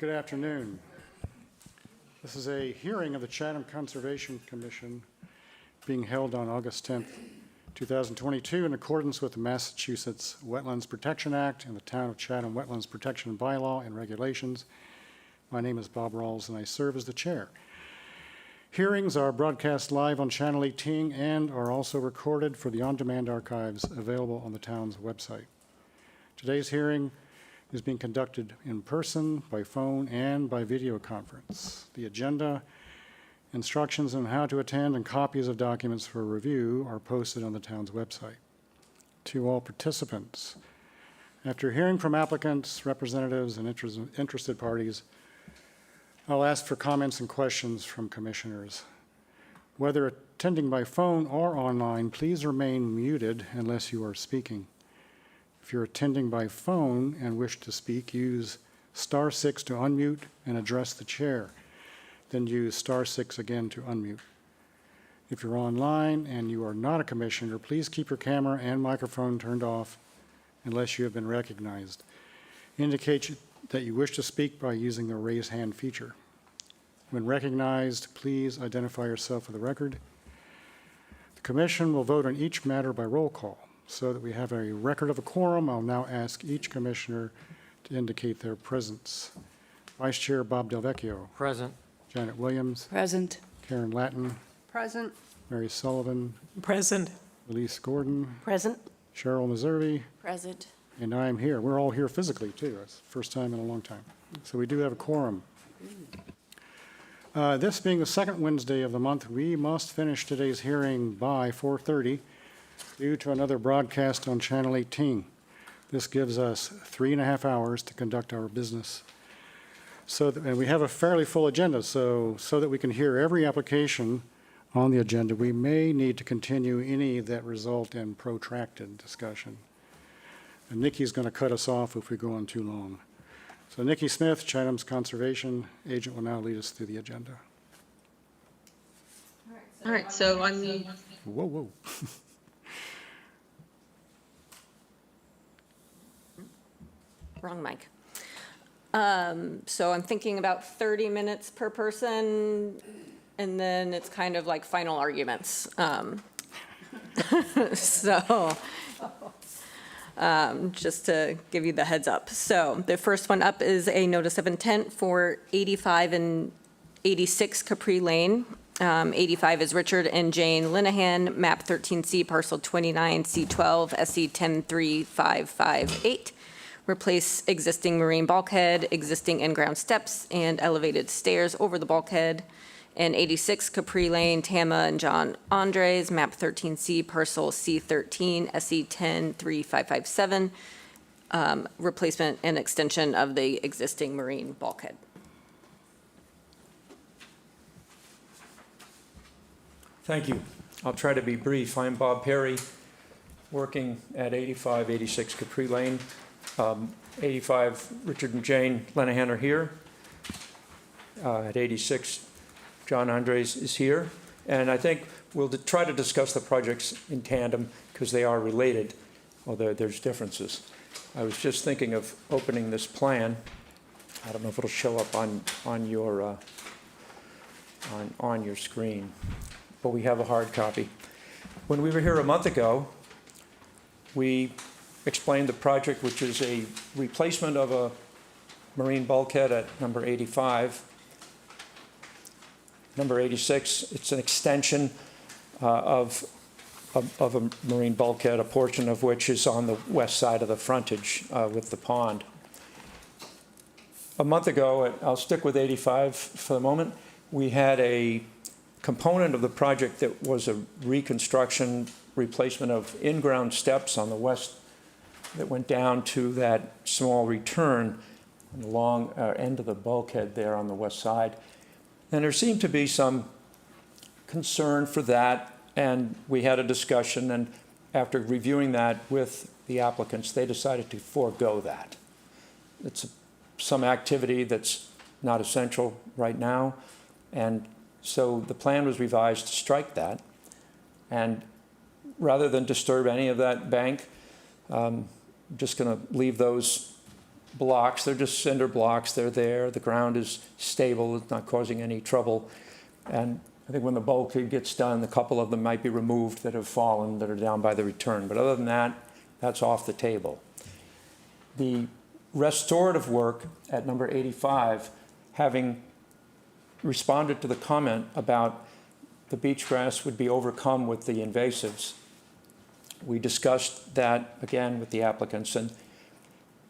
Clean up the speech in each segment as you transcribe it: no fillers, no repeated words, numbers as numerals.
Good afternoon. This is a hearing of the Chatham Conservation Commission being held on August 10th, 2022 in accordance with the Massachusetts Wetlands Protection Act and the Town of Chatham Wetlands Protection Bylaw and Regulations. My name is Bob Rawls and I serve as the chair. Hearings are broadcast live on Channel 18 and are also recorded for the on-demand archives available on the town's website. Today's hearing is being conducted in person, by phone, and by video conference. The agenda, instructions on how to attend, and copies of documents for review are posted on the town's website. To all participants, after hearing from applicants, representatives, and interested parties, I'll ask for comments and questions from commissioners. Whether attending by phone or online, please remain muted unless you are speaking. If you're attending by phone and wish to speak, use *6 to unmute and address the chair. Then use *6 again to unmute. If you're online and you are not a commissioner, please keep your camera and microphone turned off unless you have been recognized. Indicate that you wish to speak by using the raise hand feature. When recognized, please identify yourself for the record. The commission will vote on each matter by roll call. So that we have a record of a quorum, I'll now ask each commissioner to indicate their presence. Vice Chair Bob Delvecchio. Present. Janet Williams. Present. Karen Latin. Present. Mary Sullivan. Present. Elise Gordon. Present. Cheryl Meservey. Present. And I am here. We're all here physically, too. It's the first time in a long time. So we do have a quorum. This being the second Wednesday of the month, we must finish today's hearing by 4:30. Due to another broadcast on Channel 18. This gives us 3.5 hours to conduct our business. And we have a fairly full agenda, so that we can hear every application on the agenda, we may need to continue any that result in protracted discussion. And Nikki's going to cut us off if we go on too long. So Nikki Smith, Chatham's Conservation Agent, will now lead us through the agenda. All right, so on the... Whoa. Wrong mic. So I'm thinking about 30 minutes per person, and then it's kind of like final arguments. Just to give you the heads up. So the first one up is a notice of intent for 85 and 86 Capri Lane. 85 is Richard and Jane Linehan, map 13C, parcel 29C12, SE 103558. Replace existing marine bulkhead, existing in-ground steps, and elevated stairs over the bulkhead. And 86 Capri Lane, Tama and John Andres, map 13C, parcel C13, SE 103557. Replacement and extension of the existing marine bulkhead. Thank you. I'll try to be brief. I'm Bob Perry, working at 85, 86 Capri Lane. 85, Richard and Jane Lenahan are here. At 86, John Andres is here. And I think we'll try to discuss the projects in tandem because they are related, although there's differences. I was just thinking of opening this plan. I don't know if it'll show up on your screen, but we have a hard copy. When we were here a month ago, we explained the project, which is a replacement of a marine bulkhead at number 85. Number 86, it's an extension of a marine bulkhead, a portion of which is on the west side of the frontage with the pond. A month ago, I'll stick with 85 for the moment, we had a component of the project that was a reconstruction, replacement of in-ground steps on the west that went down to that small return on the long end of the bulkhead there on the west side. And there seemed to be some concern for that, and we had a discussion, and after reviewing that with the applicants, they decided to forego that. It's some activity that's not essential right now, and so the plan was revised to strike that, and rather than disturb any of that bank, I'm just going to leave those blocks, they're just cinder blocks, they're there, the ground is stable, it's not causing any trouble. And I think when the bulkhead gets done, a couple of them might be removed that have fallen, that are down by the return. But other than that, that's off the table. The restorative work at number 85, having responded to the comment about the beach grass would be overcome with the invasives, we discussed that again with the applicants. And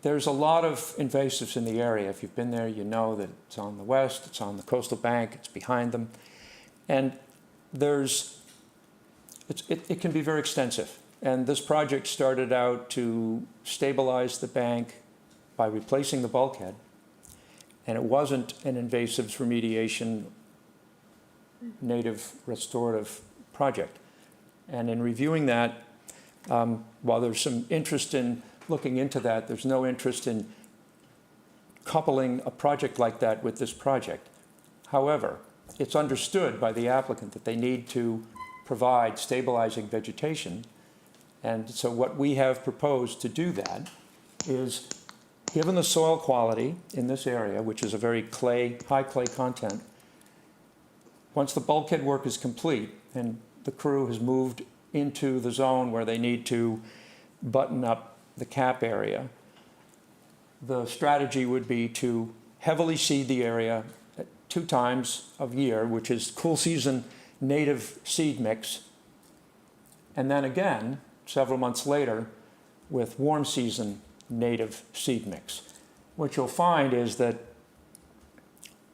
there's a lot of invasives in the area. If you've been there, you know that it's on the west, it's on the coastal bank, it's behind them. And it can be very extensive. And this project started out to stabilize the bank by replacing the bulkhead. And it wasn't an invasives remediation native restorative project. And in reviewing that, while there's some interest in looking into that, there's no interest in coupling a project like that with this project. However, it's understood by the applicant that they need to provide stabilizing vegetation. And so what we have proposed to do that is, given the soil quality in this area, which is a very high clay content, once the bulkhead work is complete and the crew has moved into the zone where they need to button up the cap area, the strategy would be to heavily seed the area 2 times a year, which is cool season native seed mix, and then again, several months later, with warm season native seed mix. What you'll find is that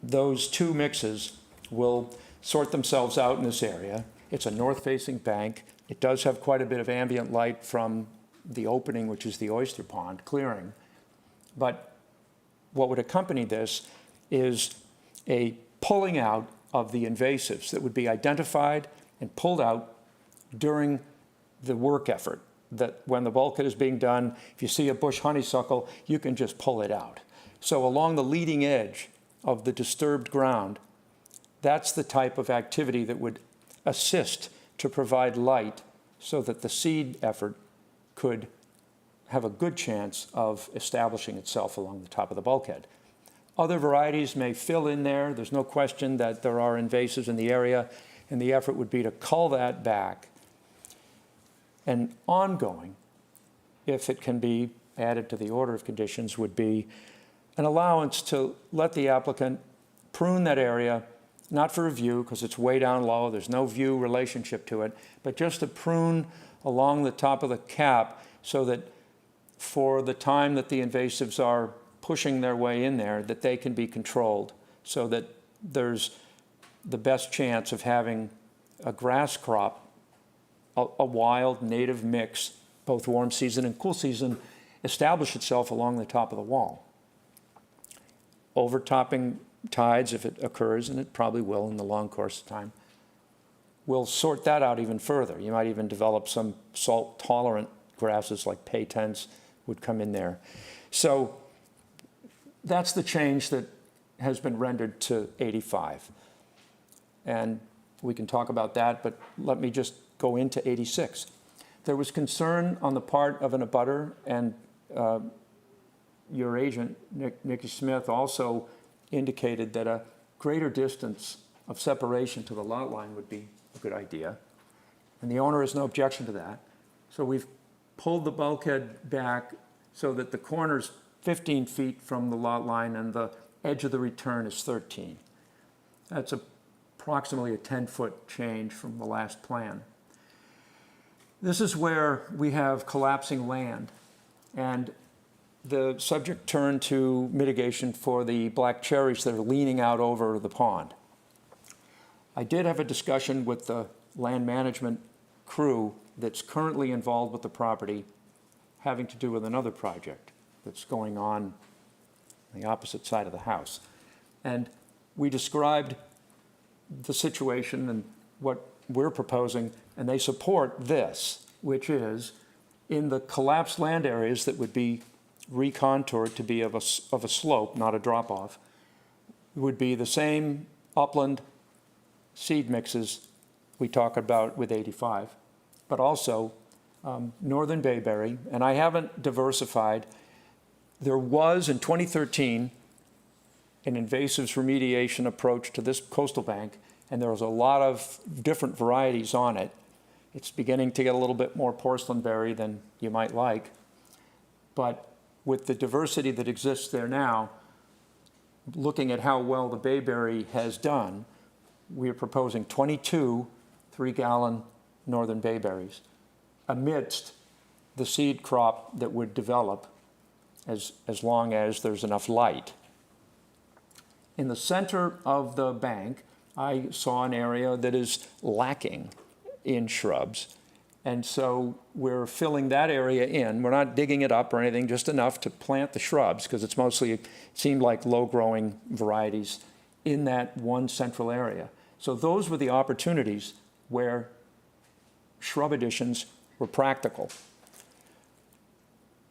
those 2 mixes will sort themselves out in this area. It's a north-facing bank. It does have quite a bit of ambient light from the opening, which is the oyster pond clearing. But what would accompany this is a pulling out of the invasives that would be identified and pulled out during the work effort. That when the bulkhead is being done, if you see a bush honeysuckle, you can just pull it out. So along the leading edge of the disturbed ground, that's the type of activity that would assist to provide light so that the seed effort could have a good chance of establishing itself along the top of the bulkhead. Other varieties may fill in there. There's no question that there are invasives in the area, and the effort would be to cull that back. And ongoing, if it can be added to the order of conditions, would be an allowance to let the applicant prune that area, not for a view, because it's way down low, there's no view relationship to it, but just to prune along the top of the cap so that for the time that the invasives are pushing their way in there, that they can be controlled so that there's the best chance of having a grass crop, a wild native mix, both warm season and cool season, establish itself along the top of the wall. Overtopping tides, if it occurs, and it probably will in the long course of time, will sort that out even further. You might even develop some salt-tolerant grasses like patens would come in there. So that's the change that has been rendered to 85. And we can talk about that, but let me just go into 86. There was concern on the part of an abutter, and your agent, Nikki Smith, also indicated that a greater distance of separation to the lot line would be a good idea. And the owner has no objection to that. So we've pulled the bulkhead back so that the corner's 15 feet from the lot line and the edge of the return is 13. That's approximately a 10-foot change from the last plan. This is where we have collapsing land, and the subject turned to mitigation for the black cherries that are leaning out over the pond. I did have a discussion with the land management crew that's currently involved with the property, having to do with another project that's going on the opposite side of the house. And we described the situation and what we're proposing, and they support this, which is in the collapsed land areas that would be recontoured to be of a slope, not a drop-off, would be the same upland seed mixes we talk about with 85, but also northern bayberry. And I haven't diversified There was, in 2013, an invasives remediation approach to this coastal bank, and there was a lot of different varieties on it. It's beginning to get a little bit more porcelainberry than you might like. But with the diversity that exists there now, looking at how well the bayberry has done, we are proposing 22 3-gallon northern bayberries amidst the seed crop that would develop as long as there's enough light. In the center of the bank, I saw an area that is lacking in shrubs. And so we're filling that area in. We're not digging it up or anything, just enough to plant the shrubs, because it's mostly, it seemed like low-growing varieties in that one central area. So those were the opportunities where shrub additions were practical.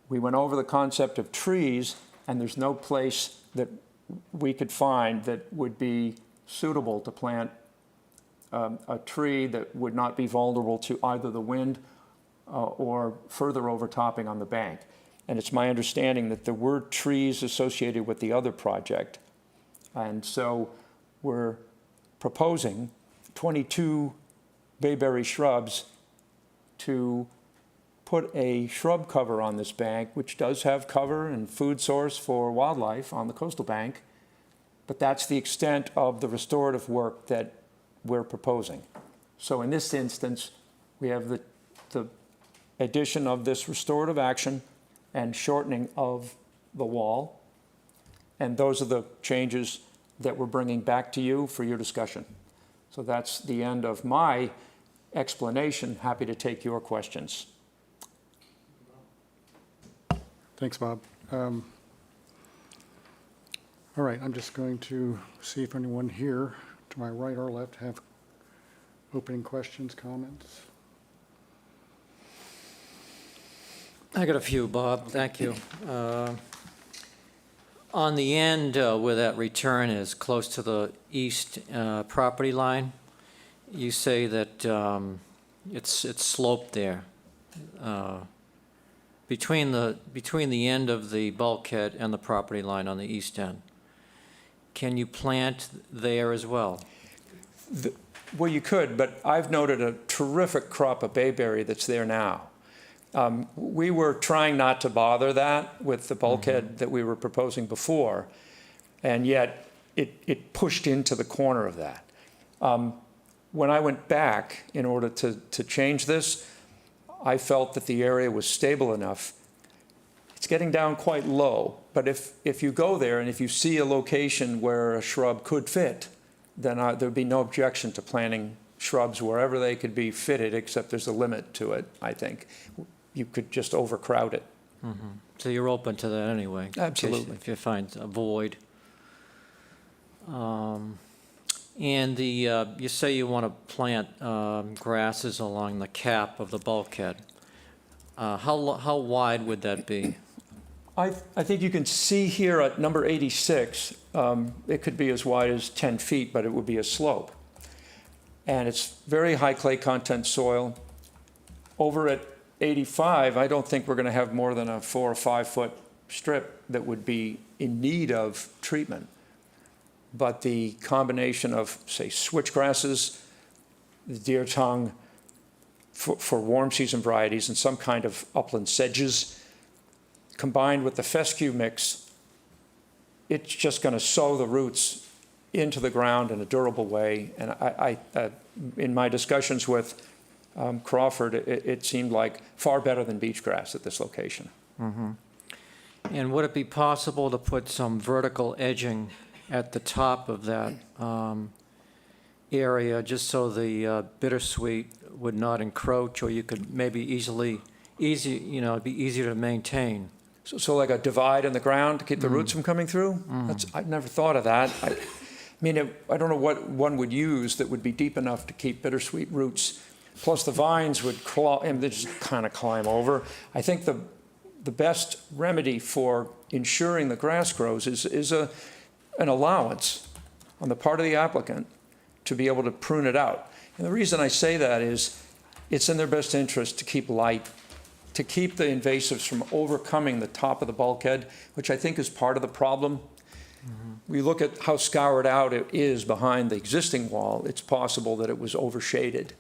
We went over the concept of trees, and there's no place that we could find that would be suitable to plant a tree that would not be vulnerable to either the wind or further overtopping on the bank. And it's my understanding that there were trees associated with the other project. And so we're proposing 22 bayberry shrubs to put a shrub cover on this bank, which does have cover and food source for wildlife on the coastal bank. But that's the extent of the restorative work that we're proposing. So in this instance, we have the addition of this restorative action and shortening of the wall. And those are the changes that we're bringing back to you for your discussion. So that's the end of my explanation. Happy to take your questions. Thanks, Bob. All right, I'm just going to see if anyone here, to my right or left, have opening questions, comments. I got a few, Bob. Thank you. On the end where that return is, close to the east property line, you say that it's sloped there. Between the end of the bulkhead and the property line on the east end. Can you plant there as well? Well, you could, but I've noted a terrific crop of bayberry that's there now. We were trying not to bother that with the bulkhead that we were proposing before, and yet it pushed into the corner of that. When I went back in order to change this, I felt that the area was stable enough. It's getting down quite low, but if you go there and if you see a location where a shrub could fit, then there'd be no objection to planting shrubs wherever they could be fitted, except there's a limit to it, I think. You could just overcrowd it. Mm-hmm. So you're open to that anyway? in case- Absolutely. If you find a void. And you say you want to plant grasses along the cap of the bulkhead. How wide would that be? I think you can see here at number 86, it could be as wide as 10 feet, but it would be a slope. And it's very high clay content soil. Over at 85, I don't think we're going to have more than a 4 or 5 foot strip that would be in need of treatment. But the combination of, say, switchgrasses, the deer tongue for warm season varieties, and some kind of upland sedges, combined with the fescue mix, it's just going to sow the roots into the ground in a durable way. And I in my discussions with Crawford, it seemed like far better than beach grass at this location. Mm-hmm. And would it be possible to put some vertical edging at the top of that area, just so the bittersweet would not encroach, or you could maybe it'd be easier to maintain? So like a divide in the ground to keep the roots from coming through? I've never thought of that. I don't know what one would use that would be deep enough to keep bittersweet roots. Plus the vines would they just kind of climb over. I think the best remedy for ensuring the grass grows is an allowance on the part of the applicant to be able to prune it out. And the reason I say that is it's in their best interest to keep light to keep the invasives from overcoming the top of the bulkhead, which I think is part of the problem. We look at how scoured out it is behind the existing wall, it's possible that it was overshaded.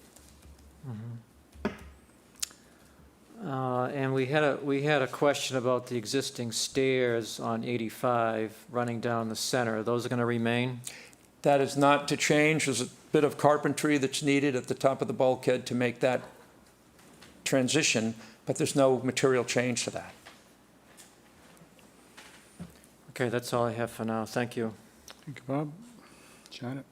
And we had a question about the existing stairs on 85 running down the center. Those are going to remain? That is not to change. There's a bit of carpentry that's needed at the top of the bulkhead to make that transition, but there's no material change to that. Okay, that's all I have for now. Thank you. Thank you, Bob. Janet?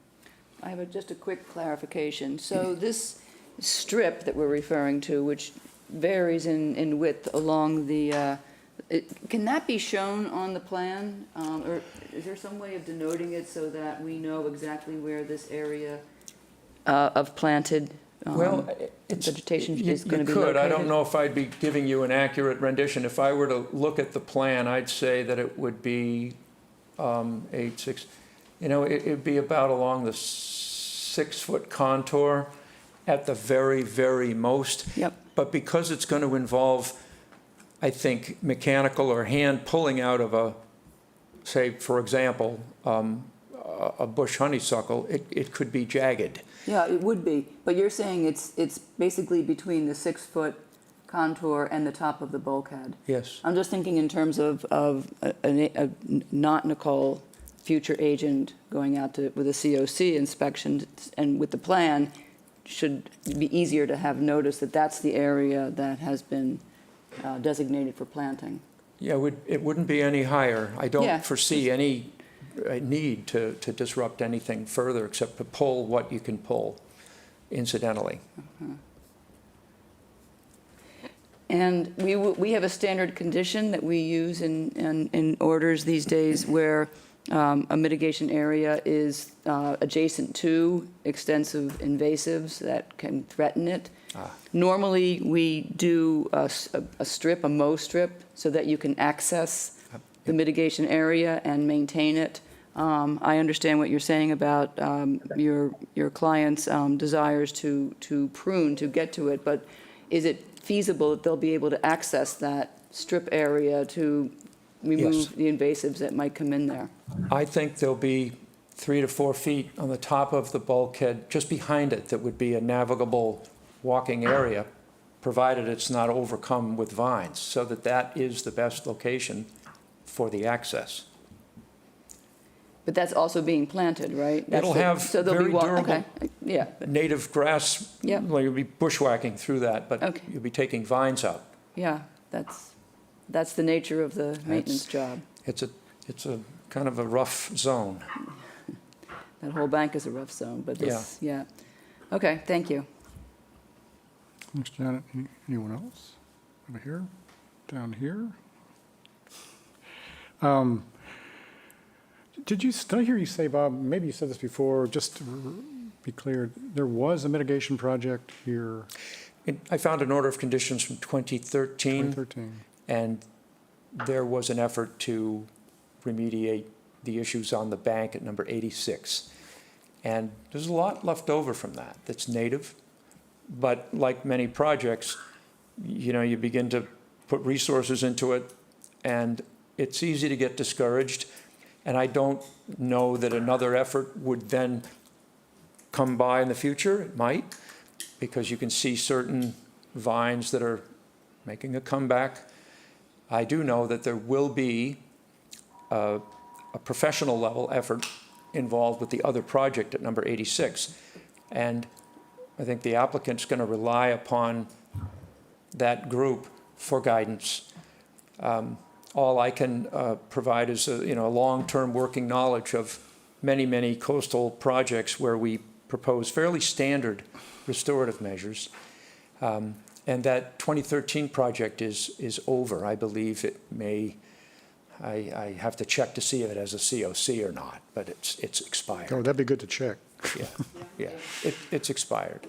I have just a quick clarification. So this strip that we're referring to, which varies in width along the, can that be shown on the plan? Or is there some way of denoting it so that we know exactly where this area of planted Well, vegetation you is going to be could. located? I don't know if I'd be giving you an accurate rendition. If I were to look at the plan, I'd say that it would be 8, 6, it'd be about along the 6-foot contour at the very, very most. Yep. But because it's going to involve, I think, mechanical or hand pulling out of a, say, for example, a bush honeysuckle, it could be jagged. Yeah, it would be, but you're saying it's basically between the 6-foot contour and the top of the bulkhead. Yes. I'm just thinking in terms of a not Nicole future agent going out to with a COC inspection and with the plan should be easier to have notice that that's the area that has been designated for planting. Yeah, it wouldn't be any higher. I Yeah. don't foresee any need to disrupt anything further except to pull what you can pull incidentally. And we have a standard condition that we use in orders these days where a mitigation area is adjacent to extensive invasives that can threaten it. Normally, we do a strip, a mow strip, so that you can access the mitigation area and maintain it. I understand what you're saying about your client's desires to prune, to get to it, but is it feasible that they'll be able to access that strip area to remove Yes. the invasives that might come in there? I think there'll be 3 to 4 feet on the top of the bulkhead, just behind it, that would be a navigable walking area, provided it's not overcome with vines, so that is the best location for the access. But that's also being planted, right? That's It'll the- have so they'll be very wa- durable- Okay, yeah, Native grass, Yeah. well, you'll be bushwhacking through that, but Okay. you'll be taking vines out. yeah, that's the nature of the maintenance job. It's a kind of a rough zone. That whole bank is a rough zone, but this, yeah. Okay, thank you. Thanks, Janet. Anyone else? Over here? Down here? Did I hear you say, Bob, maybe you said this before, just to be clear, there was a mitigation project here I found an order of conditions from 2013. 2013? And there was an effort to remediate the issues on the bank at number 86. And there's a lot left over from that that's native. But like many projects, you begin to put resources into it, and it's easy to get discouraged. And I don't know that another effort would then come by in the future. It might, because you can see certain vines that are making a comeback. I do know that there will be a professional level effort involved with the other project at number 86. And I think the applicant's going to rely upon that group for guidance. All I can provide is a long-term working knowledge of many, many coastal projects where we propose fairly standard restorative measures. And that 2013 project is over. I believe it may, I have to check to see if it has a COC or not, but it's expired. Oh, that'd be good to check. Yeah, it's expired.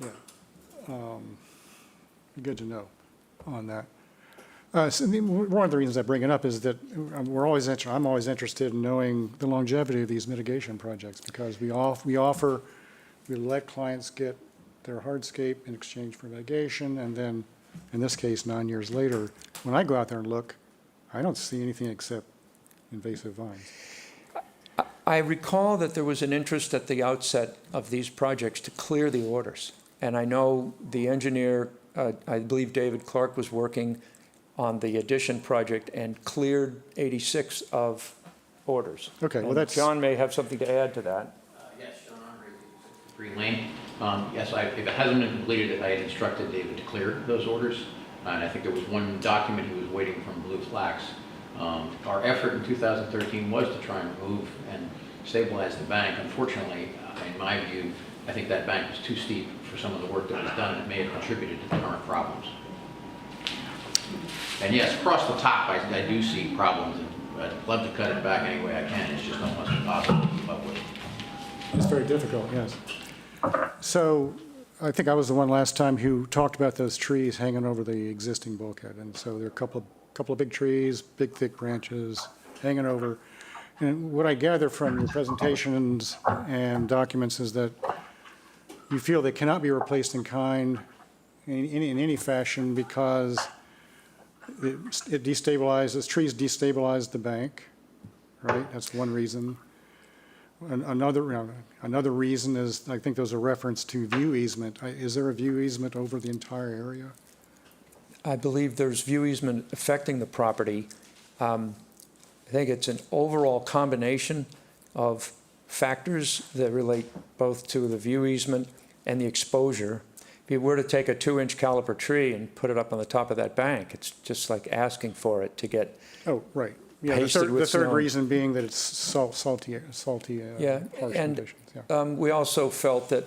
Good to know on that. So, one of the reasons I bring it up is that I'm always interested in knowing the longevity of these mitigation projects, because we let clients get their hardscape in exchange for mitigation, and then in this case, 9 years later, when I go out there and look, I don't see anything except invasive vines. I recall that there was an interest at the outset of these projects to clear the orders. And I know the engineer, I believe David Clark, was working on the addition project and cleared 86 of orders. Okay, well, And that's- John may have something to add to that. Yes, John Andre, Green Lane. Yes, if it hasn't been completed, I had instructed David to clear those orders. And I think there was one document he was waiting from Blue Flax. Our effort in 2013 was to try and remove and stabilize the bank. Unfortunately, in my view, I think that bank was too steep for some of the work that was done. It may have contributed to the current problems. And yes, across the top, I do see problems. And I'd love to cut it back any way I can. It's just almost impossible to keep up with. It's very difficult, yes. So I think I was the one last time who talked about those trees hanging over the existing bulkhead. And so there are a couple of big trees, big thick branches hanging over. And what I gather from your presentations and documents is that you feel they cannot be replaced in kind in any fashion because it destabilizes, trees destabilize the bank, right? That's one reason. Another reason is, I think there's a reference to view easement. Is there a view easement over the entire area? I believe there's view easement affecting the property. I think it's an overall combination of factors that relate both to the view easement and the exposure. If you were to take a 2-inch caliper tree and put it up on the top of that bank, it's just like asking for it to get. Oh, right. Yeah, Pasted the with third snow. reason being that it's salty, Yeah, harsh and conditions. Yeah. we also felt that,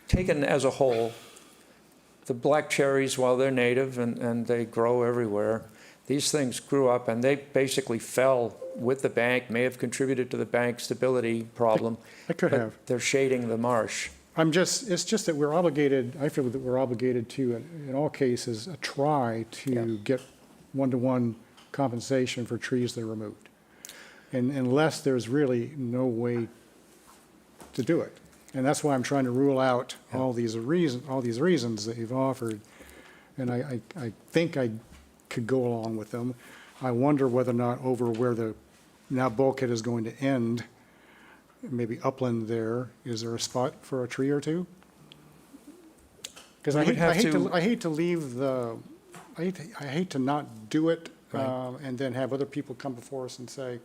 taken as a whole, the black cherries, while they're native and they grow everywhere, these things grew up and they basically fell with the bank, may have contributed to the bank stability problem. They could but have. They're shading the marsh. It's just that we're obligated, I feel that we're obligated to, in all cases, try to get one-to-one compensation for trees that are removed. And unless there's really no way to do it. And that's why I'm trying to rule out all these reasons that you've offered. And I think I could go along with them. I wonder whether or not over where the now bulkhead is going to end, maybe upland there, is there a spot for a tree or two? Because I We would have to- hate to leave the, I hate to not do it Right. and then have other people come before us and say,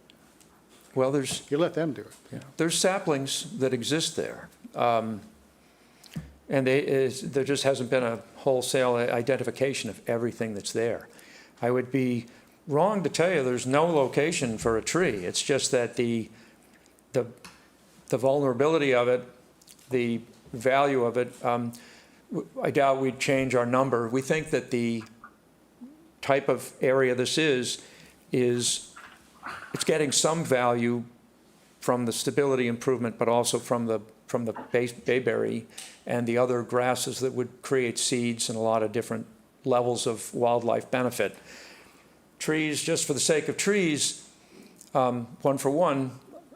Well, there's you let them do it. You know? There's saplings that exist there. And there just hasn't been a wholesale identification of everything that's there. I would be wrong to tell you there's no location for a tree. It's just that the vulnerability of it, the value of it, I doubt we'd change our number. We think that the type of area this is it's getting some value from the stability improvement, but also from the bayberry and the other grasses that would create seeds and a lot of different levels of wildlife benefit. Trees, just for the sake of trees, one for one,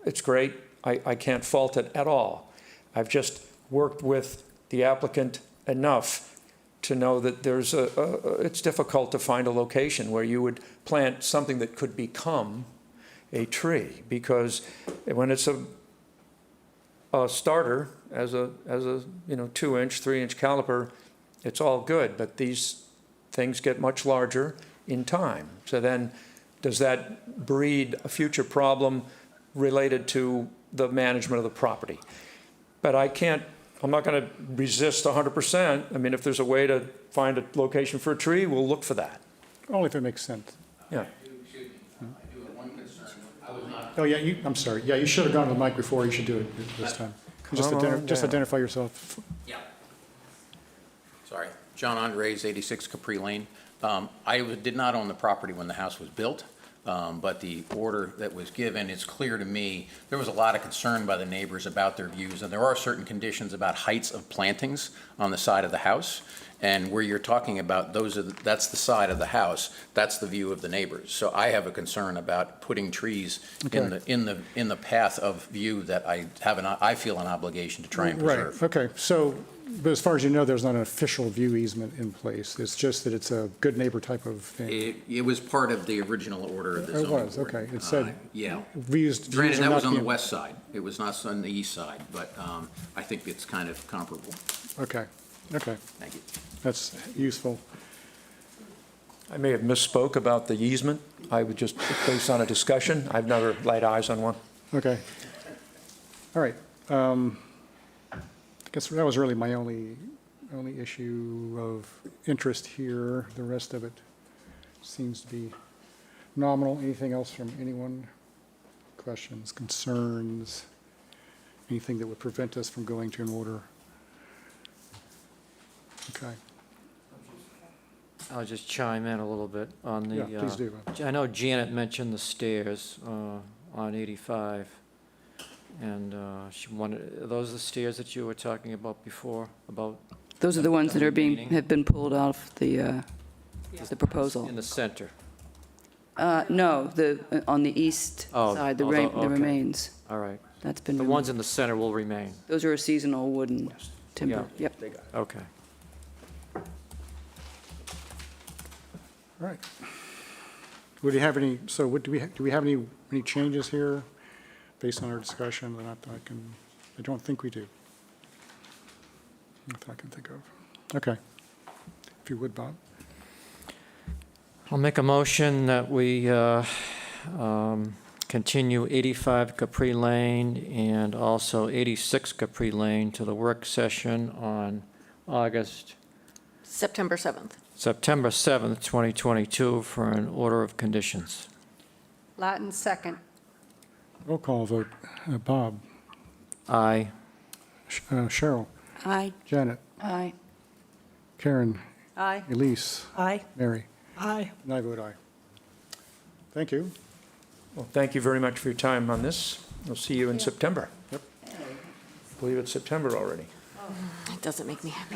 it's great. I can't fault it at all. I've just worked with the applicant enough to know that it's difficult to find a location where you would plant something that could become a tree, because when it's a starter as a 2-inch, 3-inch caliper, it's all good, but these things get much larger in time. So then, does that breed a future problem related to the management of the property? But I'm not going to resist 100%. I mean, if there's a way to find a location for a tree, we'll look for that. Only if it makes sense. Yeah. Excuse me, I do have one concern. I was not Oh, yeah, I'm sorry. Yeah, you should have gone to the mic before. You should do it this time. Just Come on down. identify yourself. Yeah. Sorry. John Andres, 86 Capri Lane. I did not own the property when the house was built, but the order that was given, it's clear to me, there was a lot of concern by the neighbors about their views, and there are certain conditions about heights of plantings on the side of the house. And where you're talking about, that's the side of the house, that's the view of the neighbors. So I have a concern about putting trees in the path of view that I feel an obligation to try and preserve. Right, okay. So But as far as you know, there's not an official view easement in place. It's just that it's a good neighbor type of thing. It was part of the original order of the It zoning was, board. okay. It said Yeah. views Granted, are that not was on the being- west side. It was not on the east side, but I think it's kind of comparable. Okay, okay. Thank you. That's useful. I may have misspoke about the easement. I would just, based on a discussion, I've never laid eyes on one. Okay. All right. I guess that was really my only issue of interest here. The rest of it seems to be nominal. Anything else from anyone? Questions, concerns, anything that would prevent us from going to an order? Okay. I'll just chime in a little bit on the. Yeah, please do. I know Janet mentioned the stairs on 85, and she wanted, are those the stairs that you were talking about before, about Those are the ones that are being, Remaining. have been pulled off the proposal. in the center? No, on the east Oh, side, the although- the okay. remains. All right. That's been The removed. ones in the center will remain. Those are a seasonal wooden timber. Yeah. Yep. Okay. All right. Would you have any, so do we have any changes here based on our discussion that I don't think we do. Not that I can think of. Okay. If you would, Bob. I'll make a motion that we continue 85 Capri Lane and also 86 Capri Lane to the work session on September 7th. September 7th, 2022, for an order of conditions. Latin second. Roll call vote. Bob, Aye. Cheryl, Aye. Janet, Aye. Karen, Aye. Elise, Aye. Mary, Aye. and I vote aye. Thank you. Well, thank you very much for your time on this. We'll see you in September. Yep. I believe it's September already. It doesn't make me happy.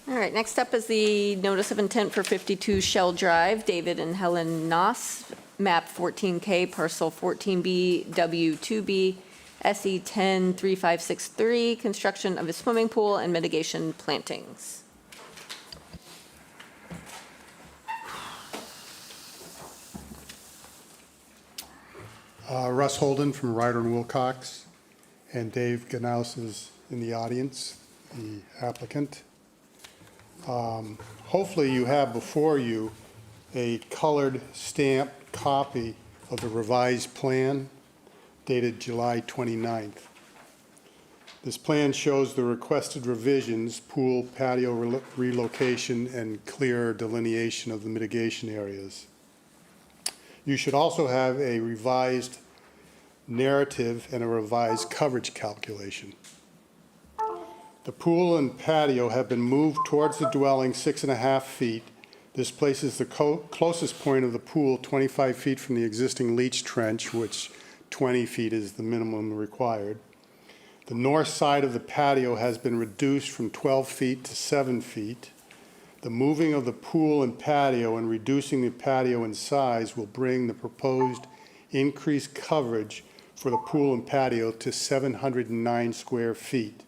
All right, next up is the notice of intent for 52 Shell Drive, David and Helen Noss, map 14K, parcel 14B, W2B, SE 103563, construction of a swimming pool and mitigation plantings. Russ Holden from Ryder and Wilcox, and Dave Ganaus is in the audience, the applicant. Hopefully you have before you a colored stamped copy of the revised plan dated July 29th. This plan shows the requested revisions, pool, patio relocation, and clear delineation of the mitigation areas. You should also have a revised narrative and a revised coverage calculation. The pool and patio have been moved towards the dwelling 6.5 feet. This places the closest point of the pool 25 feet from the existing leach trench, which 20 feet is the minimum required. The north side of the patio has been reduced from 12 feet to 7 feet. The moving of the pool and patio and reducing the patio in size will bring the proposed increased coverage for the pool and patio to 709 square feet.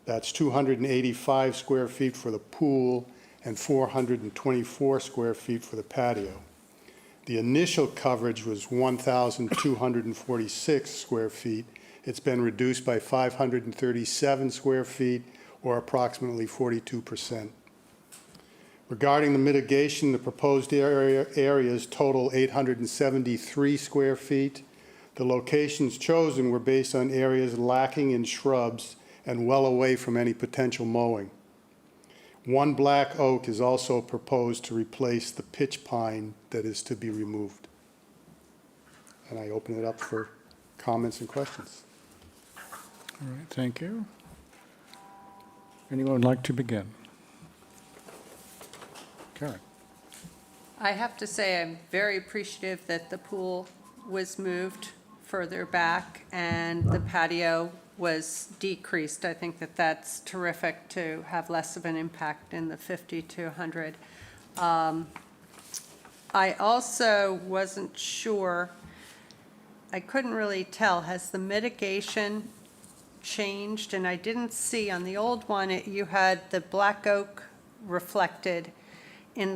That's 285 square feet for the pool and 424 square feet for the patio. The initial coverage was 1,246 square feet. It's been reduced by 537 square feet, or approximately 42%. Regarding the mitigation, the proposed areas total 873 square feet. The locations chosen were based on areas lacking in shrubs and well away from any potential mowing. One black oak is also proposed to replace the pitch pine that is to be removed. And I open it up for comments and questions. All right, thank you. Anyone would like to begin? Karen? I have to say, I'm very appreciative that the pool was moved further back and the patio was decreased. I think that that's terrific to have less of an impact in the 50 to 100. I also wasn't sure, I couldn't really tell, has the mitigation changed, and I didn't see on the old one, you had the black oak reflected in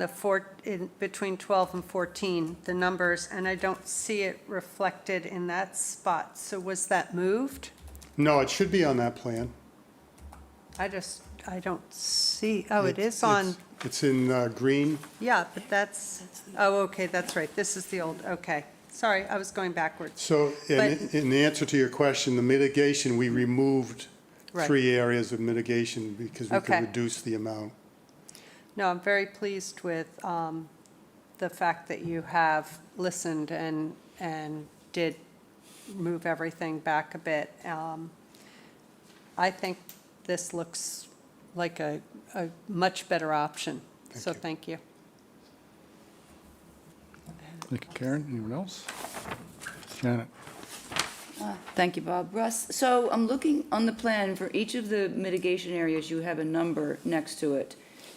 between 12 and 14, the numbers, and I don't see it reflected in that spot. So was that moved? No, it should be on that plan. I don't see, oh, it It's- is on, It's in green. yeah, but that's, oh, okay, that's right. This is the old, okay. Sorry, I was going backwards. So in answer to your question, the mitigation, we removed Right. 3 areas of mitigation because we Okay. could reduce the amount. No, I'm very pleased with the fact that you have listened and did move everything back a bit. I think this looks like a much better option, so you. thank you. Thank you, Karen. Anyone else? Janet? Thank you, Bob. Russ, so I'm looking on the plan for each of the mitigation areas, you have a number next to it.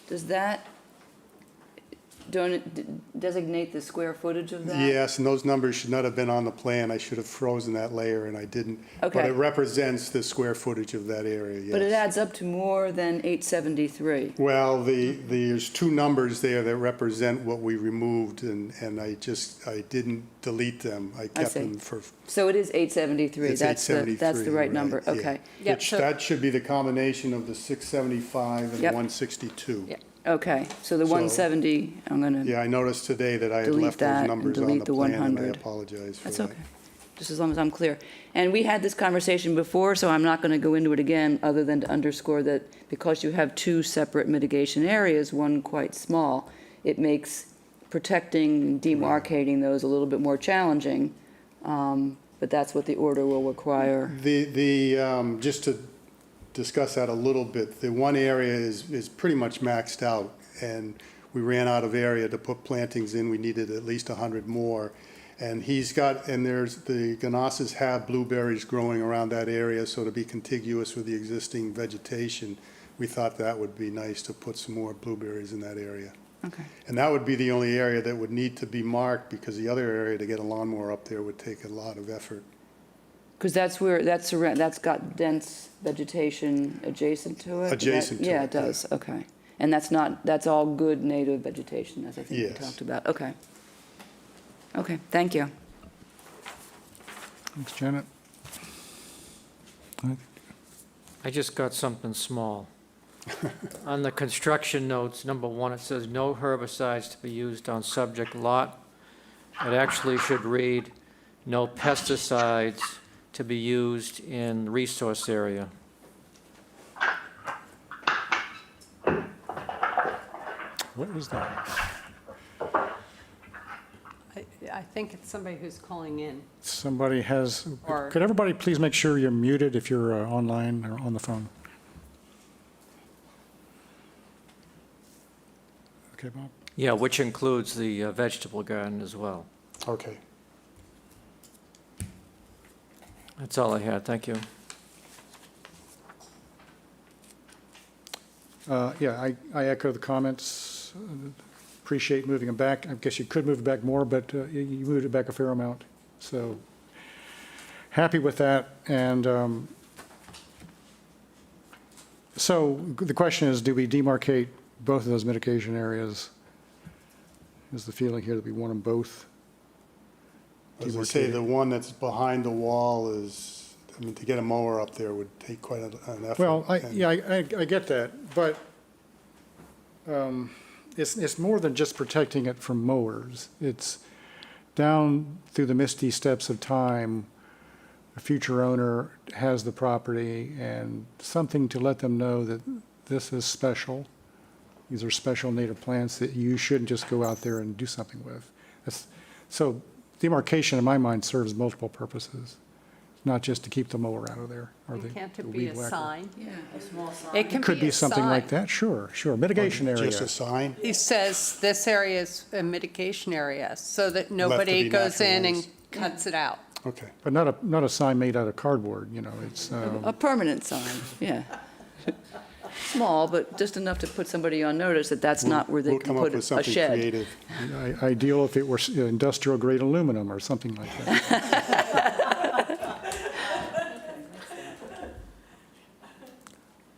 Does that designate the square footage of that? Yes, and those numbers should not have been on the plan. I should have frozen that layer, and I didn't. But Okay. it represents the square footage of that area, yes. But it adds up to more than 873. Well, there's 2 numbers there that represent what we removed, and I didn't delete them. I kept see. them for, So it is 873. it's That's the 873. right number, yeah. okay. Yep, Which, so- that should be the combination of the 675 and Yep. 162. Yep. Okay, so the 170, I'm going to, Yeah, I noticed today that I had Delete left that those and numbers on delete the the plan, and I 100. apologize for that's that. okay, just as long as I'm clear. And we had this conversation before, so I'm not going to go into it again, other than to underscore that because you have 2 separate mitigation areas, one quite small, it makes protecting, demarcating those a little bit more challenging, but that's what the order will require. Just to discuss that a little bit, the one area is pretty much maxed out, and we ran out of area to put plantings in. We needed at least 100 more. And the Ganasses have blueberries growing around that area, so to be contiguous with the existing vegetation, we thought that would be nice to put some more blueberries in that area. Okay. And that would be the only area that would need to be marked, because the other area to get a lawnmower up there would take a lot of effort. Because that's got dense vegetation adjacent to it? Adjacent to Yeah, it, it does, okay. And that's all good native vegetation, as I think we Yes. talked about, okay. Okay, thank you. Thanks, Janet. I just got something small. On the construction notes, number 1, it says no herbicides to be used on subject lot. It actually should read no pesticides to be used in resource area. What is that? I think it's somebody who's calling in. Somebody has, Or- could everybody please make sure you're muted if you're online or on the phone? Okay, Bob? Yeah, which includes the vegetable garden as well. Okay. That's all I had, thank you. Yeah, I echo the comments. Appreciate moving them back. I guess you could move it back more, but you moved it back a fair amount. So happy with that. And so the question is, do we demarcate both of those mitigation areas? Is the feeling here that we want them both? As I say, the demarcated? one that's behind the wall is, I mean, to get a mower up there would take quite an effort. Well, and- yeah, I get that, but it's more than just protecting it from mowers. It's down through the misty steps of time, a future owner has the property, and something to let them know that this is special. These are special native plants that you shouldn't just go out there and do something with. So demarcation, in my mind, serves multiple purposes, not just to keep the mower out of there or the And can't the it be weed a whacker. sign? Yeah, a small sign. It can Could be a something like sign. that, sure, mitigation area. Just a sign? He says this area is a mitigation area, so that nobody be goes in and naturalized. cuts it out. Okay. But not a sign made out of cardboard, you know, it's, A permanent sign, yeah. Small, but just enough to put somebody on notice that that's not where they We'll can come up put with a something shed. creative. ideal if it were industrial grade aluminum or something like that.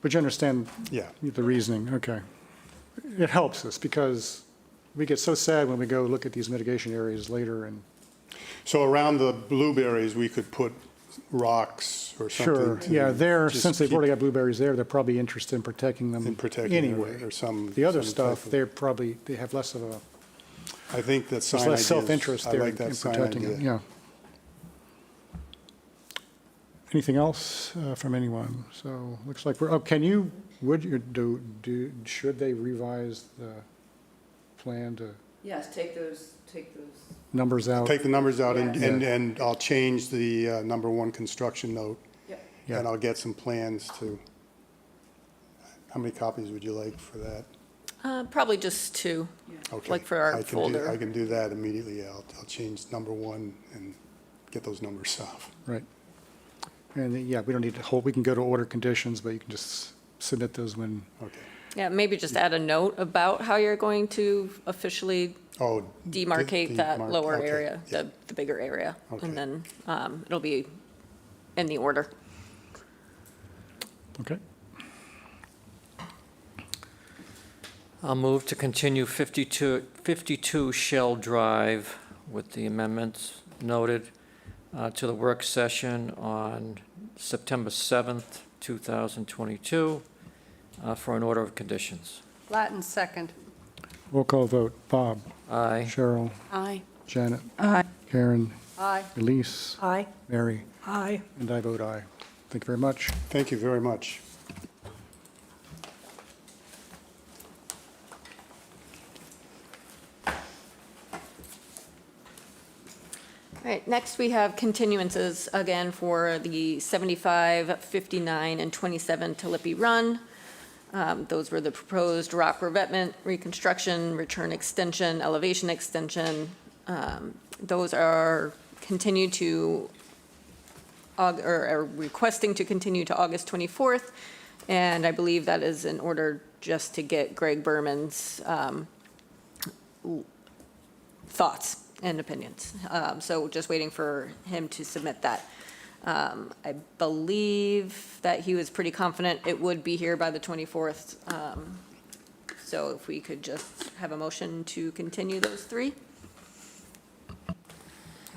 But you understand Yeah. the reasoning, okay. It helps us because we get so sad when we go look at these mitigation areas later and, So around the blueberries, we could put rocks or something. sure, to yeah, just since they've keep already got blueberries there, they're probably interested in protecting them in protecting it anyway. or some. The other some stuff, type of- they have less of a, I think that sign there's idea less is- self-interest I there like in that sign protecting it, idea. yeah. Anything else from anyone? So, looks like we're, should they revise the plan to Yes, take those. numbers out? Take the numbers out and, Yeah. and I'll change the number 1 construction note. Yeah. And I'll get some plans to, how many copies would you like for that? Probably just two. Okay. Like for our I can do- folder. I can do that immediately. I'll change number 1 and get those numbers off. Right. And, yeah, we don't need to hold, we can go to order conditions, but you can just submit those when, Okay. Yeah, maybe just add a note about how you're going to officially Oh. demarcate that lower okay, area, yeah. the bigger area. Okay. And then it'll be in the order. okay? I'll move to continue 52 Shell Drive with the amendments noted to the work session on September 7th, 2022, for an order of conditions. Latin second. Roll call vote. Bob? Aye. Cheryl? Aye. Janet? Aye. Karen? Aye. Elise? Aye. Mary? Aye. And I vote aye. Thank you very much. Thank you very much. All right, next we have continuances again for the 75, 59, and 27 Talippi Run. Those were the proposed rock revetment, reconstruction, return extension, elevation extension. Those are continued to, or are requesting to continue to August 24th. And I believe that is in order just to get Greg Berman's thoughts and opinions. So just waiting for him to submit that. I believe that he was pretty confident it would be here by the 24th. So if we could just have a motion to continue those three?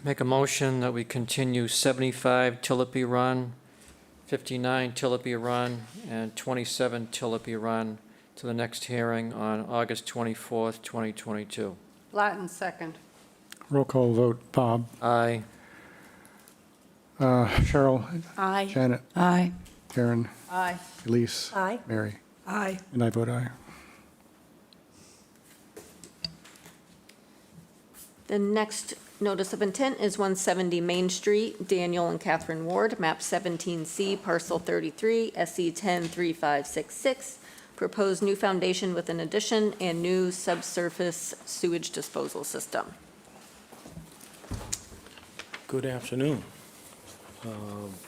Make a motion that we continue 75 Tilippi Run, 59 Tilippi Run, and 27 Tilippi Run to the next hearing on August 24th, 2022. Latin second. Roll call vote. Bob? Aye. Cheryl? Aye. Janet? Aye. Karen? Aye. Elise? Aye. Mary? Aye. And I vote aye. The next notice of intent is 170 Main Street, Daniel and Catherine Ward, map 17C, parcel 33, SE 103566. Proposed new foundation with an addition and new subsurface sewage disposal system. Good afternoon.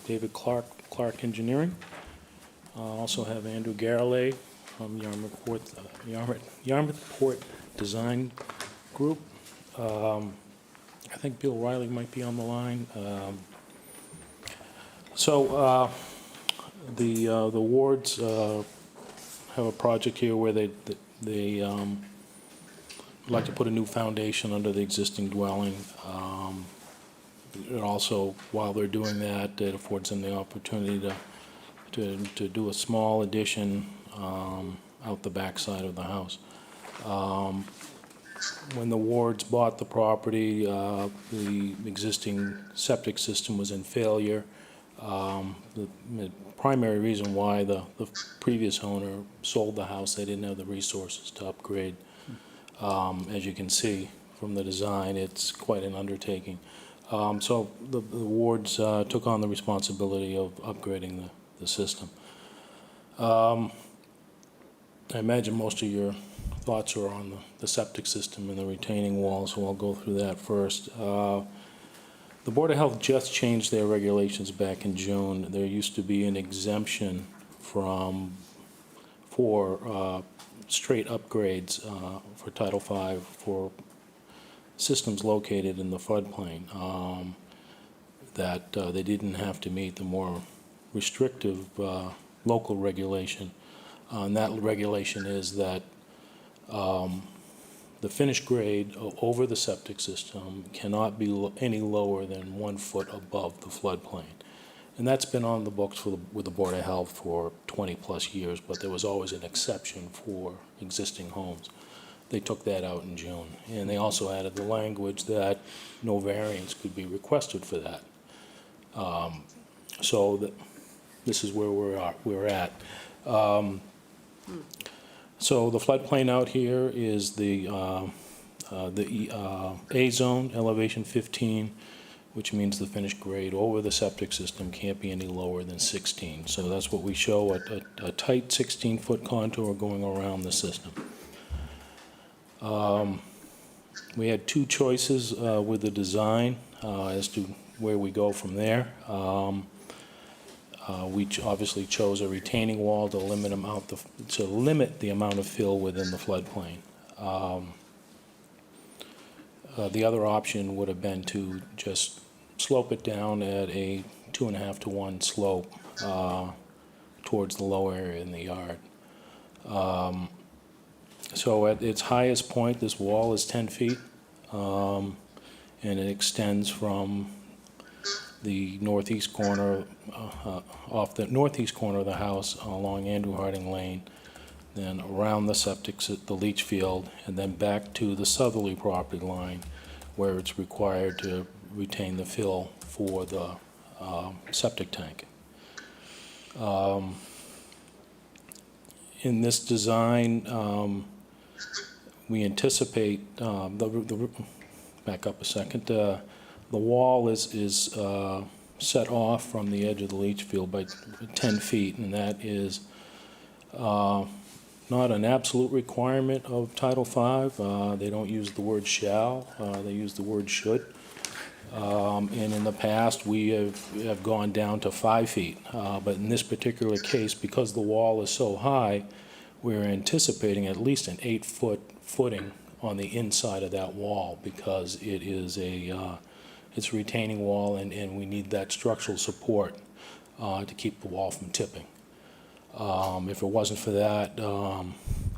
David Clark, Clark Engineering. Also have Andrew Garrelay from Yarmouth Port Design Group. I think Bill Riley might be on the line. The wards have a project here where they would like to put a new foundation under the existing dwelling. And also, while they're doing that, it affords them the opportunity to do a small addition out the backside of the house. When the Wards bought the property, the existing septic system was in failure. The primary reason why the previous owner sold the house, they didn't have the resources to upgrade. As you can see from the design, it's quite an undertaking. So the Wards took on the responsibility of upgrading the system. I imagine most of your thoughts are on the septic system and the retaining wall, so I'll go through that first. The Board of Health just changed their regulations back in June. There used to be an exemption for straight upgrades for Title V for systems located in the floodplain, that they didn't have to meet the more restrictive local regulation. And that regulation is that the finished grade over the septic system cannot be any lower than 1 foot above the floodplain. And that's been on the books with the Board of Health for 20-plus years, but there was always an exception for existing homes. They took that out in June. And they also added the language that no variance could be requested for that. This is where we're at. So the floodplain out here is the A zone, elevation 15, which means the finished grade over the septic system can't be any lower than 16. So that's what we show, a tight 16-foot contour going around the system. We had two choices with the design as to where we go from there. We obviously chose a retaining wall to limit the amount of fill within the floodplain. The other option would have been to just slope it down at a 2.5 to 1 slope towards the low area in the yard. So at its highest point, this wall is 10 feet, and it extends from the northeast corner, off the northeast corner of the house along Andrew Harding Lane, then around the leach field, and then back to the southerly property line where it's required to retain the fill for the septic tank. In this design, we anticipate, back up a second, the wall is set off from the edge of the leach field by 10 feet, and that is not an absolute requirement of Title V. They don't use the word shall, they use the word should. And in the past, we have gone down to 5 feet. But in this particular case, because the wall is so high, we're anticipating at least an 8-foot footing on the inside of that wall, because it is it's a retaining wall, and we need that structural support to keep the wall from tipping. If it wasn't for that,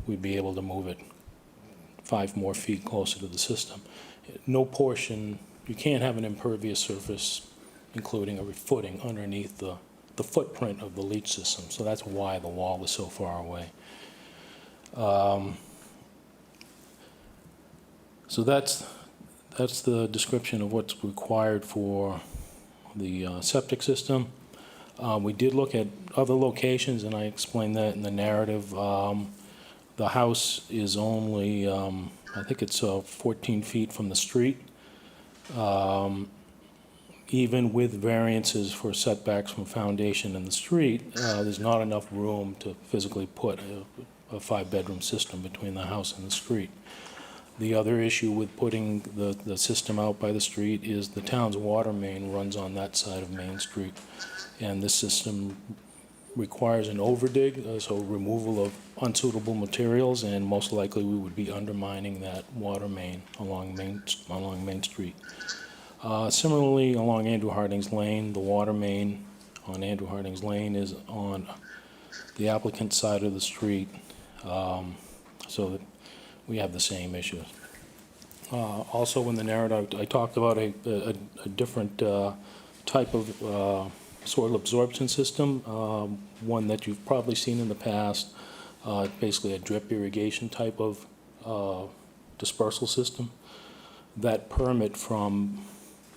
we'd be able to move it 5 more feet closer to the system. No portion, you can't have an impervious surface, including a footing underneath the footprint of the leach system. So that's why the wall is so far away. So that's the description of what's required for the septic system. We did look at other locations, and I explained that in the narrative. The house is only, I think it's 14 feet from the street. Even with variances for setbacks from foundation in the street, there's not enough room to physically put a 5-bedroom system between the house and the street. The other issue with putting the system out by the street is the town's water main runs on that side of Main Street, and this system requires an overdig, so removal of unsuitable materials, and most likely we would be undermining that water main along Main Street. Similarly, along Andrew Harding's Lane, the water main on Andrew Harding's Lane is on the applicant's side of the street, so that we have the same issues. Also in the narrative, I talked about a different type of soil absorption system, one that you've probably seen in the past, basically a drip irrigation type of dispersal system. That permit from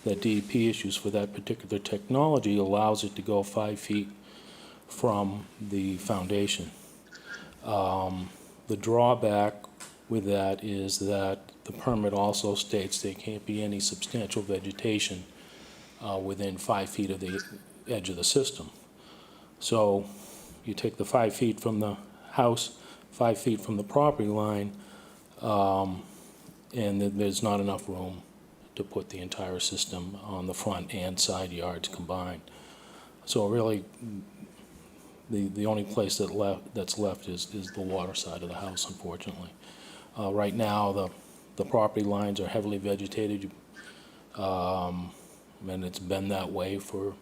that DEP issues for that particular technology allows it to go 5 feet from the foundation. The drawback with that is that the permit also states there can't be any substantial vegetation within 5 feet of the edge of the system. So you take the 5 feet from the house, 5 feet from the property line, and there's not enough room to put the entire system on the front and side yards combined. So really, the only place that's left is the water side of the house, unfortunately. Right now, the property lines are heavily vegetated, and it's been that way for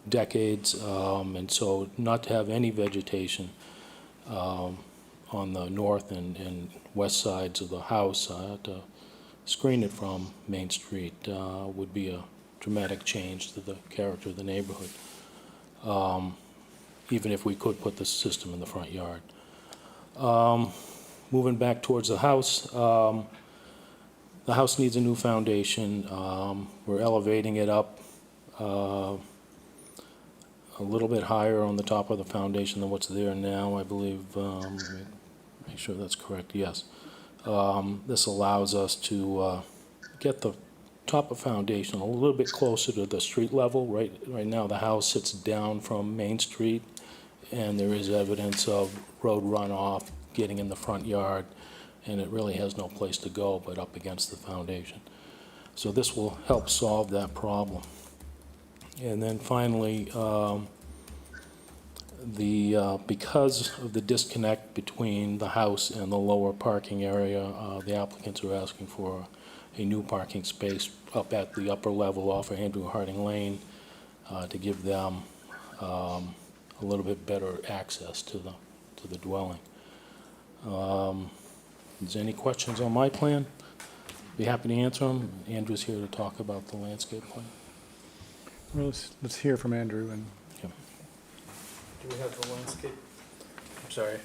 decades, and so not to have any vegetation on the north and west sides of the house to screen it from Main Street would be a dramatic change to the character of the neighborhood, even if we could put the system in the front yard. Moving back towards the house needs a new foundation. We're elevating it up a little bit higher on the top of the foundation than what's there now, I believe. Let me make sure that's correct, yes. This allows us to get the top of foundation a little bit closer to the street level. Right now, the house sits down from Main Street, and there is evidence of road runoff getting in the front yard, and it really has no place to go but up against the foundation. So this will help solve that problem. And then finally, because of the disconnect between the house and the lower parking area, the applicants are asking for a new parking space up at the upper level off of Andrew Harding Lane to give them a little bit better access to the dwelling. Is there any questions on my plan? Be happy to answer them. Andrew's here to talk about the landscape plan. Well, let's hear from Andrew. And Yeah. Do we have the landscape? I'm sorry.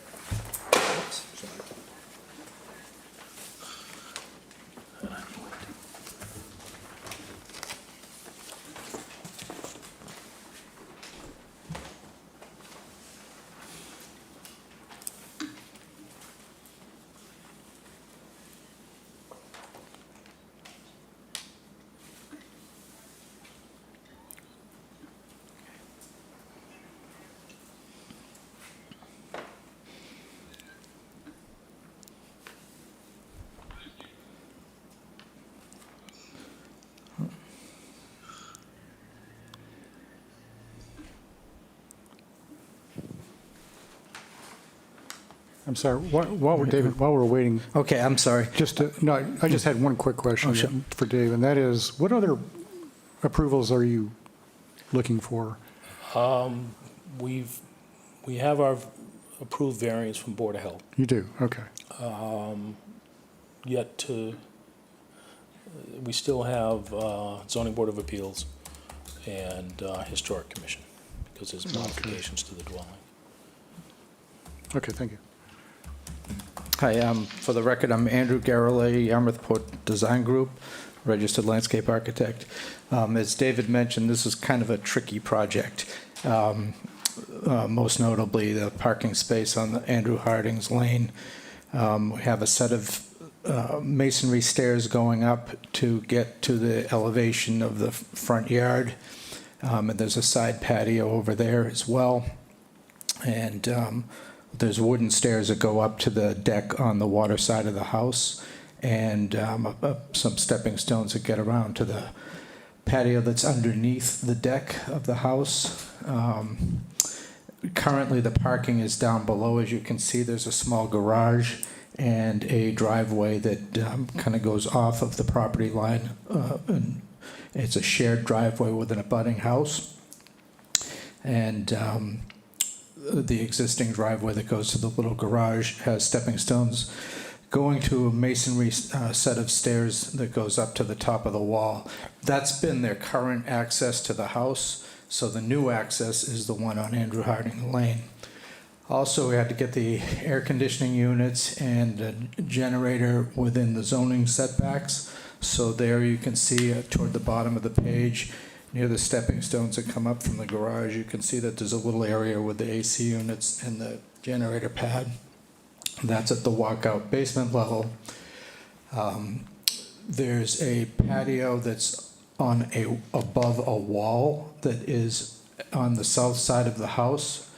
I'm sorry, while we're waiting, Okay, I'm sorry. I just had one quick question sure. for Dave, and that is, what other approvals are you looking for? We have our approved variance from Board of Health. You do, okay. We still have Zoning Board of Appeals and Historic Commission, because there's modifications to the dwelling. Okay, thank you. Hi, for the record, I'm Andrew Garrelay, Yarmouthport Design Group, registered landscape architect. As David mentioned, this is kind of a tricky project. Most notably, the parking space on the Andrew Harding's Lane. We have a set of masonry stairs going up to get to the elevation of the front yard. And there's a side patio over there as well. And there's wooden stairs that go up to the deck on the water side of the house, and some stepping stones that get around to the patio that's underneath the deck of the house. Currently, the parking is down below. As you can see, there's a small garage and a driveway that kind of goes off of the property line. And it's a shared driveway with an abutting house. And the existing driveway that goes to the little garage has stepping stones going to a masonry set of stairs that goes up to the top of the wall. That's been their current access to the house, so the new access is the one on Andrew Harding Lane. Also, we had to get the air conditioning units and a generator within the zoning setbacks. So there you can see toward the bottom of the page, near the stepping stones that come up from the garage, you can see that there's a little area with the AC units and the generator pad. That's at the walkout basement level. There's a patio that's above a wall that is on the south side of the house.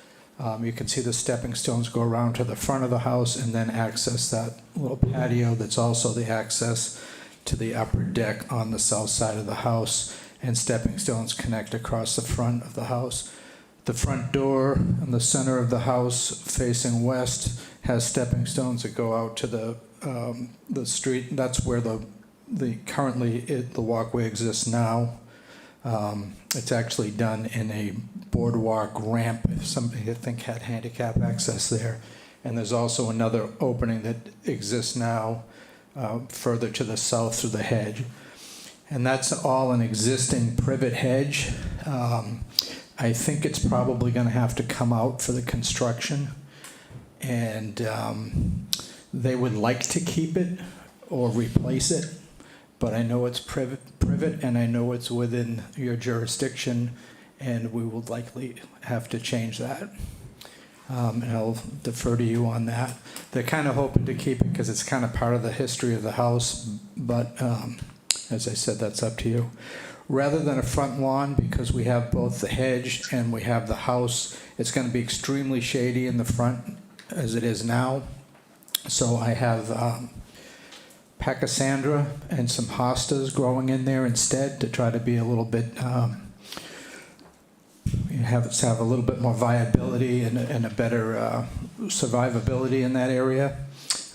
You can see the stepping stones go around to the front of the house and then access that little patio that's also the access to the upper deck on the south side of the house. And stepping stones connect across the front of the house. The front door in the center of the house facing west has stepping stones that go out to the street. That's where the walkway exists now. It's actually done in a boardwalk ramp, if somebody I think had handicap access there. And there's also another opening that exists now further to the south through the hedge. And that's all an existing privet hedge. I think it's probably going to have to come out for the construction. And they would like to keep it or replace it. But I know it's privet, and I know it's within your jurisdiction, and we will likely have to change that. And I'll defer to you on that. They're kind of hoping to keep it because it's kind of part of the history of the house, but as I said, that's up to you. Rather than a front lawn, because we have both the hedge and we have the house, it's going to be extremely shady in the front as it is now. So I have Pachysandra and some hostas growing in there instead to try to be a little bit, have a little bit more viability and a better survivability in that area.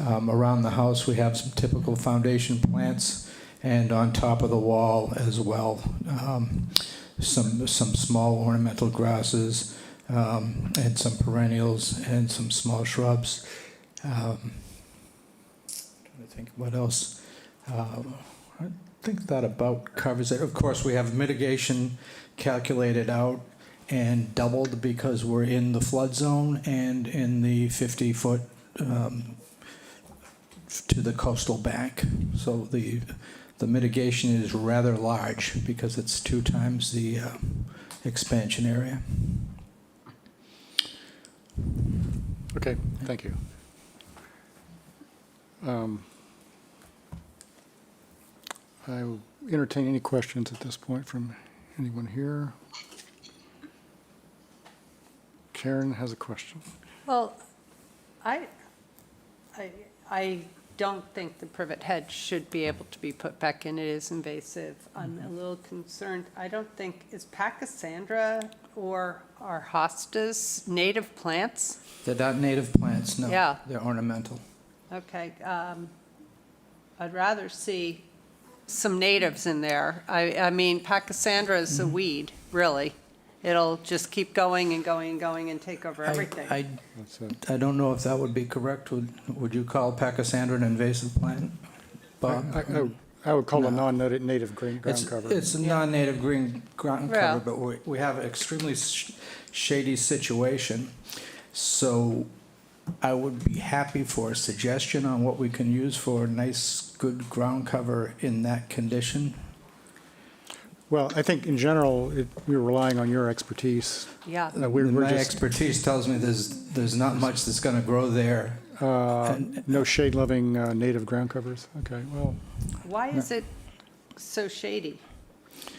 Around the house, we have some typical foundation plants, and on top of the wall as well, some small ornamental grasses, and some perennials and some small shrubs. Trying to think what else. I think that about covers it. Of course, we have mitigation calculated out and doubled because we're in the flood zone and in the 50-foot to the coastal bank. So the mitigation is rather large because it's 2 times the expansion area. Okay, thank you. I will entertain any questions at this point from anyone here. Karen has a question. Well, I don't think the privet hedge should be able to be put back in. It is invasive. I'm a little concerned. I don't think, is Pachysandra or our hostas native plants? They're not native plants, no. Yeah. They're ornamental. Okay, I'd rather see some natives in there. I mean, Pachysandra is a weed, really. It'll just keep going and going and going and take over everything. I don't know if that would be correct. Would you call Pachysandra an invasive plant, Bob? I would call No. a non-native ground cover. It's a non-native green ground Yeah. cover, but we have an extremely shady situation. So I would be happy for a suggestion on what we can use for a nice, good ground cover in that condition. Well, I think in general, we're relying on your expertise. Yeah. We're My just, expertise tells me there's not much that's going to grow there. no shade-loving native ground covers. Okay, well, Why is it so shady?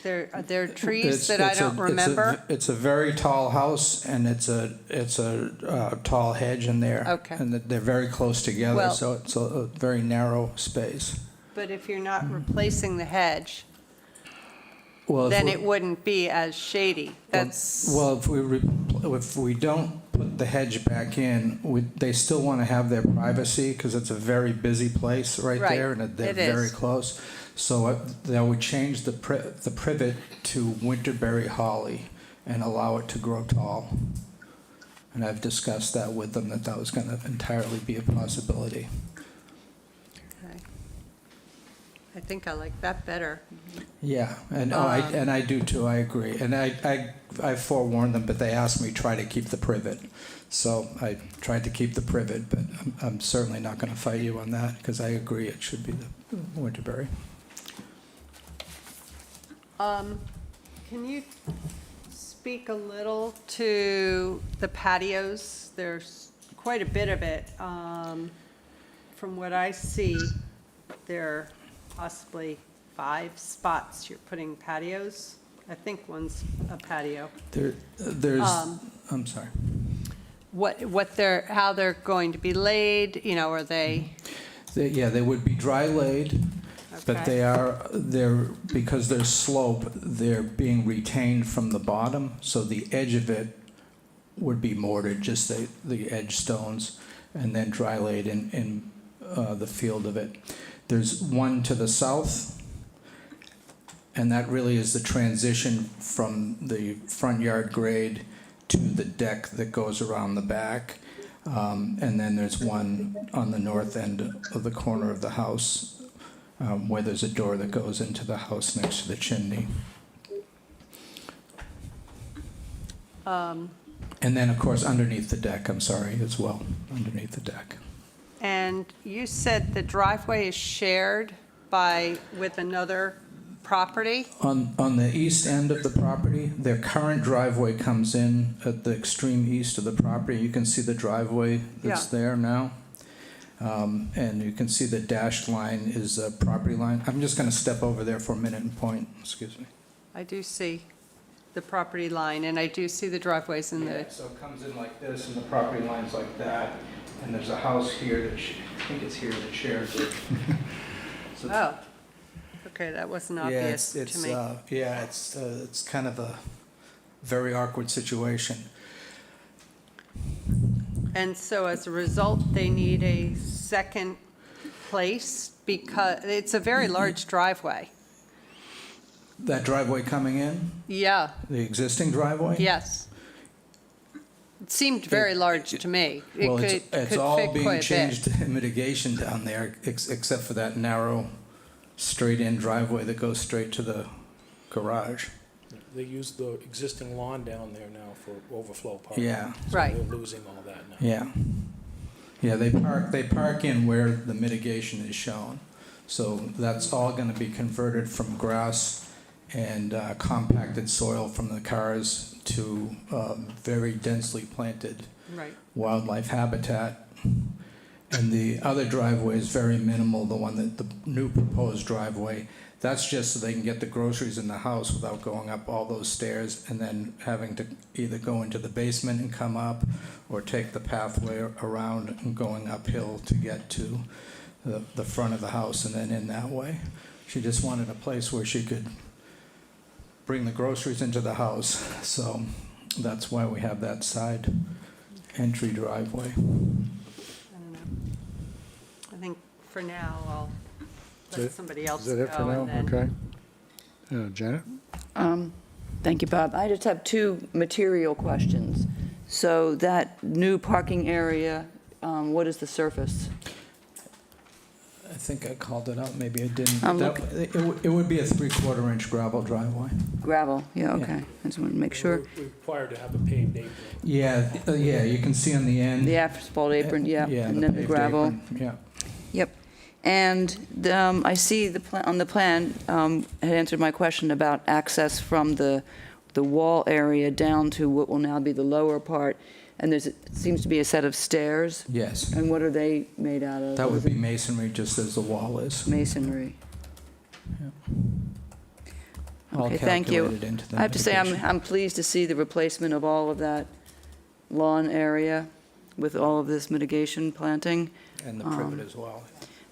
Are there trees It's- that I it's a- don't remember? It's a very tall house, and it's a tall hedge in there. Okay. And they're very close together, Well- so it's a very narrow space. But if you're not replacing the hedge, Well, if then we- it wouldn't be as shady. That's, Well, if we don't put the hedge back in, they still want to have their privacy because it's a very busy place right Right, there, and they're it very is. close. So they would change the privet to winterberry holly and allow it to grow tall. And I've discussed that with them, that was going to entirely be a possibility. okay. I think I like that better. Yeah, and I do too. I agree, and I forewarned them, but they asked me to try to keep the privet, so I tried to keep the privet. But I'm certainly not going to fight you on that because I agree it should be the winterberry. Can you speak a little to the patios? There's quite a bit of it. From what I see, there are possibly 5 spots you're putting patios. I think one's a patio. There's. I'm sorry. How they're going to be laid, are they? They would be dry laid, but Okay. because they're slope, they're being retained from the bottom, so the edge of it would be mortared, just the edge stones, and then dry laid in the field of it. There's one to the south, And that really is the transition from the front yard grade to the deck that goes around the back. And then there's one on the north end of the corner of the house where there's a door that goes into the house next to the chimney. And then, of course, underneath the deck, I'm sorry, as well, underneath the deck. And you said the driveway is shared with another property? On the east end of the property, their current driveway comes in at the extreme east of the property. You can see the driveway that's Yeah. there now. And you can see the dashed line is a property line. I'm just going to step over there for a minute and point, excuse me. I do see the property line, and I do see the driveways in the, So it comes in like this, and the property line's like that, and there's a house here that, I think it's here that shares it. So- oh, okay, that wasn't Yeah, obvious it's, to me. it's kind of a very awkward situation. And so as a result, they need a second place because it's a very large driveway. That driveway coming in, Yeah, the existing driveway? yes. It seemed very large to me. It Well, could it's fit all being quite a bit. changed to mitigation down there, except for that narrow, straight-in driveway that goes straight to the garage. They use the existing lawn down there now for overflow parking. Yeah, So Right. they're losing all that now. yeah. Yeah, they park in where the mitigation is shown. So that's all gonna be converted from grass and compacted soil from the cars to very densely planted Right. wildlife habitat. And the other driveway is very minimal, the one that, the new proposed driveway, that's just so they can get the groceries in the house without going up all those stairs and then having to either go into the basement and come up or take the pathway around and going uphill to get to the front of the house and then in that way. She just wanted a place where she could bring the groceries into the house, so that's why we have that side entry driveway. I don't know. I think for now, I'll let it- somebody else Is that go. it for now? and then- Okay. Janet? Thank you, Bob. I just have two material questions. So that new parking area, what is the surface? I think I called it out, maybe I didn't. I'm It would be a 3/4 inch gravel driveway. Gravel, yeah, Yeah. okay. I just want to make sure. We're required to have a paved apron. Yeah, you can see on the end. The asphalt apron, yeah, and then the paved gravel. apron, Yeah. Yep. And I see on the plan, had answered my question about access from the wall area down to what will now be the lower part. And it seems to be a set of stairs. Yes, And what are they made out of? that would be masonry, just as the wall is. Masonry. All Okay, thank you. calculated into the I have to say, mitigation. I'm pleased to see the replacement of all of that lawn area with all of this mitigation planting. And the privet as well.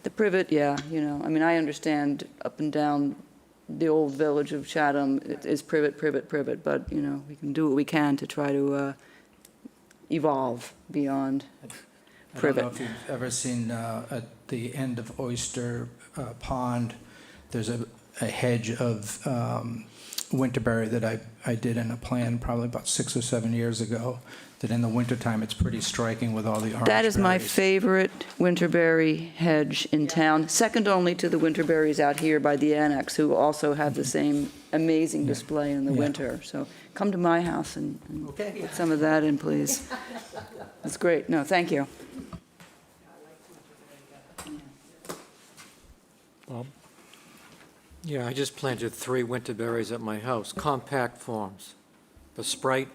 The privet, yeah, I mean, I understand up and down the old village of Chatham, it is privet, privet, privet, but, we can do what we can to try to evolve beyond I don't know privet. if you've ever seen at the end of Oyster Pond, there's a hedge of winterberry that I did in a plan probably about 6 or 7 years ago, that in the wintertime, it's pretty striking with all the orange That is my berries. favorite winterberry hedge in town, second only to the winterberries out here by the annex, who also have the same amazing display in the Yeah. winter. So come to my house and Okay. put some of that in, please. That's great. No, thank you. Yeah, I just planted 3 winterberries at my house, compact forms, the Sprite.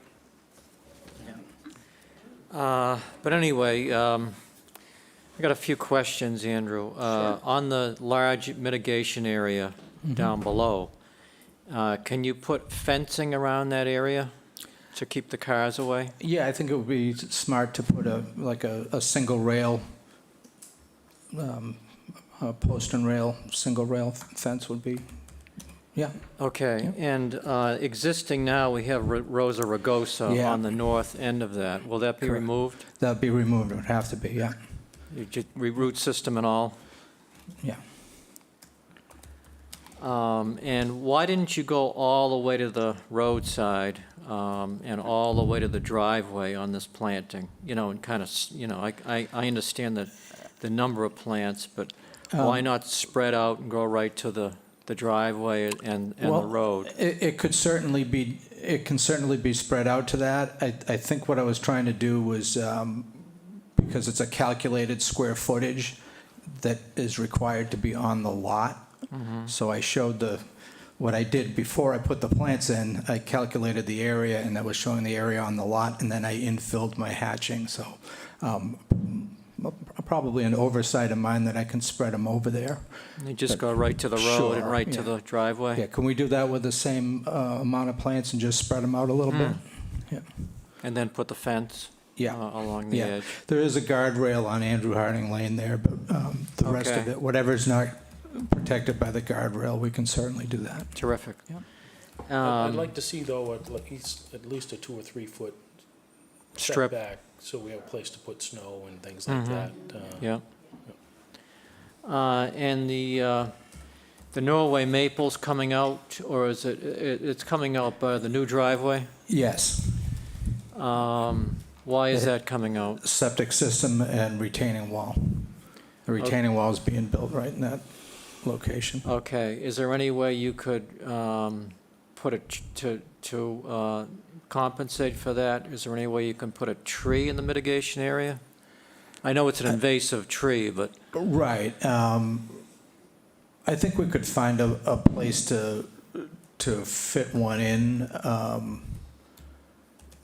But anyway, I got a few questions, Andrew. On the large mitigation area down below, can you put fencing around that area to keep the cars away? Yeah, I think it would be smart to put a single rail, a post and rail, single rail fence would be, yeah. Okay, and existing now, we have Rosa Rugosa Yeah. on the north end of that. Will that be Correct. removed? That'd be removed, it would have to be, yeah, Root system and all? yeah. And why didn't you go all the way to the roadside and all the way to the driveway on this planting? You know, and kind of, you know, I understand the number of plants, but why not spread out and go right to the driveway and the Well, road? It could certainly be, it can certainly be spread out to that. I think what I was trying to do was, because it's a calculated square footage that is required to be on the lot. So I showed what I did before I put the plants in, I calculated the area, and that was showing the area on the lot, and then I infilled my hatching. So probably an oversight of mine that I can spread them over there. You just go right to the road and Sure, right to yeah. the driveway? Yeah, can we do that with the same amount of plants and just spread them out a little bit? Yeah. And then put the fence Yeah. along the Yeah, edge? there is a guardrail on Andrew Harding Lane there, but the rest of Okay. it, whatever's not protected by the guardrail, we can certainly do that. Terrific. I'd like to see, though, at least a 2 or 3 foot Strip. setback, so we have a place to put snow and things like that. Yeah. And the Norway maple's coming out, or is it's coming out by the new driveway? Yes, Why is that coming out? septic system and retaining wall. The retaining wall is being built right in that location. Okay, is there any way you could put it to compensate for that? Is there any way you can put a tree in the mitigation area? I know it's an invasive tree, but, Right. I think we could find a place to fit one in.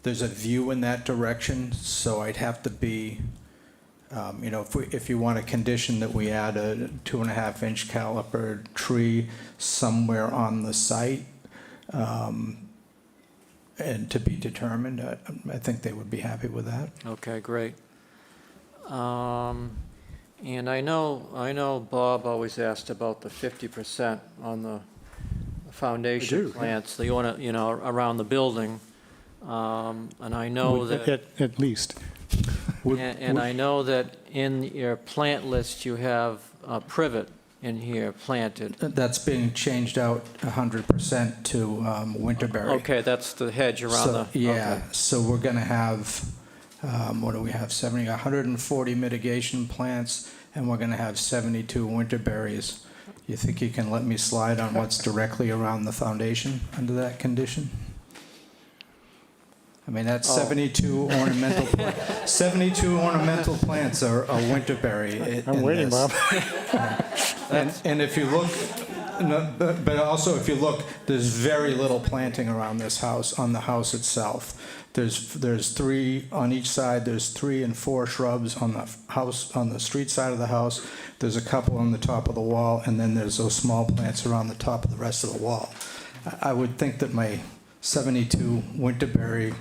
There's a view in that direction, so I'd have to be, if you want a condition that we add a 2.5-inch caliper tree somewhere on the site, and to be determined, I think they would be happy with that. okay, great. And I know Bob always asked about the 50% on the foundation do, yeah. plants, the, around the building. And I know that. At least. And I know that in your plant list, you have a privet in here planted. That's being changed out 100% to winterberry. Okay, that's the hedge around the. Yeah, okay. so we're going to have, what do we have, 140 mitigation plants, and we're going to have 72 winterberries. You think you can let me slide on what's directly around the foundation under that condition? I mean, that's 72 ornamental, 72 ornamental plants are winterberry. I'm waiting, Bob. And if you look, no, but also if you look, there's very little planting around this house, on the house itself. There's 3 on each side, there's 3 and 4 shrubs on the house, on the street side of the house. There's a couple on the top of the wall, and then there's those small plants around the top of the rest of the wall. I would think that my 72 winterberry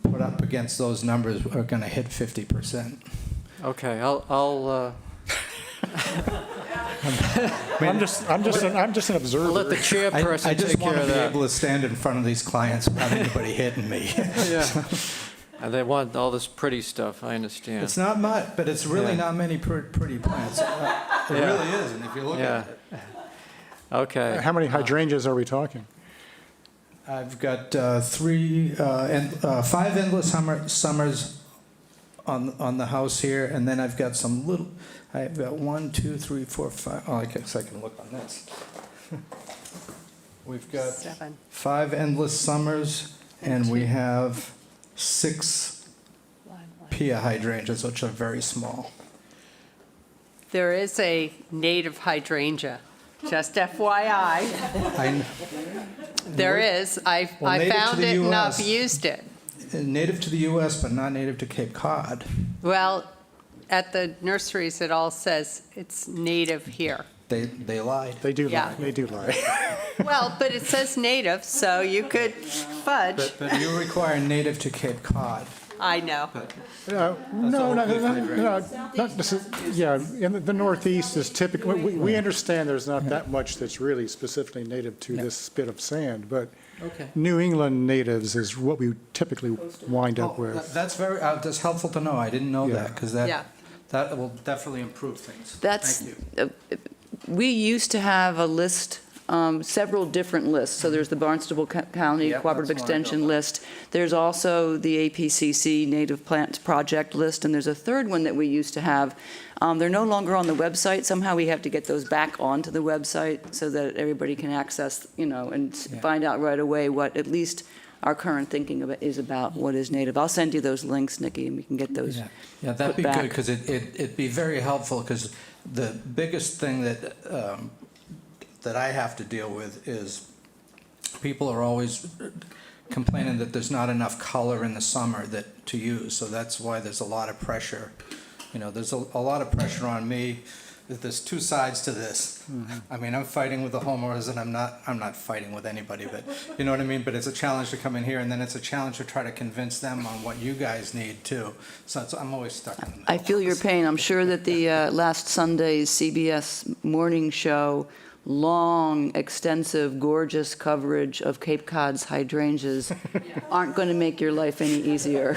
put up against those numbers are going to hit 50%. Okay, I'll I'm just an observer. let the I chairperson just take want care to of be that. able to stand in front of these clients without anybody hitting me. Yeah. And they want all this pretty stuff, I understand. It's not much, but it's really Yeah. not many pretty plants. It Yeah. really isn't, if you look Yeah. at it. Okay. How many hydrangeas are we talking? I've got 5 endless summers on the house here, and then I've got some little, I've got 1, 2, 3, 4, 5, I guess I can look on this. We've got 7. 5 endless summers, and we have 6 pia hydrangeas, which are very small. There is a native hydrangea, just FYI. There is. I native to found the it and I've US. used it. Native to the U.S., but not native to Cape Cod. Well, at the nurseries, it all says it's native here. They lied. They do Yeah. lie. They do lie. Well, but it says native, so you could fudge. But you require native to Cape Cod. I know. No, not necessarily. Yeah, in the Northeast is typically, we understand there's not that much that's really specifically native to this bit of sand, but New England natives is what we typically wind up with. That's that's helpful to know. I didn't know Yeah. that, because Yeah. that will definitely improve things. That's, Thank you. We used to have a list, several different lists. So there's the Barnstable County Yep, Cooperative that's one I know Extension about. list. There's also the APCC Native Plants Project list, and there's a third one that we used to have. They're no longer on the website. Somehow we have to get those back onto the website so that everybody can access, and find out right away what at least our current thinking of it is about what is native. I'll send you those links, Nikki, and we can get those. Yeah, that'd put be back. good, because it'd be very helpful, because the biggest thing that I have to deal with is people are always complaining that there's not enough color in the summer to use, so that's why there's a lot of pressure. There's a lot of pressure on me. There's two sides to this. I mean, I'm fighting with the homeowners, and I'm not fighting with anybody, but you know what I mean? But it's a challenge to come in here, and then it's a challenge to try to convince them on what you guys need too. So I'm always stuck in the middle. I feel your pain. I'm sure that the last Sunday's CBS morning show, long, extensive, gorgeous coverage of Cape Cod's hydrangeas aren't going to make your life any easier.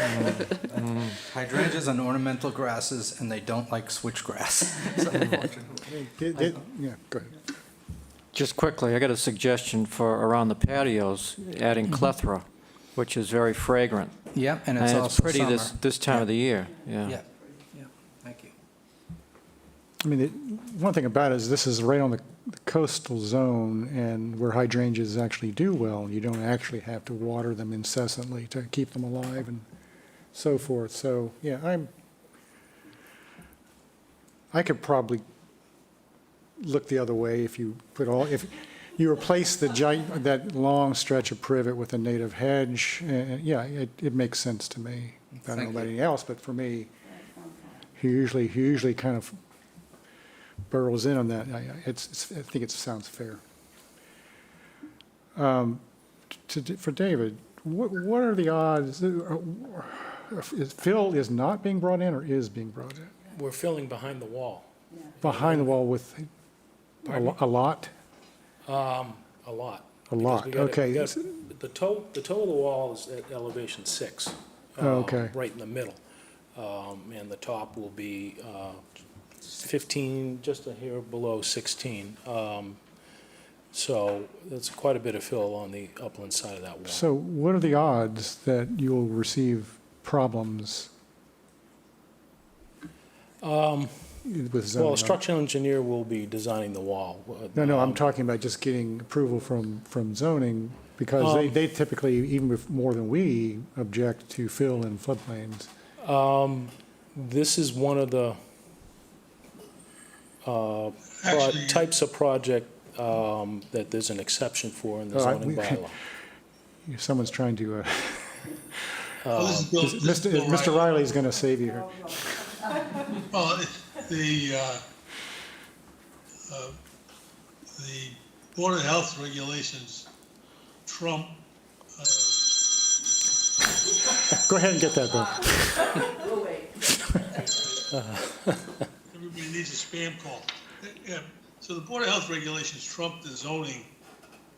Hydrangeas and ornamental grasses, and they don't like switchgrass. So unfortunately. Yeah, go ahead. Just quickly, I got a suggestion for around the patios, adding clethra, which is very fragrant. Yep, and And it's it's also pretty summer. this time of the year, yeah. Yeah, thank you. I mean, one thing about it is this is right on the coastal zone, and where hydrangeas actually do well. You don't actually have to water them incessantly to keep them alive and so forth. So, yeah, I could probably look the other way if you if you replace that long stretch of privet with a native hedge. Yeah, it makes sense to me. I don't know about anything else, but for me, he usually kind of burrows in on that. I think it sounds fair. For David, what are the odds? Phil is not being brought in, or is being brought in? We're filling behind the wall. Behind the wall with a lot? A lot. A Because lot, we gotta- okay. we gotta- The toe of the wall is at elevation 6. Oh, okay. Right in the middle. And the top will be 15, just a hair below 16. So that's quite a bit of fill on the upland side of that wall. So what are the odds that you'll receive problems with zoning? Well, a structural engineer will be designing the wall. No, I'm talking about just getting approval from zoning, because they typically, even with more than we, object to fill in floodplains. This is one of the types of project that there's an exception for in the zoning bylaw. Someone's trying to, Well, this is Bill Mr. Riley's going to save you here. Well, the Board of Health regulations trump, Go ahead and get that, Bill. everybody needs a spam call. Yeah, so the Board of Health regulations trump the zoning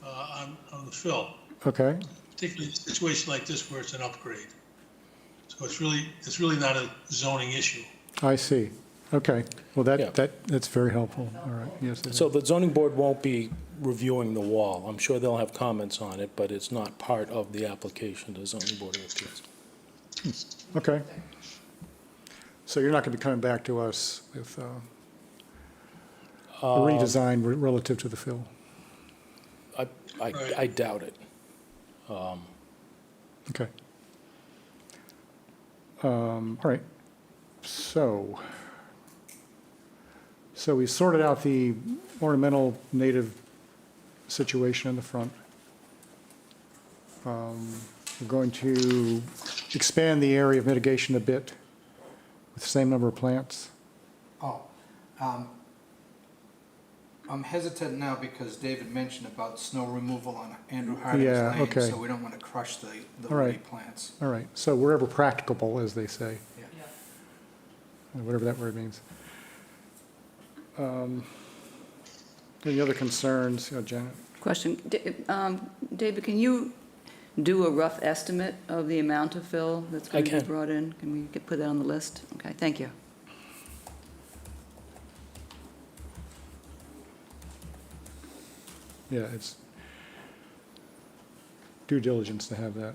on the fill, Okay, particularly in a situation like this where it's an upgrade. So it's really not a zoning issue. I see. Okay, well, Yeah. that's very helpful. All right, yes. it is. So the zoning board won't be reviewing the wall. I'm sure they'll have comments on it, but it's not part of the application to the zoning board of appeals. Okay. So you're not going to be coming back to us with a redesign relative to the fill? I doubt it. Okay. All right. So we sorted out the ornamental native situation in the front. We're going to expand the area of mitigation a bit with the same number of plants. I'm hesitant now because David mentioned about snow removal on Andrew Harding's Yeah, Lane, okay. so we don't want to crush the All right. woody plants. All right, so wherever practicable, as they say. Yeah. Whatever that word means. Any other concerns, Janet? Question, David, can you do a rough estimate of the amount of fill that's going to be can. brought in? Can we put that on the list? Okay, thank you. yeah, it's due diligence to have that.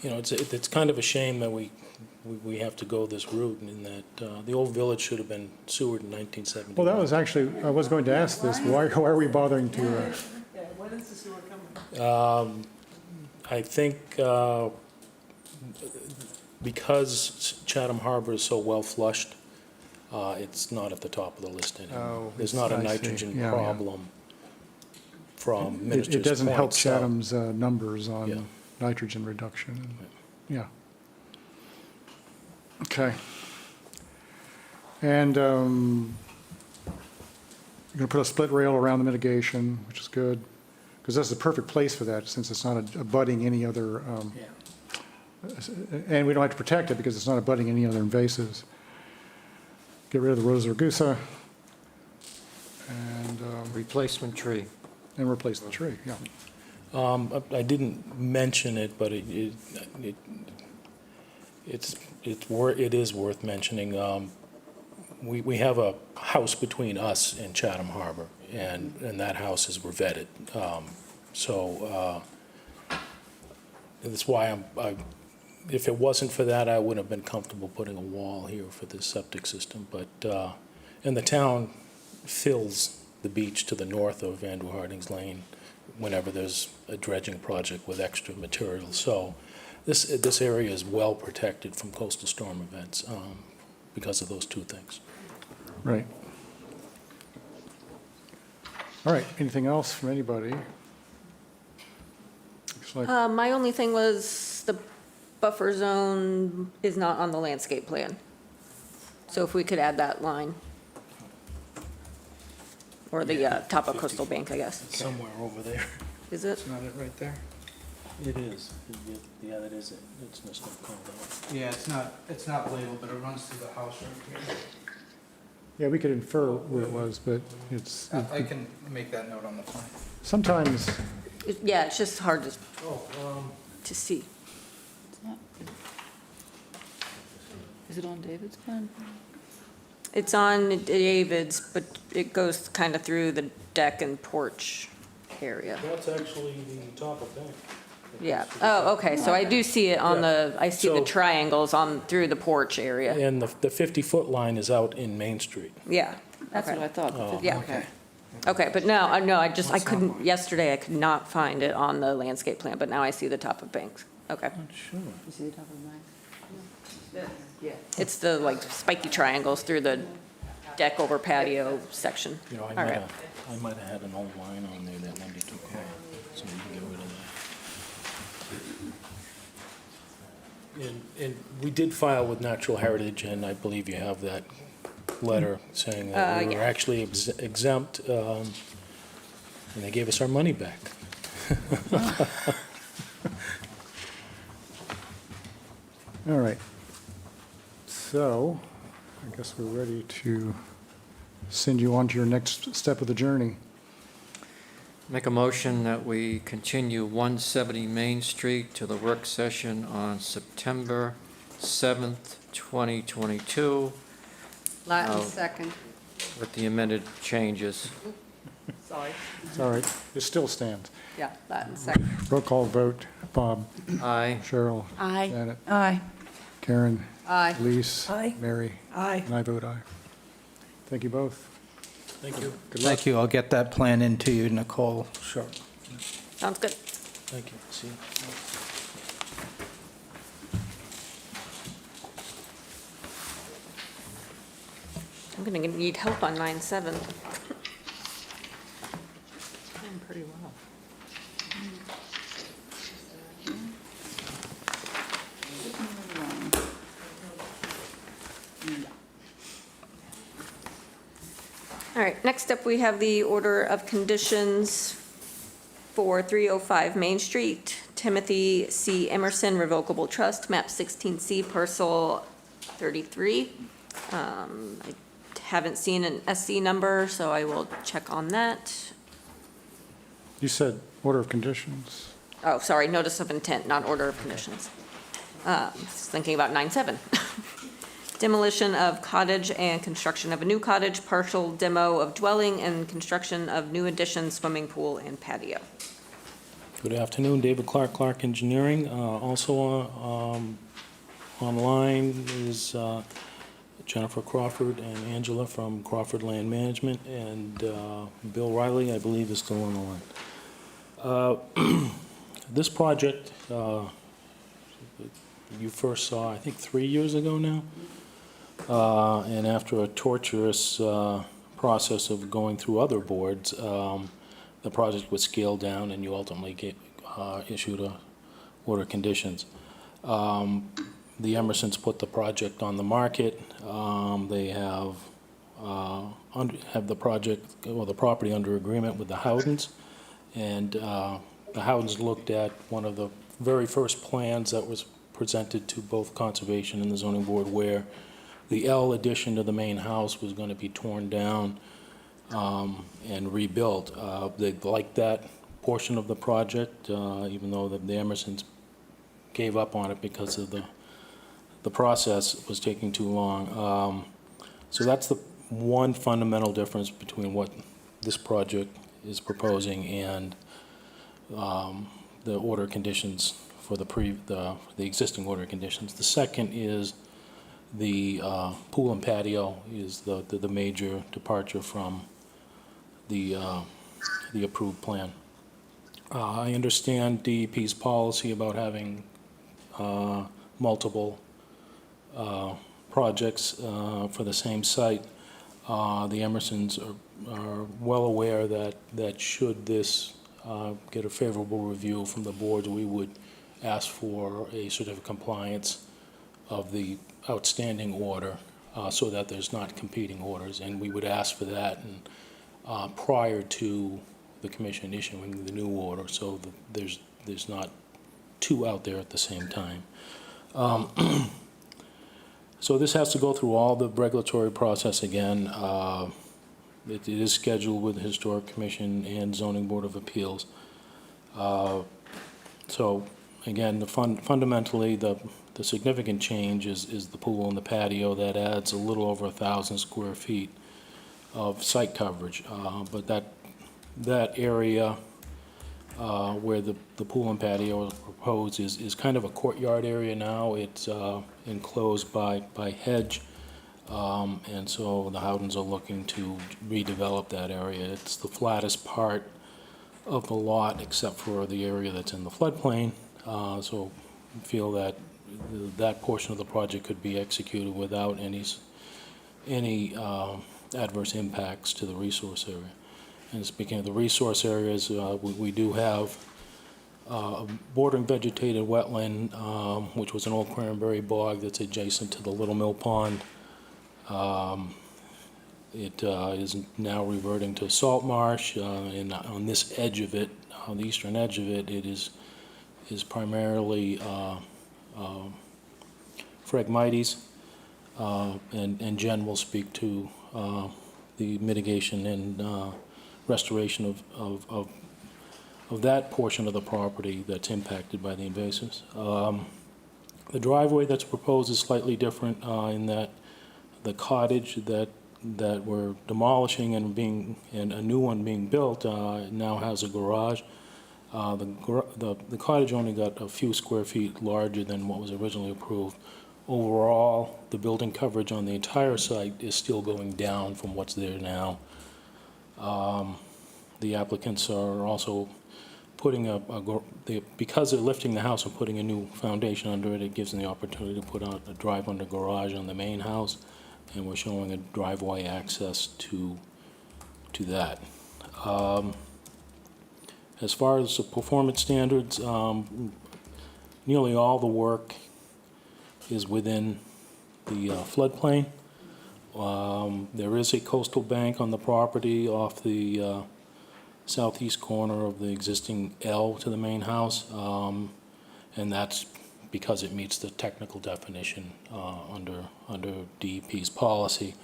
You know, it's kind of a shame that we have to go this route, in that the old village should have been sewered in 1971. Well, that was actually, I was going to ask this, why are we bothering to, When is the sewer coming? I think because Chatham Harbor is so well flushed, it's not at the top of the list anymore. Oh, There's not a I see. nitrogen Yeah, yeah. problem from it Minister's doesn't help Point south. Chatham's numbers Yeah. on nitrogen reduction. Yeah. Okay. And you're going to put a split rail around the mitigation, which is good, because this is the perfect place for that, since it's not abutting any other, and we don't have to protect it because it's not abutting any other invasives. Get rid of the Rosa rugosa and Replacement tree. replace the tree, yeah. I didn't mention it, but it is worth mentioning. We have a house between us and Chatham Harbor, and that house is revetted. So that's why if it wasn't for that, I wouldn't have been comfortable putting a wall here for this septic system. But and the town fills the beach to the north of Andrew Harding's Lane whenever there's a dredging project with extra material. So this area is well protected from coastal storm events because of those two things. Right. All right, anything else from anybody? Looks like, My only thing was the buffer zone is not on the landscape plan. So if we could add that line. Or the top of Coastal Bank, I guess. Somewhere over there. Is it? Isn't it right there? It is. Yeah, that is it. It's just not called out. Yeah, it's not labeled, but it runs through the house right here. yeah, we could infer where it was, but it's, I can make that note on the plan. sometimes, Yeah, it's just hard to see. Is it on David's plan? It's on David's, but it goes kind of through the deck and porch area. That's actually the top of bank. Yeah. Oh, okay, so I do see it on I see the So- triangles on, through the porch area. And the 50-foot line is out in Main Street. Yeah. That's what I thought. Oh. Yeah. Okay. Okay, but no, I couldn't, yesterday I could not find it on the landscape plan, but now I see the top of Banks. Okay. You see the top of mine? Yeah. It's the like spiky triangles through the deck over patio section. You know, All right. I might have had an old line on there that Wendy took off, so we can get rid of that. And we did file with Natural Heritage, and I believe you have that letter saying that we were yeah. actually exempt, and they gave us our money back. all right. So, I guess we're ready to send you on to your next step of the journey. Make a motion that we continue 170 Main Street to the work session on September 7th, 2022, Latin Oh. second. with the amended changes. Sorry. It's all right, it still stands. Yeah, Latin second. Roll call vote, Bob, Aye. Cheryl, Aye. Janet, Aye. Karen, Aye. Elise, Aye. Mary, Aye. and I vote aye. Thank you both. Thank you. Good luck. Thank you. I'll get that plan into you, Nicole. Sure. Sounds good. Thank you. See you. I'm gonna need help on 9/7. Doing pretty well. All right, next up, we have the order of conditions for 305 Main Street, Timothy C. Emerson Revocable Trust, map 16C, parcel 33. I haven't seen an SC number, so I will check on that. You said order of conditions. Oh, sorry, notice of intent, not order of conditions. I was thinking about 9/7. demolition of cottage and construction of a new cottage, partial demo of dwelling, and construction of new addition, swimming pool, and patio. Good afternoon, David Clark, Clark Engineering. Also online is Jennifer Crawford and Angela from Crawford Land Management, and Bill Riley, I believe, is still on the line. This project you first saw, I think, 3 years ago now, and after a torturous process of going through other boards, the project was scaled down, and you ultimately issued a order of conditions. The Emersons put the project on the market. They have the project, well, the property under agreement with the Howdens, and the Howdens looked at one of the very first plans that was presented to both Conservation and the Zoning Board, where the L addition to the main house was going to be torn down and rebuilt. They liked that portion of the project, even though the Emersons gave up on it because of the process was taking too long. So that's the one fundamental difference between what this project is proposing and the order conditions for the existing order conditions. The second is the pool and patio is the major departure from the approved plan. I understand DEP's policy about having multiple projects for the same site. The Emersons are well aware that should this get a favorable review from the board, we would ask for a certificate of compliance of the outstanding order so that there's not competing orders, and we would ask for that prior to the commission issuing the new order, so that there's not two out there at the same time. So this has to go through all the regulatory process again. It is scheduled with the Historic Commission and Zoning Board of Appeals. So again, fundamentally, the significant change is the pool and the patio. That adds a little over 1,000 square feet of site coverage. But that area where the pool and patio is proposed is kind of a courtyard area now. It's enclosed by hedge, and so the Howdens are looking to redevelop that area. It's the flattest part of the lot except for the area that's in the floodplain, so we feel that that portion of the project could be executed without any adverse impacts to the resource area. And speaking of the resource areas, we do have a bordering vegetated wetland, which was an old cranberry bog that's adjacent to the Little Mill Pond. It is now reverting to salt marsh, and on this edge of it, on the eastern edge of it, it is primarily Phragmites, and Jen will speak to the mitigation and restoration of that portion of the property that's impacted by the invasives. The driveway that's proposed is slightly different in that the cottage that we're demolishing and a new one being built now has a garage. The cottage only got a few square feet larger than what was originally approved. Overall, the building coverage on the entire site is still going down from what's there now. The applicants are also putting because they're lifting the house and putting a new foundation under it, it gives them the opportunity to put out a drive-under garage on the main house, and we're showing a driveway access to that. As far as the performance standards, nearly all the work is within the floodplain. There is a coastal bank on the property off the southeast corner of the existing L to the main house, and that's because it meets the technical definition under DEP's policy.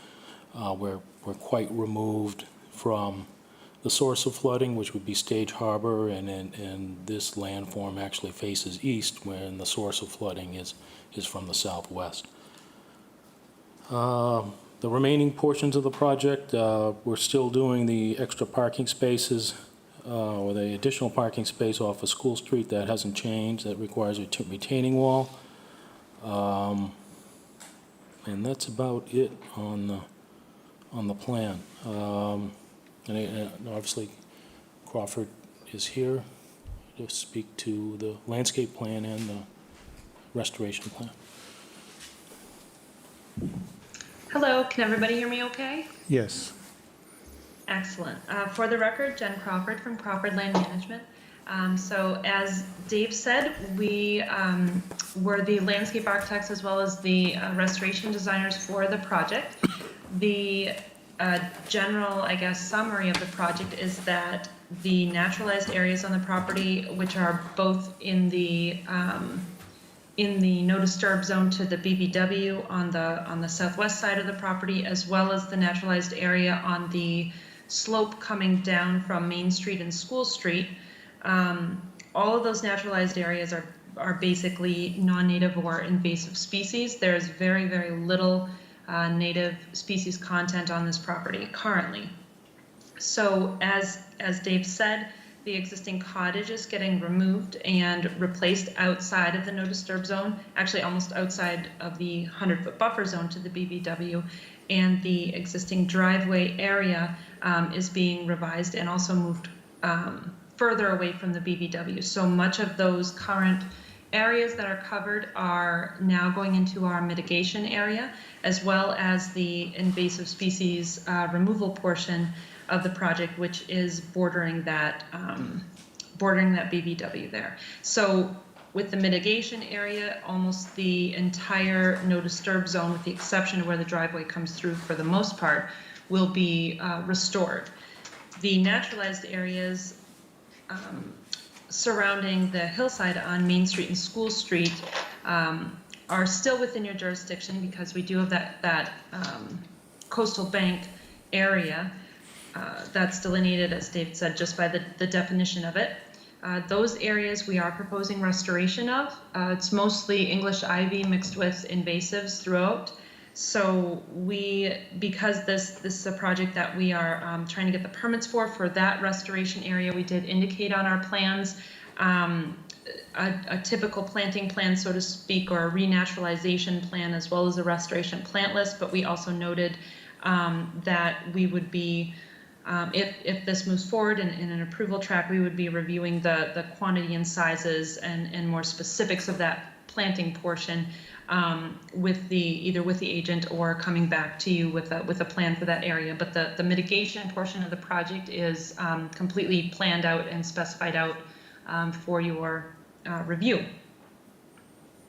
We're quite removed from the source of flooding, which would be Stage Harbor, and this landform actually faces east, when the source of flooding is from the southwest. The remaining portions of the project, we're still doing the extra parking spaces, or the additional parking space off of School Street. That hasn't changed. That requires a retaining wall. And that's about it on the plan. And obviously Crawford is here to speak to the landscape plan and the restoration plan. Hello, can everybody hear me okay? Yes. Excellent. For the record, Jen Crawford from Crawford Land Management. So as Dave said, we were the landscape architects as well as the restoration designers for the project. The general, I guess, summary of the project is that the naturalized areas on the property, which are both in the no disturb zone to the BBW on the southwest side of the property, as well as the naturalized area on the slope coming down from Main Street and School Street. All of those naturalized areas are basically non-native or invasive species. There's very, very little native species content on this property currently. So as Dave said, the existing cottage is getting removed and replaced outside of the no disturb zone, actually almost outside of the 100-foot buffer zone to the BBW, and the existing driveway area is being revised and also moved further away from the BBW. So much of those current areas that are covered are now going into our mitigation area, as well as the invasive species removal portion of the project, which is bordering that BBW there. So with the mitigation area, almost the entire no disturb zone, with the exception of where the driveway comes through for the most part, will be restored. The naturalized areas surrounding the hillside on Main Street and School Street are still within your jurisdiction because we do have that coastal bank area that's delineated, as David said, just by the definition of it. Those areas we are proposing restoration of. It's mostly English ivy mixed with invasives throughout. So because this is a project that we are trying to get the permits for that restoration area, we did indicate on our plans a typical planting plan, so to speak, or a renaturalization plan, as well as a restoration plant list. But we also noted that we would be, if this moves forward in an approval track, we would be reviewing the quantity and sizes and more specifics of that planting portion either with the agent or coming back to you with a plan for that area. But the mitigation portion of the project is completely planned out and specified out for your review.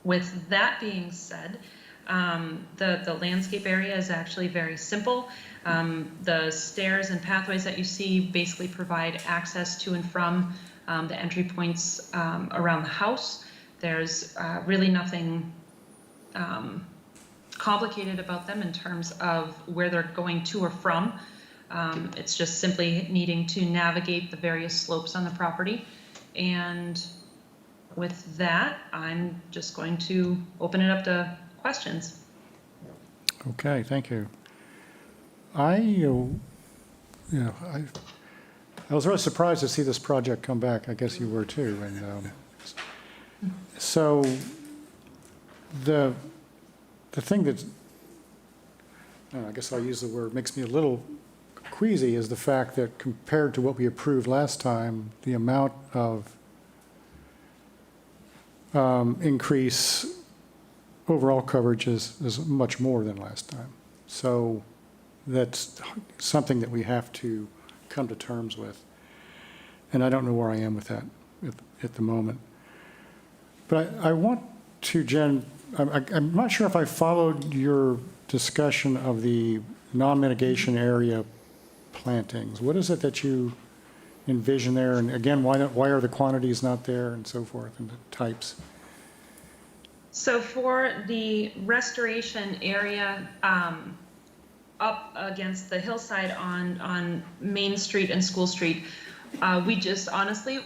With that being said, the landscape area is actually very simple. The stairs and pathways that you see basically provide access to and from the entry points around the house. There's really nothing complicated about them in terms of where they're going to or from. It's just simply needing to navigate the various slopes on the property. And with that, I'm just going to open it up to questions. Okay, thank you. I was really surprised to see this project come back. I guess you were too. And so the thing that, I guess I'll use the word, makes me a little queasy is the fact that compared to what we approved last time, the amount of increase overall coverage is much more than last time. So that's something that we have to come to terms with. And I don't know where I am with that at the moment. But I want to, Jen, I'm not sure if I followed your discussion of the non-mitigation area plantings. What is it that you envision there? And again, why are the quantities not there and so forth, and the types? So for the restoration area up against the hillside on Main Street and School Street, we just honestly,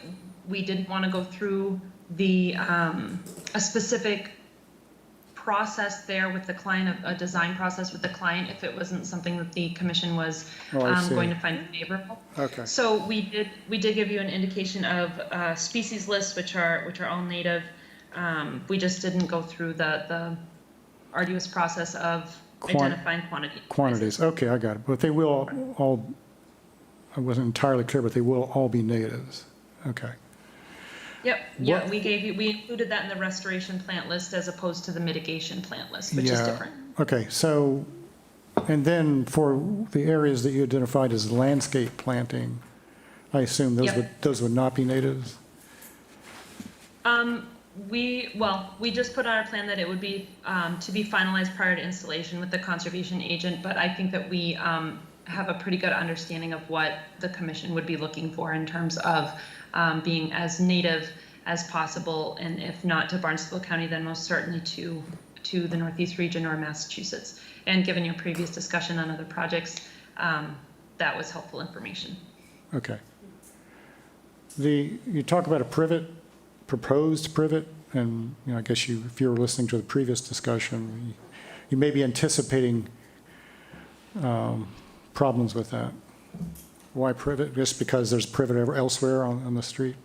we didn't want to go through a specific process there with the client, a design process with the client, if it wasn't something that the commission was Oh, I see. going to find favorable. Okay. So we did give you an indication of species lists, which are all native. We just didn't go through the arduous process of identifying quantity. Quantities, okay, I got it. But they will all, I wasn't entirely clear, but they will all be natives. Okay. Yep, yeah, What- we included that in the restoration plant list as opposed to the mitigation plant list, which is Yeah. different. Okay, so, and then for the areas that you identified as landscape planting, I assume Yep. those would not be natives? We just put on our plan that it would be to be finalized prior to installation with the conservation agent, but I think that we have a pretty good understanding of what the commission would be looking for in terms of being as native as possible, and if not to Barnstable County, then most certainly to the Northeast region or Massachusetts. And given your previous discussion on other projects, that was helpful information. Okay. You talk about a privet, proposed privet, and, you know, I guess if you were listening to the previous discussion, you may be anticipating problems with that. Why privet? Just because there's privet elsewhere on the street?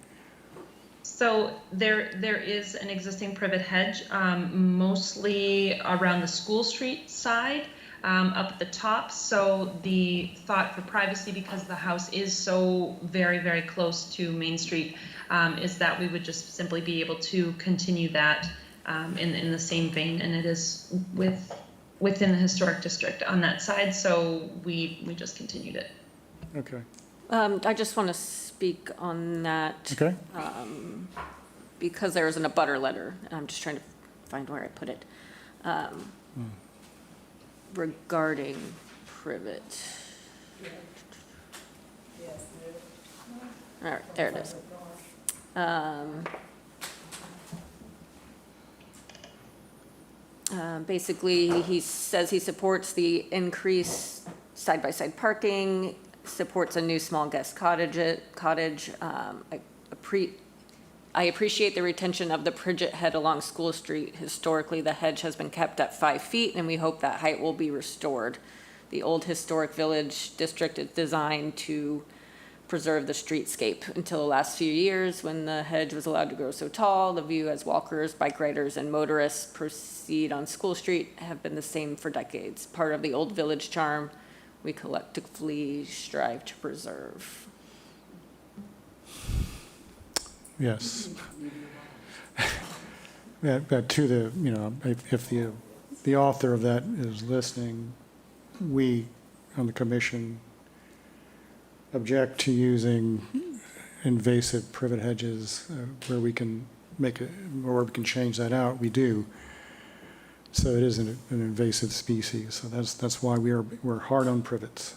So there is an existing privet hedge, mostly around the School Street side, up at the top. So the thought for privacy, because the house is so very, very close to Main Street, is that we would just simply be able to continue that in the same vein, and it is within the historic district on that side. So we just continued it. Okay. I just want to speak on that. Okay. Because there is an abutter letter, and I'm just trying to find where I put it, regarding privet. All right, there it is. Basically, he says he supports the increased side-by-side parking, supports a new small guest cottage. I appreciate the retention of the privet hedge along School Street. Historically, the hedge has been kept at 5 feet, and we hope that height will be restored. The old historic village district is designed to preserve the streetscape. Until the last few years, when the hedge was allowed to grow so tall, the view as walkers, bike riders, and motorists proceed on School Street have been the same for decades. Part of the old village charm we collectively strive to preserve. Yes. That to the, you know, if the author of that is listening, we on the commission object to using invasive privet hedges where we can make it, or we can change that out, we do. So it is an invasive species, so that's why we're hard on privets.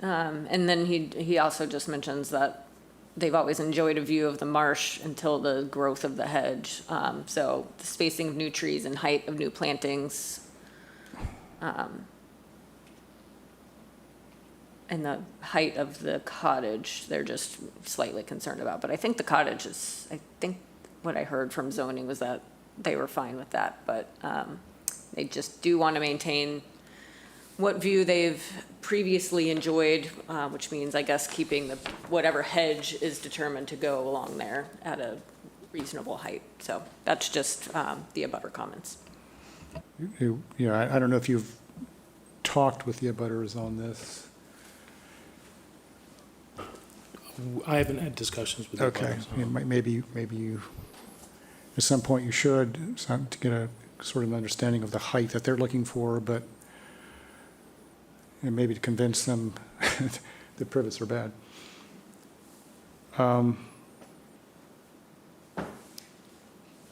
And then he also just mentions that they've always enjoyed a view of the marsh until the growth of the hedge. So the spacing of new trees and height of new plantings. And the height of the cottage, they're just slightly concerned about. But I think the cottage is, I think what I heard from zoning was that they were fine with that. But they just do want to maintain what view they've previously enjoyed, which means, I guess, keeping whatever hedge is determined to go along there at a reasonable height. So that's just the abutter comments. Yeah, I don't know if you've talked with the abutters on this. I haven't had discussions with the Okay, butters, yeah, maybe you, at some point you should, to get a sort of understanding of the height that they're looking for, but and maybe to convince them the privets are bad.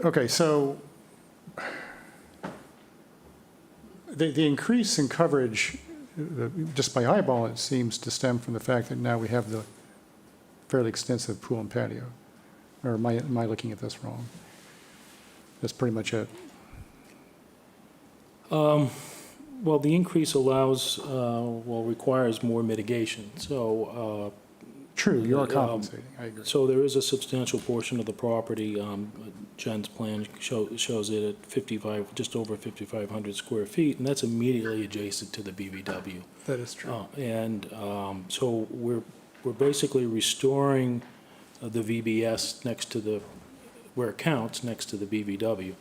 Okay, so the increase in coverage, just by eyeball, it seems to stem from the fact that now we have the fairly extensive pool and patio. Or am I looking at this wrong? That's pretty much it. Well, the increase requires more mitigation. So True, you are Um, compensating, I agree. So there is a substantial portion of the property, Jen's plan shows it at 55, just over 5,500 square feet, and that's immediately adjacent to the BVW. That is true. So we're basically restoring the VBS next to the, where it counts, next to the BVW.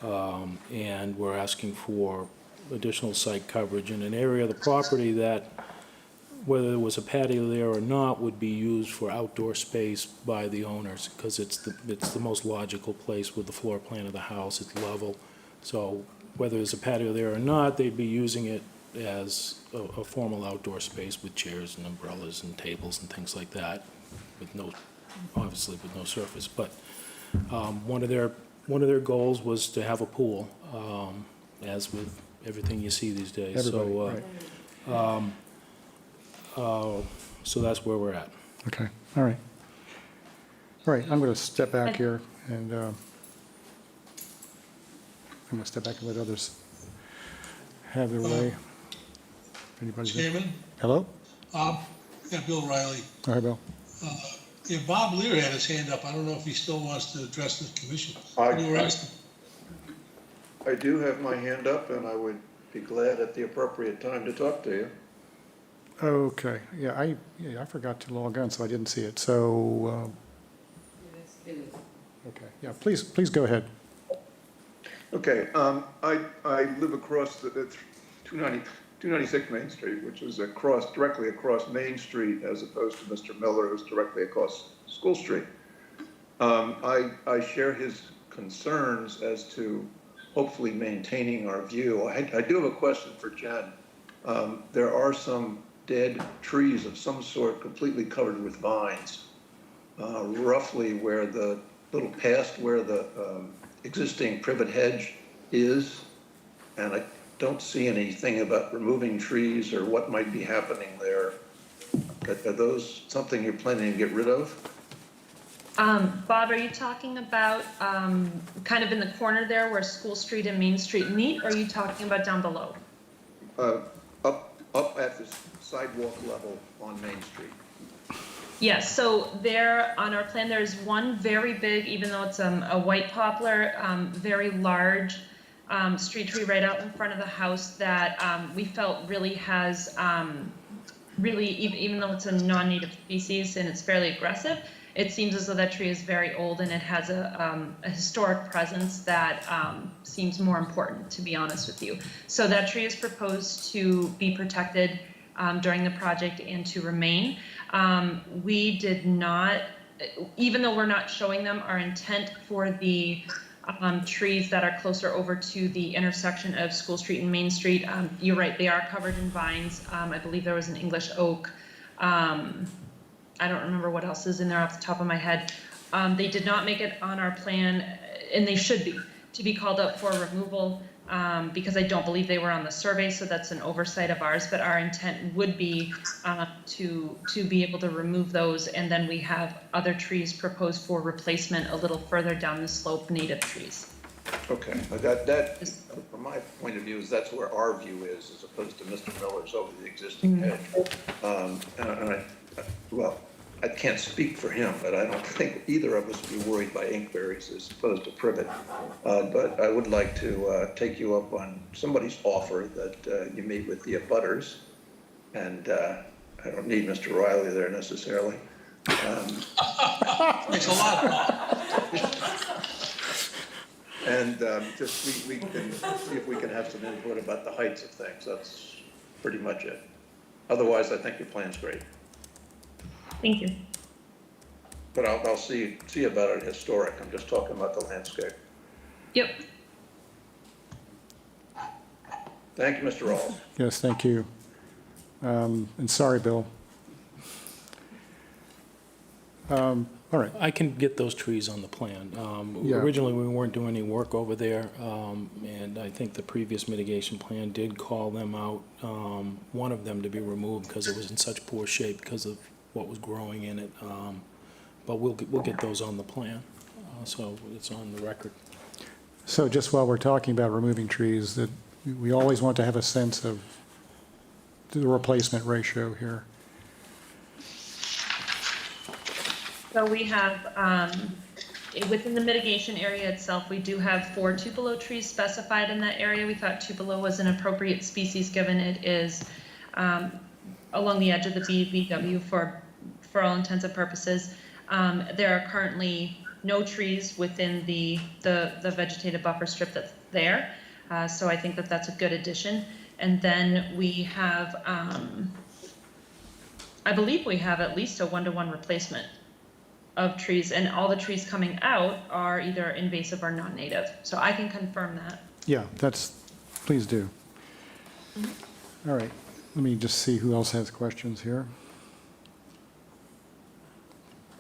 And we're asking for additional site coverage in an area of the property that, whether there was a patio there or not, would be used for outdoor space by the owners, because it's the most logical place with the floor plan of the house, it's level. So whether there's a patio there or not, they'd be using it as a formal outdoor space with chairs and umbrellas and tables and things like that, with no, obviously with no surface. But one of their goals was to have a pool, as with everything you see these days. Everybody, right. So that's where we're at. Okay, all right. All right, I'm going to step back here, and I'm going to step back and let others have their way. If anybody's there. Chairman, Hello? yeah, Bill Riley. All right, Bill. Yeah, Bob Lear had his hand up. I don't know if he still wants to address the commission. I- You were asking. I do have my hand up, and I would be glad at the appropriate time to talk to you. Okay, yeah, I forgot to log on, so I didn't see it. So, okay, yeah, please go ahead. Okay, I live across the 296 Main Street, which is directly across Main Street, as opposed to Mr. Miller, who's directly across School Street. I share his concerns as to hopefully maintaining our view. I do have a question for Jen. There are some dead trees of some sort completely covered with vines, roughly where the little past where the existing privet hedge is, and I don't see anything about removing trees or what might be happening there. Are those something you're planning to get rid of? Bob, are you talking about kind of in the corner there where School Street and Main Street meet, or are you talking about down below? Up at the sidewalk level on Main Street. Yes, so there on our plan, there's one very big, even though it's a white poplar, very large street tree right out in front of the house that we felt really has, even though it's a non-native species and it's fairly aggressive, it seems as though that tree is very old and it has a historic presence that seems more important, to be honest with you. So that tree is proposed to be protected during the project and to remain. We did not, even though we're not showing them, our intent for the trees that are closer over to the intersection of School Street and Main Street, you're right, they are covered in vines. I believe there was an English oak. I don't remember what else is in there off the top of my head. They did not make it on our plan, and they should be, to be called up for removal because I don't believe they were on the survey, so that's an oversight of ours, but our intent would be to be able to remove those, and then we have other trees proposed for replacement a little further down the slope, native trees. Okay, that, from my point of view, is that's where our view is, as opposed to Mr. Miller's over the existing hedge. Well, I can't speak for him, but I don't think either of us would be worried by inkberries as opposed to privet. But I would like to take you up on somebody's offer that you meet with the abutters, and I don't need Mr. Riley there necessarily. Thanks a lot, Bob. And just we can see if we can have some input about the heights of things. That's pretty much it. Otherwise, I think your plan's great. Thank you. But I'll see about it historic. I'm just talking about the landscape. Yep. Thank you, Mr. Rawls. Yes, thank you. And sorry, Bill. All right. I can get those trees on the plan. Yeah. Originally, we weren't doing any work over there, and I think the previous mitigation plan did call them out, one of them to be removed because it was in such poor shape because of what was growing in it. But we'll get those on the plan, so it's on the record. So just while we're talking about removing trees, that we always want to have a sense of the replacement ratio here. So we have, within the mitigation area itself, we do have 4 tupelo trees specified in that area. We thought tupelo was an appropriate species given it is along the edge of the BVW for all intents and purposes. There are currently no trees within the vegetative buffer strip that's there. So I think that that's a good addition. And then we have, I believe we have at least a 1-to-1 replacement of trees, and all the trees coming out are either invasive or non-native. So I can confirm that. Yeah, please do. All right, let me just see who else has questions here.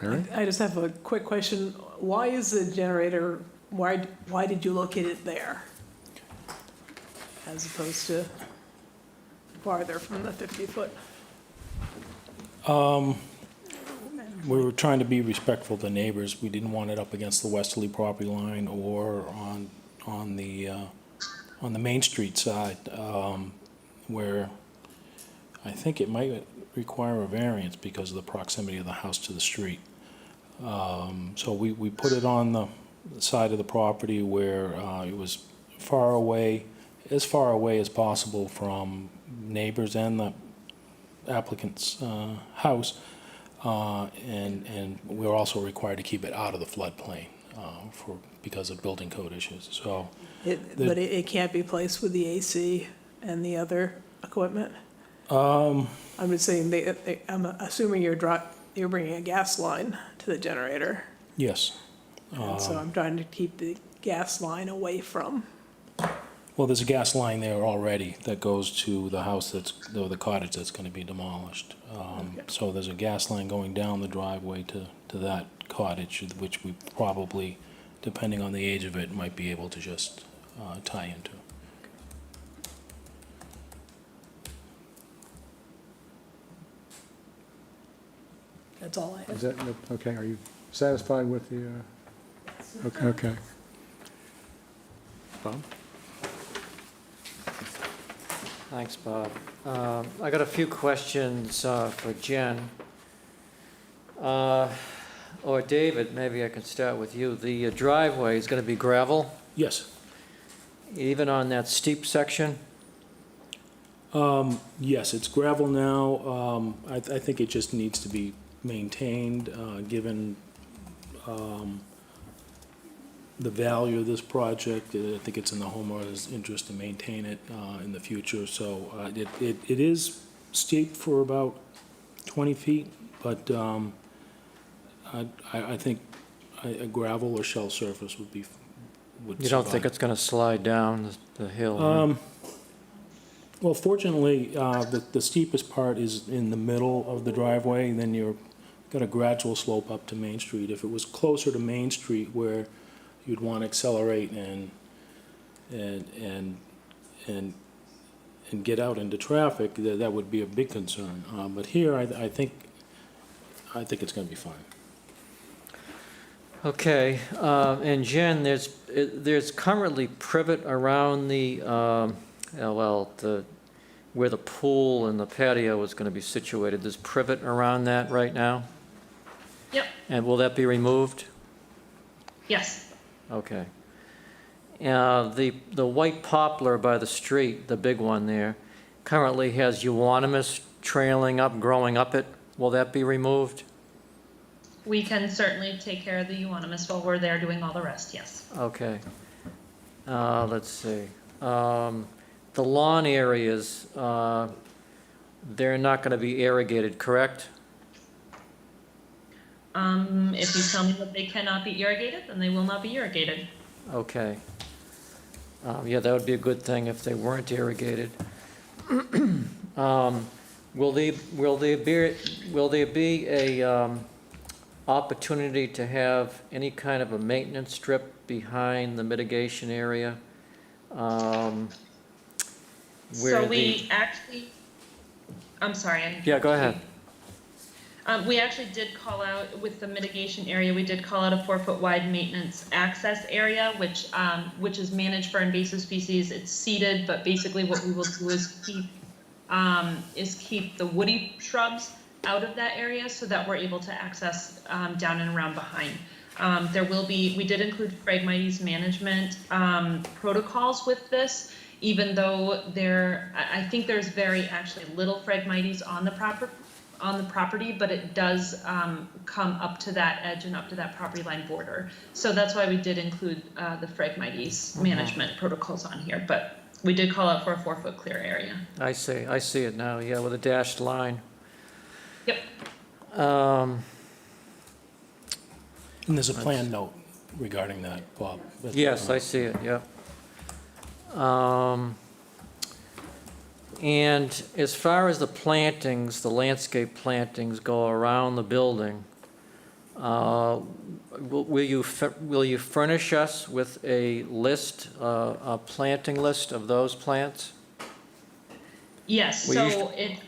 Mary? I just have a quick question. Why is the generator, why did you locate it there? As opposed to farther from the 50-foot? We were trying to be respectful to neighbors. We didn't want it up against the westerly property line or on the Main Street side, where I think it might require a variance because of the proximity of the house to the street. So we put it on the side of the property where it was as far away as possible from neighbors and the applicant's house. And we're also required to keep it out of the floodplain because of building code issues. So, But it can't be placed with the AC and the other equipment? I'm just saying, I'm assuming you're bringing a gas line to the generator. yes. And so I'm trying to keep the gas line away from. Well, there's a gas line there already that goes to the house or the cottage that's going to be demolished. So there's a gas line going down the driveway to that cottage, which we probably, depending on the age of it, might be able to just tie into. That's all I have. Is that, okay, are you satisfied with the, okay. Bob? Thanks, Bob. I got a few questions for Jen. Or David, maybe I can start with you. The driveway is going to be gravel, Yes. even on that steep section? Yes, it's gravel now. I think it just needs to be maintained, given the value of this project. I think it's in the homeowner's interest to maintain it in the future. So it is steep for about 20 feet, but I think a gravel or shell surface would You don't think survive. it's going to slide down the hill? Huh? Well, fortunately, the steepest part is in the middle of the driveway, and then you've got a gradual slope up to Main Street. If it was closer to Main Street where you'd want to accelerate and get out into traffic, that would be a big concern. But here, I think it's going to be fine. Okay, and Jen, there's currently privet around where the pool and the patio is going to be situated. There's privet around that right now? Yep, And will that be removed? yes. Okay. The white poplar by the street, the big one there, currently has euonymus trailing up, growing up it. Will that be removed? We can certainly take care of the euonymus while we're there doing all the rest, yes. Okay. Let's see. The lawn areas, they're not going to be irrigated, correct? If you tell me that they cannot be irrigated, then they will not be irrigated. Okay. Yeah, that would be a good thing if they weren't irrigated. Will there be a opportunity to have any kind of a maintenance strip behind the mitigation area? So we actually, I'm sorry. Yeah, go ahead. We actually did call out with the mitigation area, we did call out a 4-foot wide maintenance access area, which is managed for invasive species. It's seeded, but basically what we will do is keep the woody shrubs out of that area so that we're able to access down and around behind. We did include Phragmites management protocols with this, even though I think there's very actually little Phragmites on the property, but it does come up to that edge and up to that property line border. So that's why we did include the Phragmites management protocols on here, but we did call out for a 4-foot clear area. I see it now, yeah, with a dashed line. Yep. And there's a plan note regarding that, Bob. Yes, I see it, yep. And as far as the plantings, the landscape plantings go around the building, will you furnish us with a list, a planting list of those plants? Yes, Will you- so it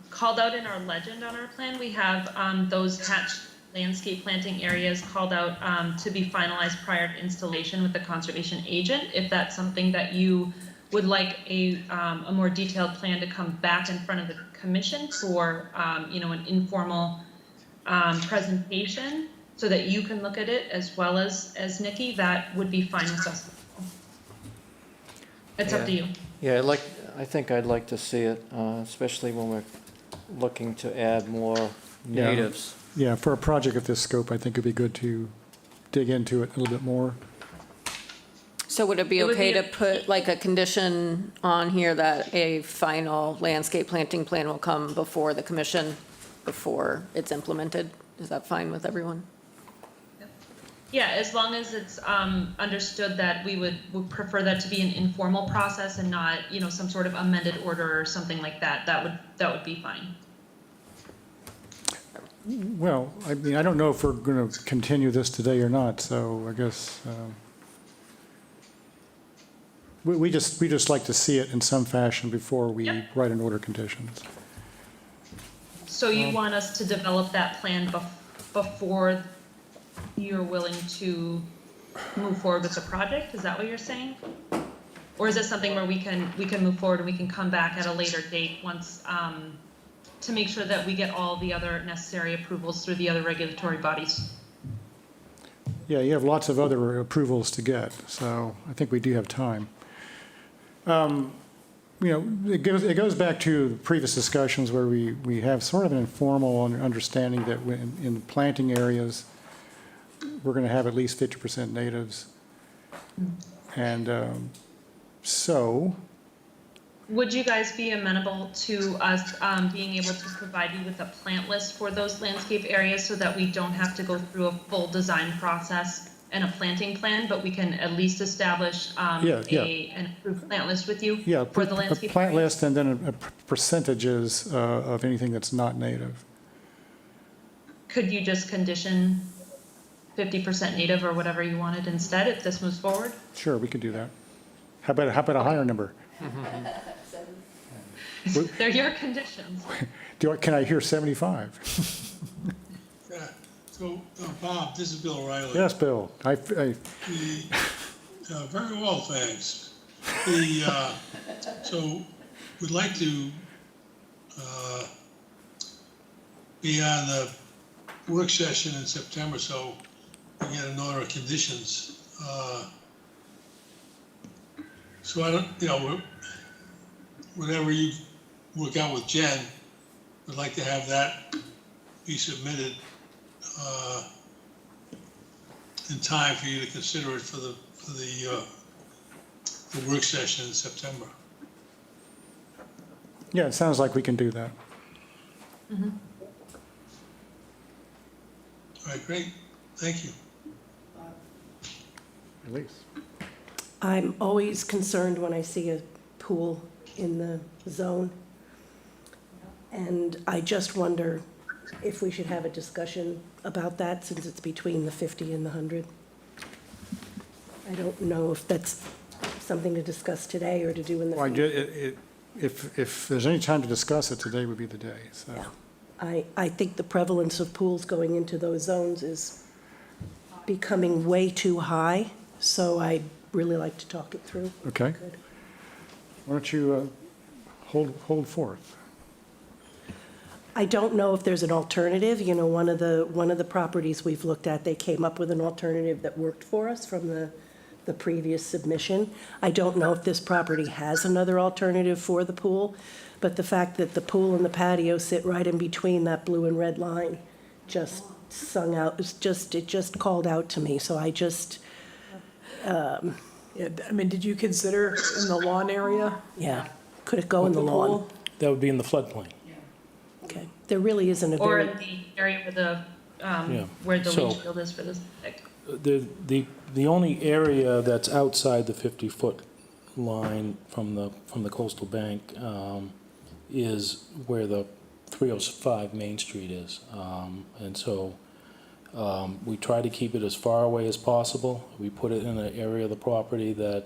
called out in our legend on our plan, we have those hatched landscape planting areas called out to be finalized prior to installation with the conservation agent. If that's something that you would like a more detailed plan to come back in front of the commission for, an informal presentation so that you can look at it as well as Nikki, that would be fine with us. It's up to you. Yeah, I think I'd like to see it, especially when we're looking to add more Yeah. natives. Yeah, for a project of this scope, I think it'd be good to dig into it a little bit more. So would it be It would okay be to put like a condition on here that a final landscape planting plan will come before the commission, before it's implemented? Is that fine with everyone? Yeah, as long as it's understood that we would prefer that to be an informal process and not, some sort of amended order or something like that, that would be fine. Well, I mean, I don't know if we're going to continue this today or not, so I guess we just like to see it in some fashion before we Yep. write an order conditions. So you want us to develop that plan before you're willing to move forward with the project? Is that what you're saying? Or is it something where we can move forward and we can come back at a later date once, to make sure that we get all the other necessary approvals through the other regulatory bodies? Yeah, you have lots of other approvals to get, so I think we do have time. It goes back to previous discussions where we have sort of an informal understanding that in planting areas, we're going to have at least 50% natives. And so... Would you guys be amenable to us being able to provide you with a plant list for those landscape areas so that we don't have to go through a full design process and a planting plan, but we can at least establish an approved plant list with you for the landscape a plant areas? list and then percentages of anything that's not native. Could you just condition 50% native or whatever you wanted instead if this moves forward? Sure, we could do that. How about a higher number? They're your conditions. Can I hear 75? Yeah. So, Bob, this is Bill O'Reilly. Yes, Bill. Very well, thanks. So we'd like to be on the work session in September, so we get an order of conditions. So I don't, whatever you work out with Jen, we'd like to have that be submitted in time for you to consider it for the work session in September. Yeah, it sounds like we can do that. Mm-hmm. All right, great. Thank you. Elise? I'm always concerned when I see a pool in the zone. And I just wonder if we should have a discussion about that since it's between the 50 and the 100. I don't know if that's something to discuss today or to do in the Well, future. if there's any time to discuss it, today would be the day, so. I think the prevalence of pools going into those zones is becoming way too high, so I'd really like to talk it through. Okay. Good. Why don't you hold forth? I don't know if there's an alternative. You know, one of the properties we've looked at, they came up with an alternative that worked for us from the previous submission. I don't know if this property has another alternative for the pool, but the fact that the pool and the patio sit right in between that blue and red line just sung out, it just called out to me. So I just, Yeah, I mean, did you consider in the lawn area? yeah, could it go in the lawn? pool? That would be in the floodplain. Okay, there really isn't a Or very, in the area Yeah. where the So- leach field is for the septic. The only area that's outside the 50-foot line from the coastal bank is where the 305 Main Street is. And so we try to keep it as far away as possible. We put it in an area of the property that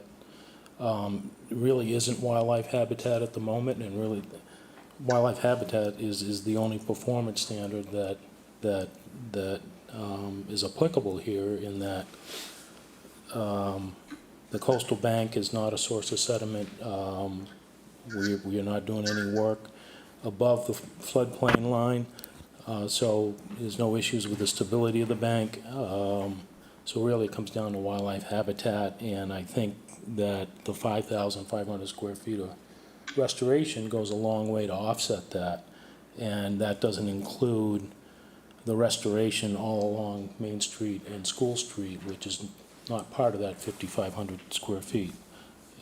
really isn't wildlife habitat at the moment, and really wildlife habitat is the only performance standard that is applicable here, in that the coastal bank is not a source of sediment. We are not doing any work above the floodplain line, so there's no issues with the stability of the bank. So really it comes down to wildlife habitat, and I think that the 5,500 square feet of restoration goes a long way to offset that, and that doesn't include the restoration all along Main Street and School Street, which is not part of that 5,500 square feet.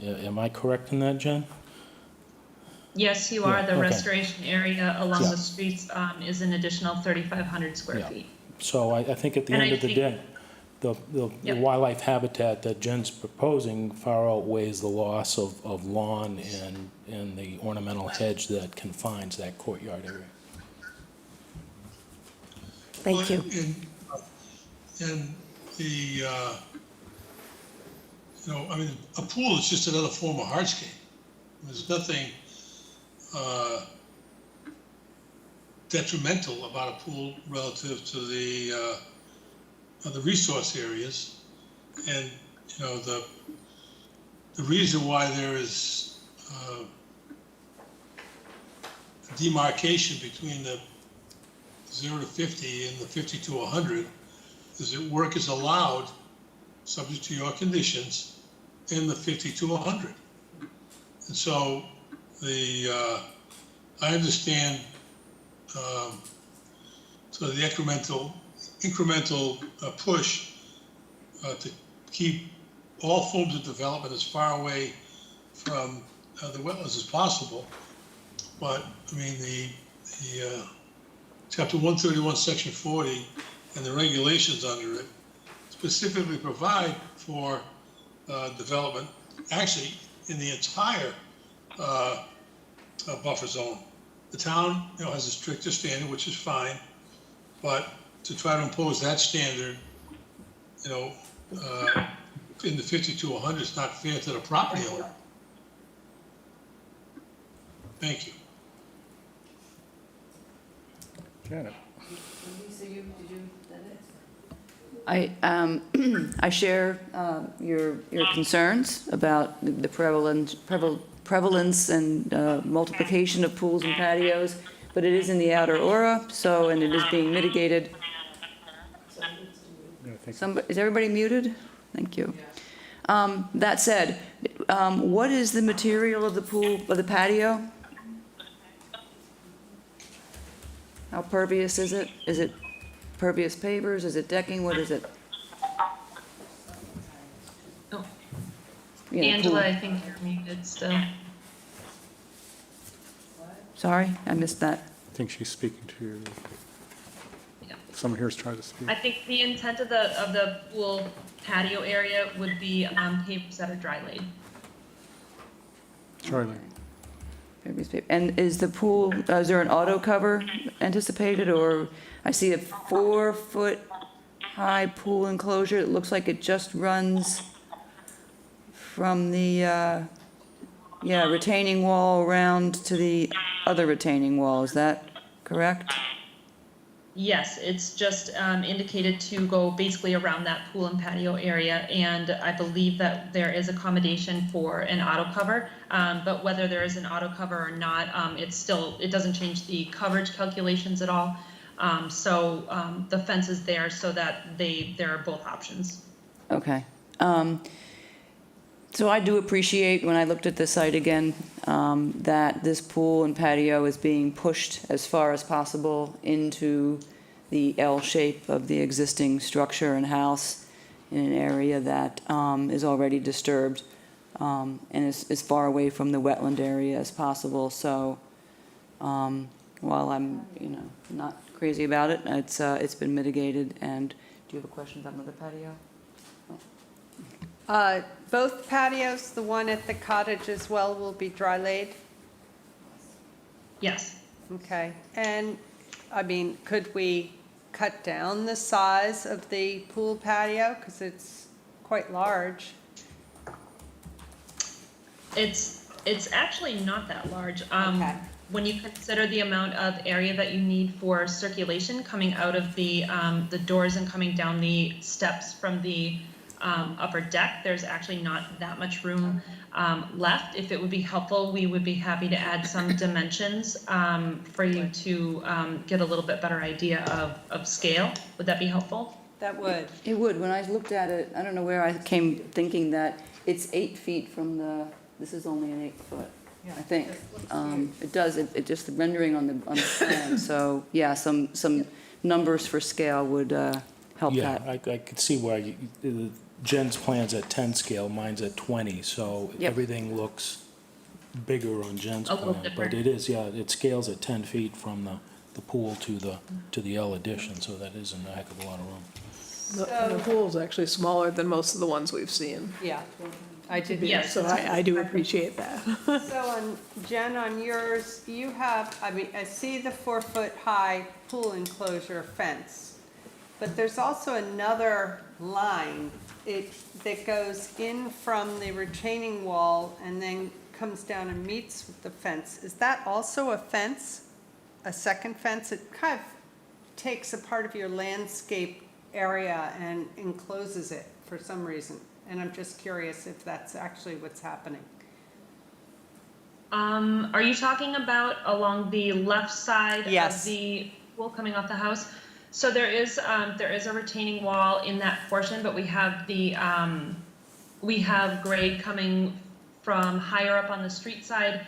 Am I correct in that, Jen? Yes, you are. Yeah, The okay. restoration area along Yeah. the streets is an additional 3,500 square Yeah. feet. So I think at the And end I of the think- day, the Yep. wildlife habitat that Jen's proposing far outweighs the loss of lawn and the ornamental hedge that confines that courtyard area. thank you. And the, I mean, a pool is just another form of hardscape. There's nothing detrimental about a pool relative to the resource areas. And, the reason why there is demarcation between the 0 to 50 and the 50 to 100 is that work is allowed, subject to your conditions, in the 50 to 100. And so I understand so the incremental push to keep all forms of development as far away from the wetlands as possible. But, I mean, the Chapter 131, Section 40, and the regulations under it specifically provide for development, actually, in the entire buffer zone. The town, has a stricter standard, which is fine, but to try to impose that standard, in the 50 to 100 is not fair to the property owner. Thank you. Janet? I share your concerns about the prevalence and multiplication of pools and patios, but it is in the outer aura, and it is being mitigated. Is everybody muted? Thank you. That said, what is the material of the pool, of the patio? How pervious is it? Is it pervious pavers? Is it decking? What is it? Oh. Yeah, the Angela, pool. I think you're muted still. Sorry, I missed that. I think she's speaking to, Yeah. someone here is trying to speak. I think the intent of the pool patio area would be pavers that are dry laid. Charlie? Pervious paver. And is the pool, is there an auto cover anticipated, or I see a 4-foot-high pool enclosure. It looks like it just runs from the, retaining wall around to the other retaining wall. Is that correct? Yes, it's just indicated to go basically around that pool and patio area, and I believe that there is accommodation for an auto cover, but whether there is an auto cover or not, it doesn't change the coverage calculations at all. The fence is there so that there are both options. Okay. So I do appreciate, when I looked at the site again, that this pool and patio is being pushed as far as possible into the L shape of the existing structure and house in an area that is already disturbed, and is as far away from the wetland area as possible. So while I'm, not crazy about it, it's been mitigated. And do you have a question about another patio? Both patios, the one at the cottage as well, will be dry laid? Yes. Okay, and, I mean, could we cut down the size of the pool patio? Because it's quite large. It's actually not that large. Okay. When you consider the amount of area that you need for circulation coming out of the doors and coming down the steps from the upper deck, there's actually not that much room left. If it would be helpful, we would be happy to add some dimensions for you to get a little bit better idea of scale. Would that be helpful? That would. It would. When I looked at it, I don't know where I came thinking that it's 8 feet from this is only an 8 foot, I think. It does, it just the rendering on the plan. So, yeah, some numbers for scale would help Yeah, that. I could see why Jen's plan's at 10 scale, mine's at 20, so Yep. everything looks bigger on Jen's A little plan. different. But it is, yeah, it scales at 10 feet from the pool to the L addition, so that isn't a heck of a lot of room. The pool's actually smaller than most of the ones we've seen. Yeah, I did. Yes. So I do appreciate that. So Jen, on yours, you have, I mean, I see the 4-foot-high pool enclosure fence, but there's also another line that goes in from the retaining wall and then comes down and meets with the fence. Is that also a fence, a second fence? It kind of takes a part of your landscape area and encloses it for some reason. And I'm just curious if that's actually what's happening. Are you talking about along the left side Yes. of the pool coming off the house? So there is a retaining wall in that portion, but we have grade coming from higher up on the street side,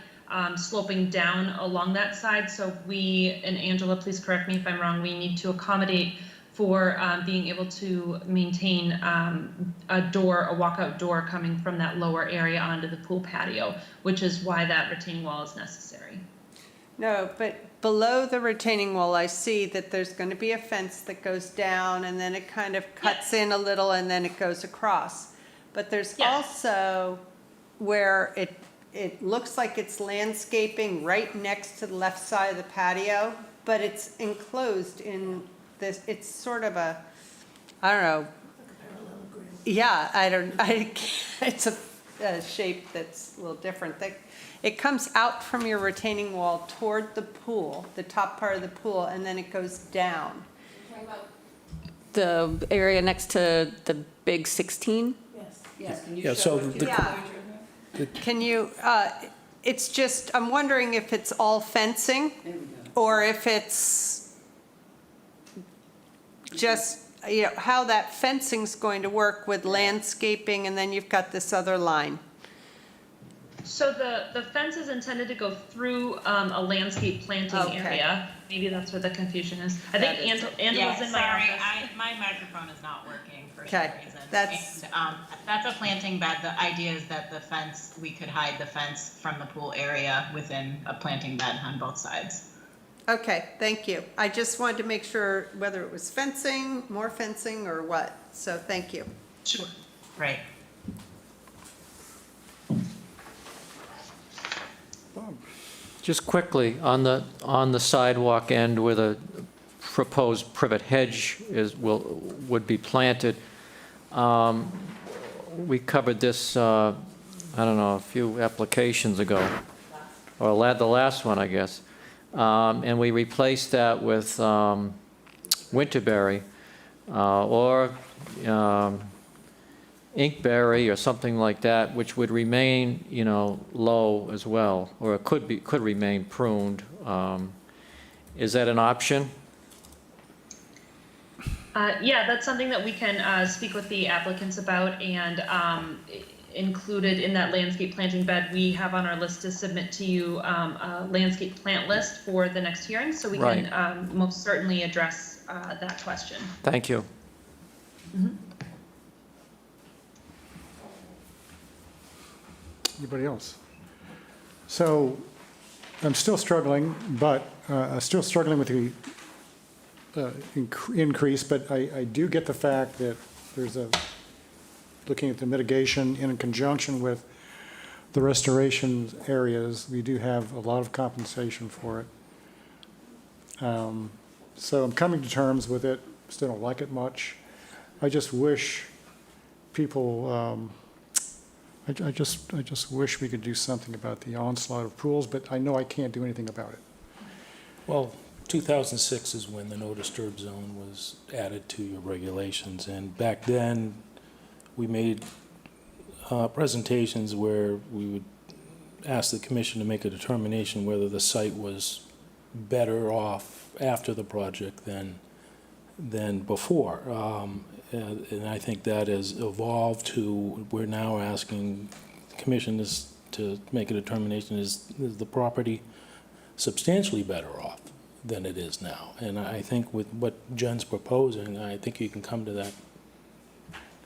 sloping down along that side. So and Angela, please correct me if I'm wrong, we need to accommodate for being able to maintain a walkout door coming from that lower area onto the pool patio, which is why that retaining wall is necessary. No, but below the retaining wall, I see that there's going to be a fence that goes down and then it kind of cuts in a little and then it goes across. But there's also where it looks like it's landscaping right next to the left side of the patio, but it's enclosed in this, it's sort of a, I don't know. Yeah, it's a shape that's a little different. It comes out from your retaining wall toward the pool, the top part of the pool, and then it goes down. The area next to the big 16? Yes, can you Yeah, show so it? the- Can you, it's just, I'm wondering if it's all fencing or if it's just, how that fencing's going to work with landscaping and then you've got this other line. So the fence is intended to go through a landscape planting Okay. area. Maybe that's where the confusion is. I think Angela's in my Sorry, office. my microphone is not working for some Okay, reason. that's- And, that's a planting bed. The idea is that the fence, we could hide the fence from the pool area within a planting bed on both sides. Okay, thank you. I just wanted to make sure whether it was fencing, more fencing, or what. So thank you. Sure. Right. Just quickly, on the sidewalk end where the proposed privet hedge would be planted, we covered this, I don't know, a few applications ago, or the last one, I guess. And we replaced that with winterberry, or inkberry or something like that, which would remain, low as well, or it could remain pruned. Is that an option? Yeah, that's something that we can speak with the applicants about, and included in that landscape planting bed, we have on our list to submit to you a landscape plant list for the next hearing, so we can most certainly address that question. Thank you. Anybody else? So I'm still struggling, but still struggling with the increase, but I do get the fact that there's looking at the mitigation in conjunction with the restoration areas, we do have a lot of compensation for it. So I'm coming to terms with it, still don't like it much. I just wish people, I just wish we could do something about the onslaught of pools, but I know I can't do anything about it. Well, 2006 is when the no disturb zone was added to your regulations, and back then, we made presentations where we would ask the commission to make a determination whether the site was better off after the project than before. And I think that has evolved to, we're now asking the commission to make a determination, is the property substantially better off than it is now? And I think with what Jen's proposing, I think you can come to that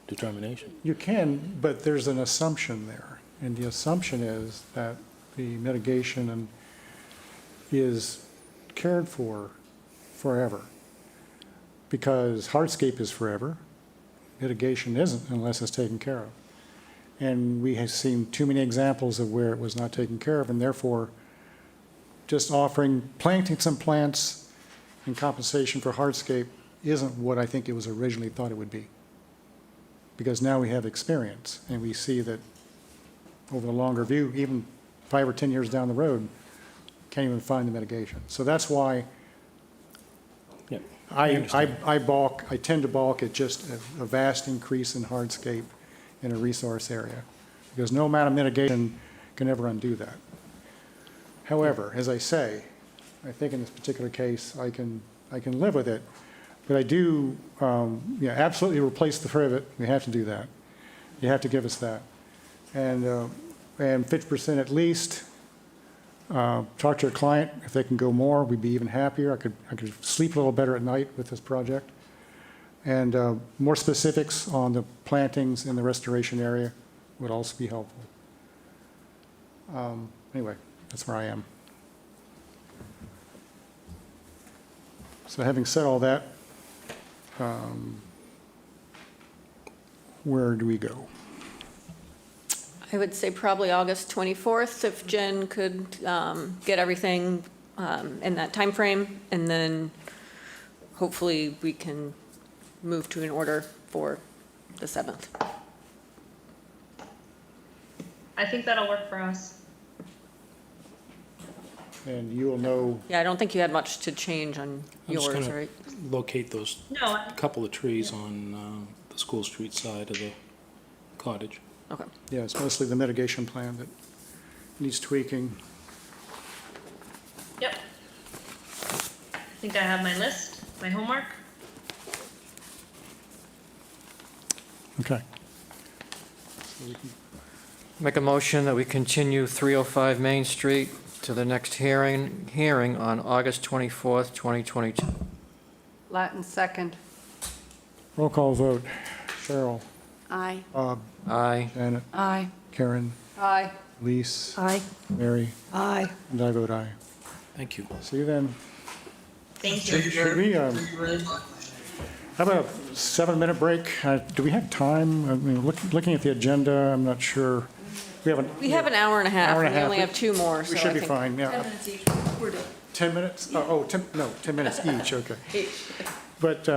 determination. You can, but there's an assumption there. And the assumption is that the mitigation is cared for forever. Because hardscape is forever. Mitigation isn't unless it's taken care of. And we have seen too many examples of where it was not taken care of, and therefore just planting some plants in compensation for hardscape isn't what I think it was originally thought it would be. Because now we have experience, and we see that over the longer view, even 5 or 10 years down the road, can't even find the mitigation. So that's why I tend to balk at just a vast increase in hardscape in a resource area, because no amount of mitigation can ever undo that. However, as I say, I think in this particular case, I can live with it, but I do, absolutely replace the privet. We have to do that. You have to give us that, and 50% at least. Talk to your client. If they can go more, we'd be even happier. I could sleep a little better at night with this project. And more specifics on the plantings in the restoration area would also be helpful. Anyway, that's where I am. So having said all that, where do we go? I would say probably August 24th, if Jen could get everything in that time frame, and then hopefully we can move to an order for the 7th. I think that'll work for us. And you will know. Yeah, I don't think you had much to change on yours, right? I'm just going to locate those couple of trees on the School Street side of the cottage. Okay. Yeah, it's mostly the mitigation plan that needs tweaking. Yep. I think I have my list, my homework. Okay. Make a motion that we continue 305 Main Street to the next hearing on August 24th, 2022. Latin second. Roll call vote. Cheryl. Aye. Bob. Aye. Janet. Aye. Karen. Aye. Lise. Aye. Mary. Aye. And I vote aye. Thank you. See you then. Thank you. Should we, how about a 7-minute break? Do we have time? I mean, looking at the agenda, I'm not sure. We have an hour and a half. Hour and a We only half. have 2 more, so We I should be think. fine, yeah. 10 minutes each. We're done. 10 minutes? 10 minutes each, okay. But,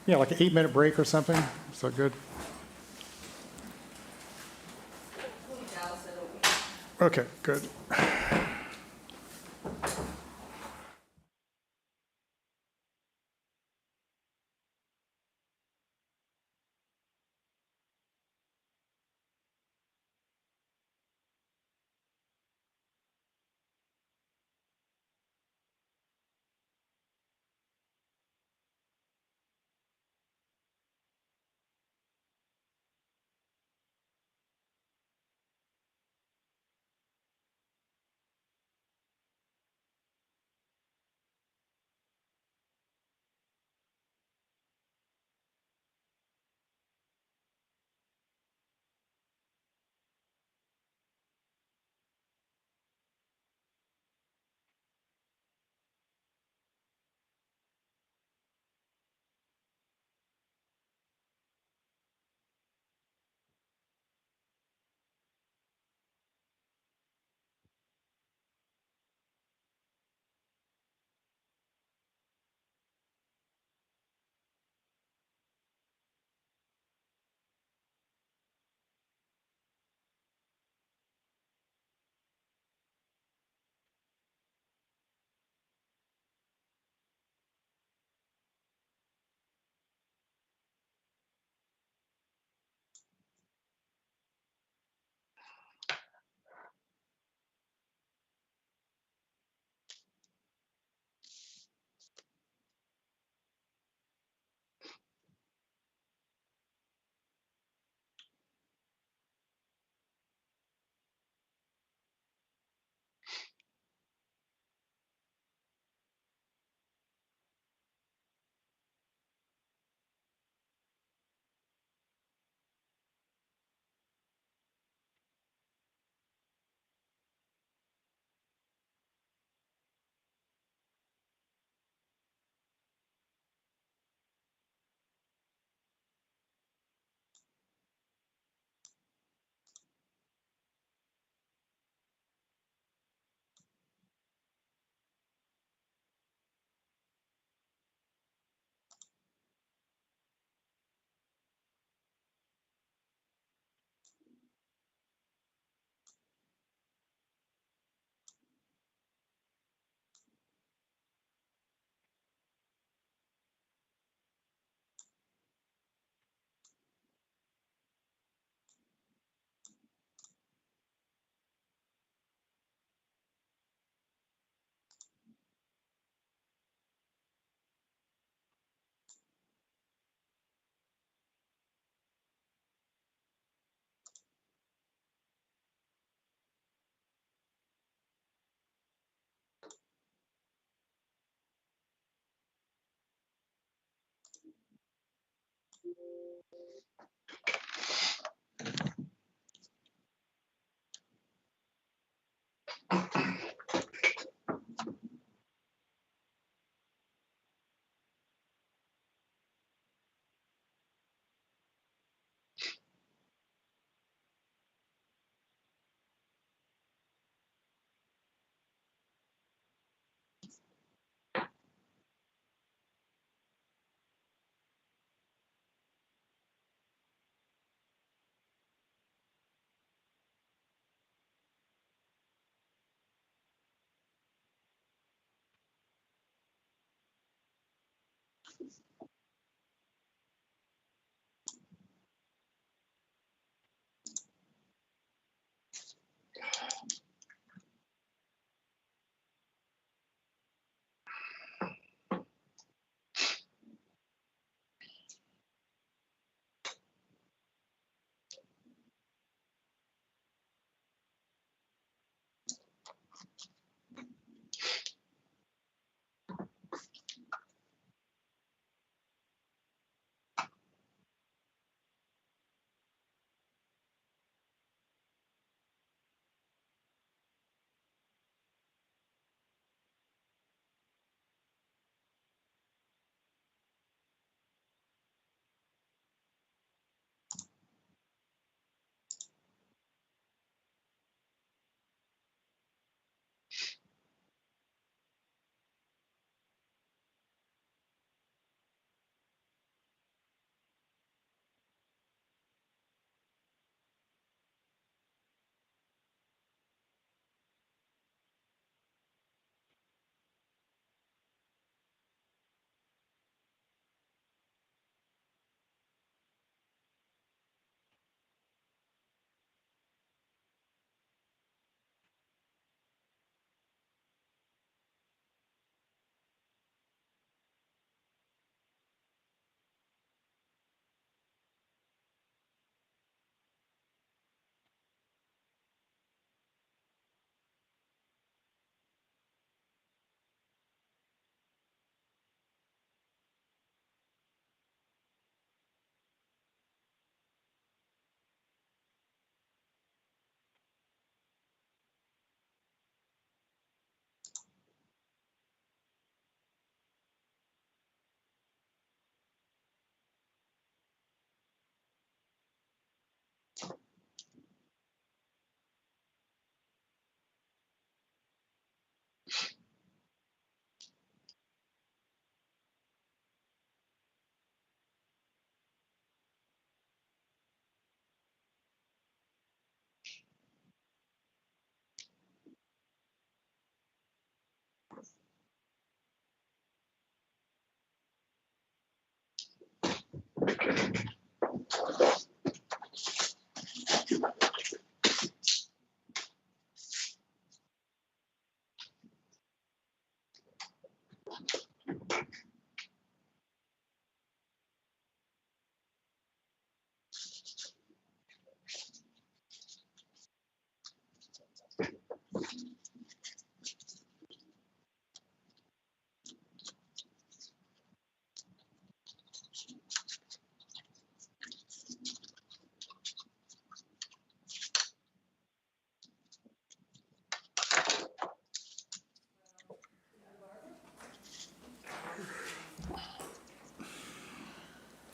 yeah, like an 8-minute break or something? Is that good? Okay, good.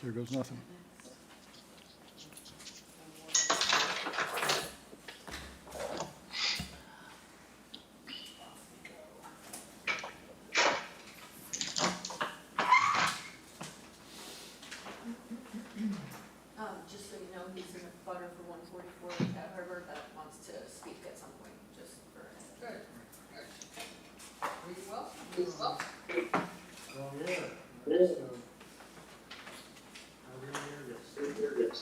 There goes nothing. Just so you know, he's in a butter for 144 Cat Harbor that wants to speak at some point, just for. Good. Are you well? Oh, yeah. So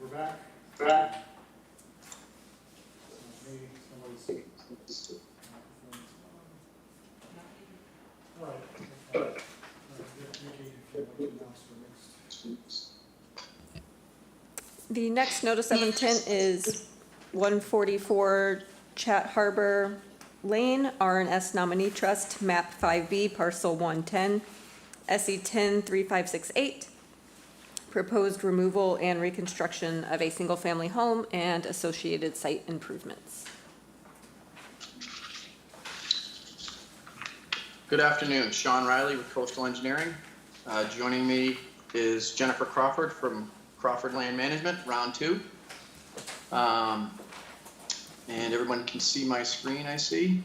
we're back. Maybe somebody's. All right. Nikki, if you want to announce the next. The next notice of intent is 144 Chat Harbor Lane, R&S Nominee Trust, map 5B, parcel 110, SE 103568. Proposed removal and reconstruction of a single-family home and associated site improvements. Good afternoon, Sean Riley with Coastal Engineering. Joining me is Jennifer Crawford from Crawford Land Management, round 2. And everyone can see my screen, I see.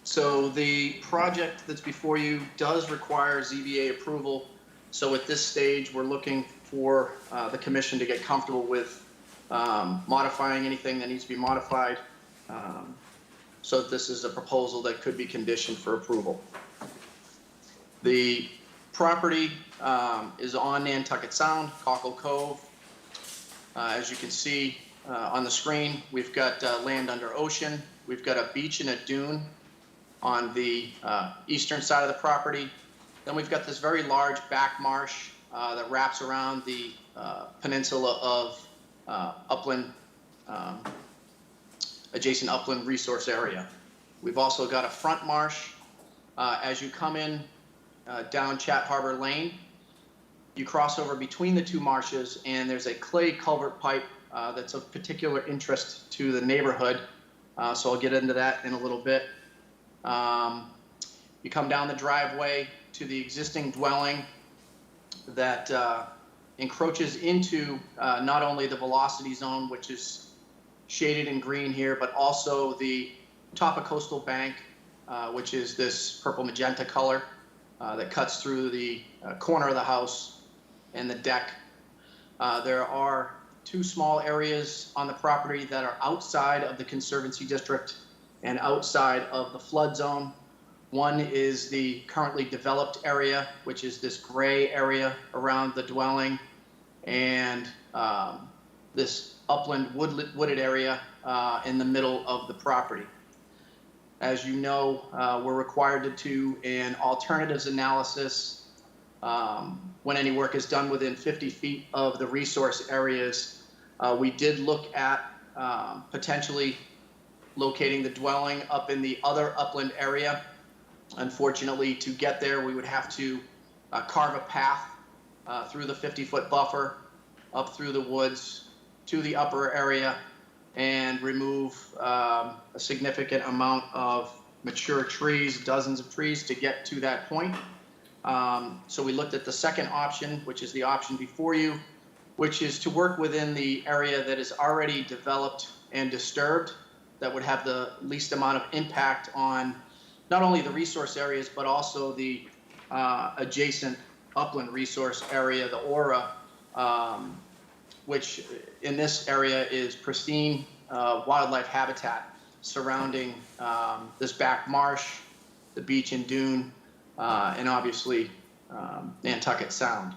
So the project that's before you does require ZBA approval. So at this stage, we're looking for the commission to get comfortable with modifying anything that needs to be modified. so that this is a proposal that could be conditioned for approval. The property is on Nantucket Sound, Cockle Cove. As you can see on the screen, we've got land under ocean. We've got a beach and a dune on the eastern side of the property. Then we've got this very large back marsh that wraps around the peninsula of upland, adjacent upland resource area. We've also got a front marsh. As you come in down Chat Harbor Lane, you cross over between the two marshes, and there's a clay culvert pipe that's of particular interest to the neighborhood. So I'll get into that in a little bit. You come down the driveway to the existing dwelling that encroaches into not only the velocity zone, which is shaded in green here, but also the top of coastal bank, which is this purple magenta color that cuts through the corner of the house and the deck. There are two small areas on the property that are outside of the Conservancy District and outside of the flood zone. One is the currently developed area, which is this gray area around the dwelling, and this upland wooded area in the middle of the property. As you know, we're required to do an alternatives analysis when any work is done within 50 feet of the resource areas. We did look at potentially locating the dwelling up in the other upland area. Unfortunately, to get there, we would have to carve a path through the 50-foot buffer, up through the woods, to the upper area, and remove a significant amount of mature trees, dozens of trees, to get to that point. So we looked at the second option, which is the option before you, which is to work within the area that is already developed and disturbed, that would have the least amount of impact on not only the resource areas, but also the adjacent upland resource area, the aura, which in this area is pristine wildlife habitat surrounding this back marsh, the beach and dune, and obviously Nantucket Sound.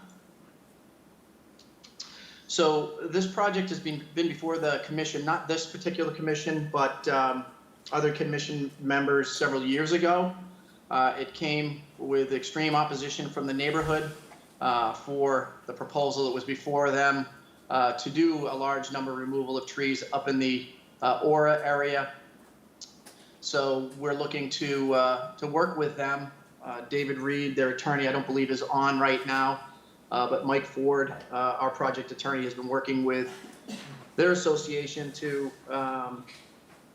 So this project has been before the commission, not this particular commission, but other commission members several years ago. It came with extreme opposition from the neighborhood for the proposal that was before them to do a large number removal of trees up in the aura area. So we're looking to work with them. David Reed, their attorney, I don't believe is on right now, but Mike Ford, our project attorney, has been working with their association to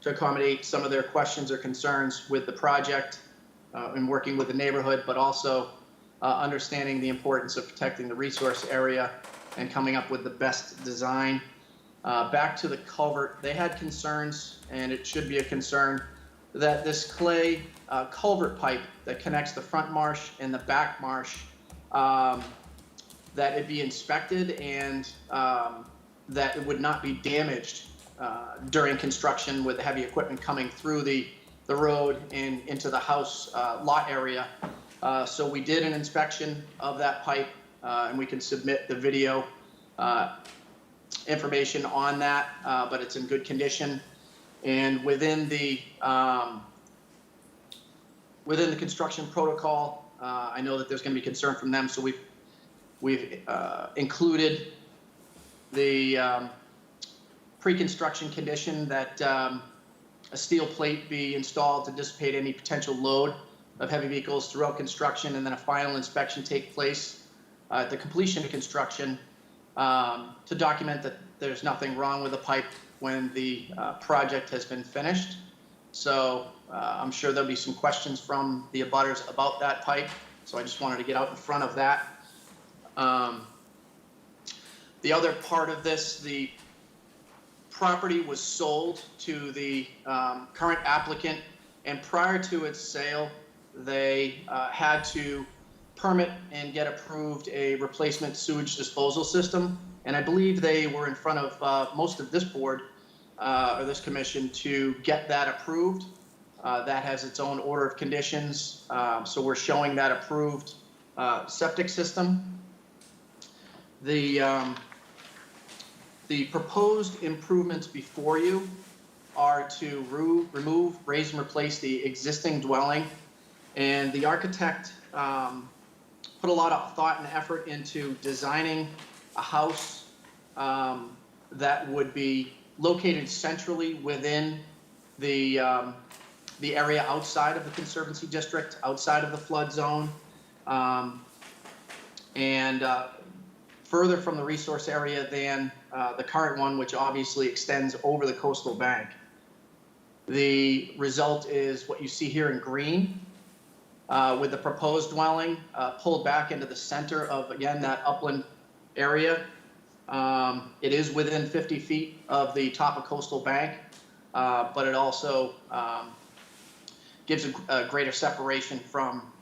accommodate some of their questions or concerns with the project and working with the neighborhood, but also understanding the importance of protecting the resource area and coming up with the best design. Back to the culvert, they had concerns, and it should be a concern, that this clay culvert pipe that connects the front marsh and the back marsh, that it be inspected and that it would not be damaged during construction with heavy equipment coming through the road and into the house lot area. So we did an inspection of that pipe, and we can submit the video information on that, but it's in good condition. And within the construction protocol, I know that there's going to be concern from them, so we've included the pre-construction condition that a steel plate be installed to dissipate any potential load of heavy vehicles throughout construction, and then a final inspection take place at the completion of construction to document that there's nothing wrong with the pipe when the project has been finished. So I'm sure there'll be some questions from the abutters about that pipe, so I just wanted to get out in front of that. The other part of this, the property was sold to the current applicant, and prior to its sale, they had to permit and get approved a replacement sewage disposal system. And I believe they were in front of most of this board or this commission to get that approved. that has its own order of conditions. So we're showing that approved septic system. The proposed improvements before you are to remove, raise, and replace the existing dwelling. And the architect put a lot of thought and effort into designing a house that would be located centrally within the area outside of the Conservancy District, outside of the flood zone, and further from the resource area than the current one, which obviously extends over the coastal bank. The result is what you see here in green, with the proposed dwelling pulled back into the center of, again, that upland area. It is within 50 feet of the top of coastal bank, but it also gives a greater separation from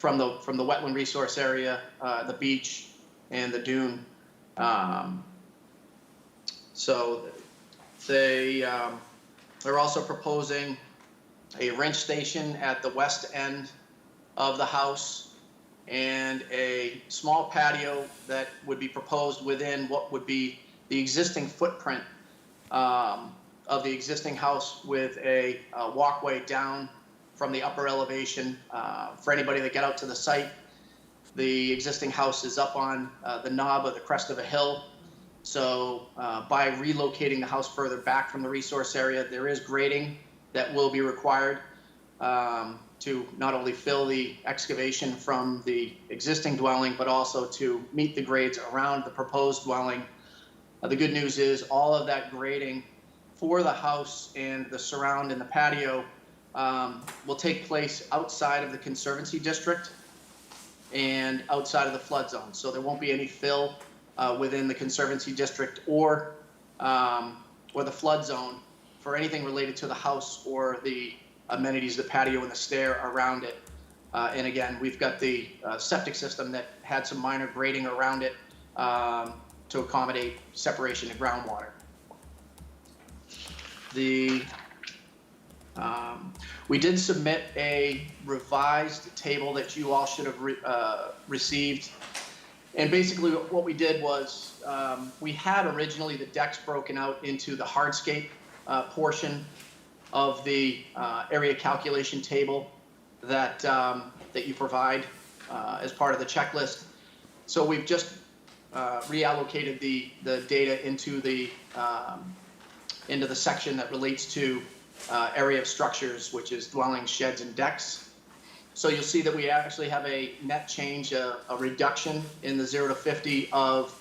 the wetland resource area, the beach, and the dune. So they're also proposing a wrench station at the west end of the house and a small patio that would be proposed within what would be the existing footprint of the existing house, with a walkway down from the upper elevation. For anybody that get out to the site, the existing house is up on the knob of the crest of a hill. So by relocating the house further back from the resource area, there is grading that will be required to not only fill the excavation from the existing dwelling, but also to meet the grades around the proposed dwelling. The good news is all of that grading for the house and the surround and the patio will take place outside of the Conservancy District and outside of the flood zone. So there won't be any fill within the Conservancy District or the flood zone for anything related to the house or the amenities, the patio and the stair around it. And again, we've got the septic system that had some minor grading around it to accommodate separation of groundwater. We did submit a revised table that you all should have received. And basically what we did was we had originally the decks broken out into the hardscape portion of the area calculation table that you provide as part of the checklist. So we've just reallocated the data into the section that relates to area of structures, which is dwellings, sheds, and decks. So you'll see that we actually have a net change, a reduction in the 0 to 50 of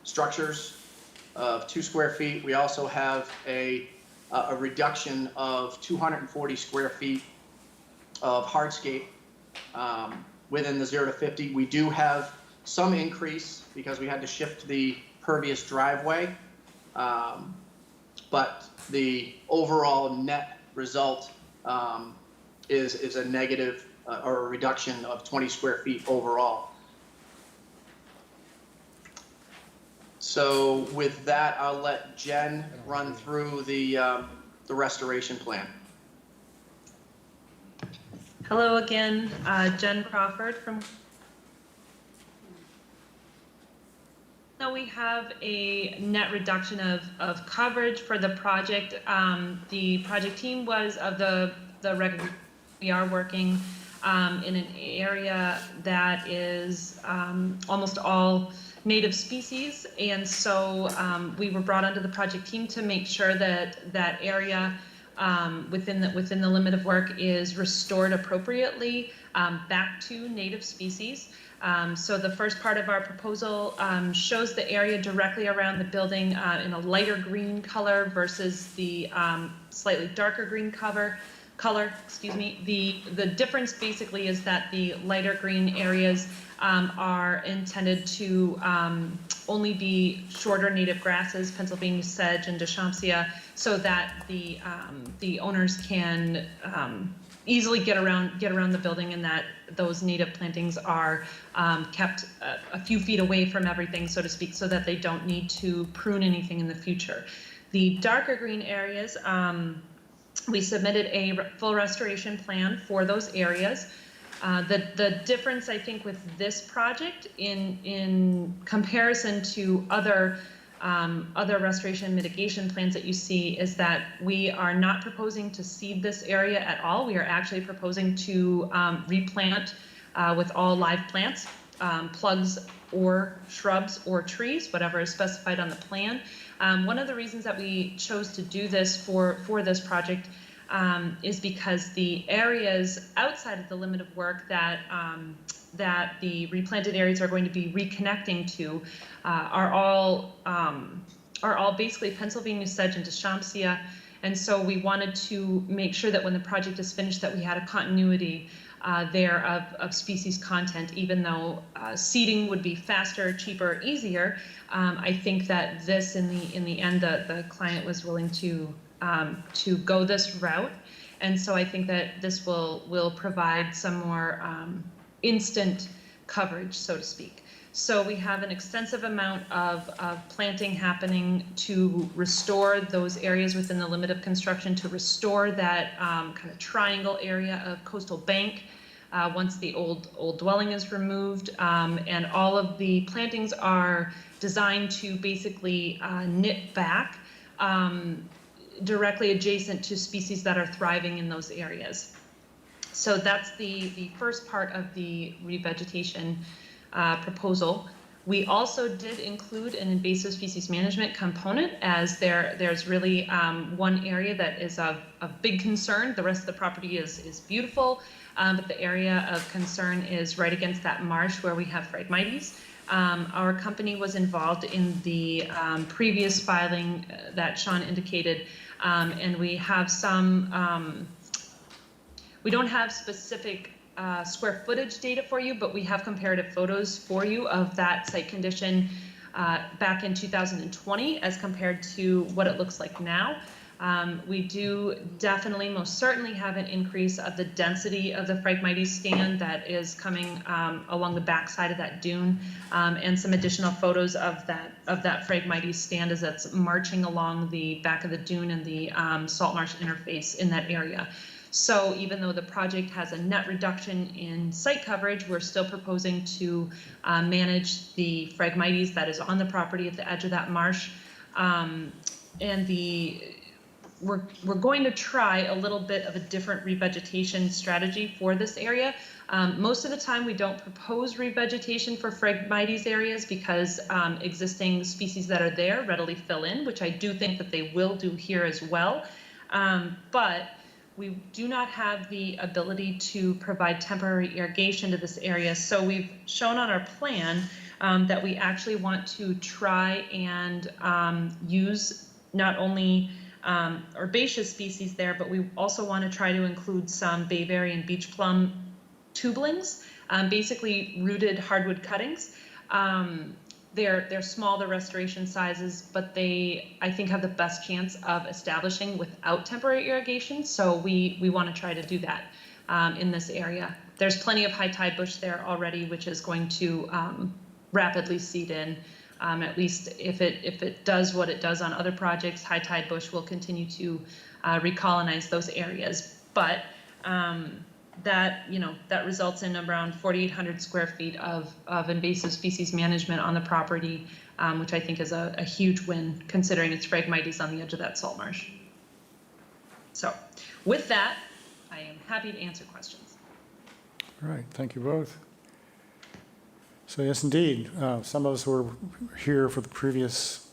structures of 2 square feet. We also have a reduction of 240 square feet of hardscape within the 0 to 50. We do have some increase because we had to shift the pervious driveway, but the overall net result is a negative or a reduction of 20 square feet overall. So with that, I'll let Jen run through the restoration plan. Hello again, Jen Crawford from. Now we have a net reduction of coverage for the project. The project team was of the record. We are working in an area that is almost all native species, and so we were brought onto the project team to make sure that that area within the limit of work is restored appropriately back to native species. So the first part of our proposal shows the area directly around the building in a lighter green color versus the slightly darker green color. The difference basically is that the lighter green areas are intended to only be shorter native grasses, Pennsylvania sedge and Deschampsia, so that the owners can easily get around the building, and that those native plantings are kept a few feet away from everything, so to speak, so that they don't need to prune anything in the future. The darker green areas We submitted a full restoration plan for those areas. The difference, I think, with this project in comparison to other restoration mitigation plans that you see is that we are not proposing to seed this area at all. We are actually proposing to replant with all live plants, plugs or shrubs or trees, whatever is specified on the plan. One of the reasons that we chose to do this for this project is because the areas outside of the limit of work that the replanted areas are going to be reconnecting to are all basically Pennsylvania sedge and Deschamps. And so we wanted to make sure that when the project is finished that we had a continuity there of species content, even though seeding would be faster, cheaper, easier. I think that this, in the end, the client was willing to go this route, and so I think that this will provide some more instant coverage, so to speak. So we have an extensive amount of planting happening to restore those areas within the limit of construction, to restore that kind of triangle area of coastal bank once the old dwelling is removed. And all of the plantings are designed to basically knit back directly adjacent to species that are thriving in those areas. So that's the first part of the revegetation proposal. We also did include an invasive species management component, as there's really one area that is of big concern. The rest of the property is beautiful, but the area of concern is right against that marsh where we have Phragmites. Our company was involved in the previous filing that Sean indicated, and we have some, we don't have specific square footage data for you, but we have comparative photos for you of that site condition back in 2020 as compared to what it looks like now. We do definitely, most certainly, have an increase of the density of the Phragmites stand that is coming along the backside of that dune, and some additional photos of that Phragmites stand as it's marching along the back of the dune and the salt marsh interface in that area. So even though the project has a net reduction in site coverage, we're still proposing to manage the Phragmites that is on the property at the edge of that marsh. And we're going to try a little bit of a different revegetation strategy for this area. Most of the time we don't propose revegetation for Phragmites areas because existing species that are there readily fill in, which I do think that they will do here as well. But we do not have the ability to provide temporary irrigation to this area. So we've shown on our plan that we actually want to try and use not only herbaceous species there, but we also want to try to include some bayberry and beach plum tublings, basically rooted hardwood cuttings. They're small, they're restoration sizes, but they, I think, have the best chance of establishing without temporary irrigation. So we want to try to do that in this area. There's plenty of high tide bush there already, which is going to rapidly seed in. At least if it does what it does on other projects, high tide bush will continue to recolonize those areas. But that results in around 4,800 square feet of invasive species management on the property, which I think is a huge win considering it's Phragmites on the edge of that salt marsh. So with that, I am happy to answer questions. All right, thank you both. So yes, indeed, some of us were here for the previous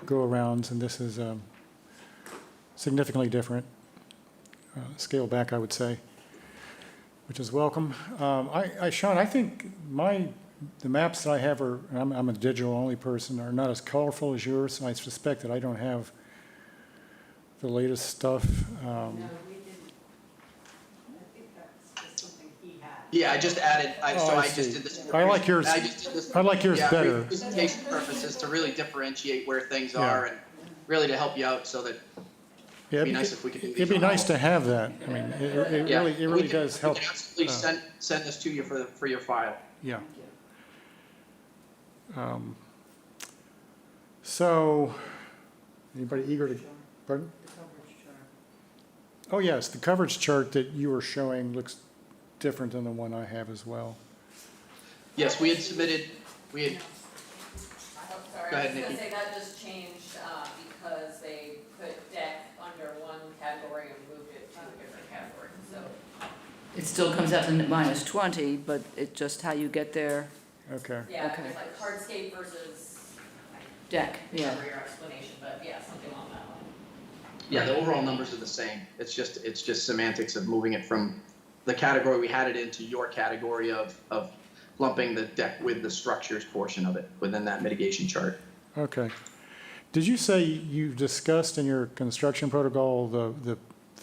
go-arounds, and this is significantly different. Scale back, I would say, which is welcome. Sean, I think the maps that I have are, and I'm a digital-only person, are not as colorful as yours, so I suspect that I don't have the latest stuff. No, we didn't. I think that's just something he had. Yeah, I just added, I just see. did this. I like yours. I like yours better. For presentation purposes, to really differentiate where things Yeah. are and really to help you out so that Yeah, it'd be nice if we could do these. it'd be on nice all. to have that. I mean, it Yeah, really does help. We can absolutely send this to you for your file. Yeah. So, anybody eager to, pardon? Oh, yes, the coverage chart that you were showing looks different than the one I have as well. Yes, we had submitted, we had, Sorry, Go ahead, I was Nikki. gonna say that just changed, because they put deck under one category and moved it to a different category, so. It still comes out to -20, but it's just how you get there. Okay. Yeah, Okay. it's like hardscape versus, Deck, I yeah. can't remember your explanation, but yeah, something on that one. yeah, the overall numbers are the same. It's just semantics of moving it from the category we had it into your category of lumping the deck with the structures portion of it within that mitigation chart. Okay. Did you say you discussed in your construction protocol the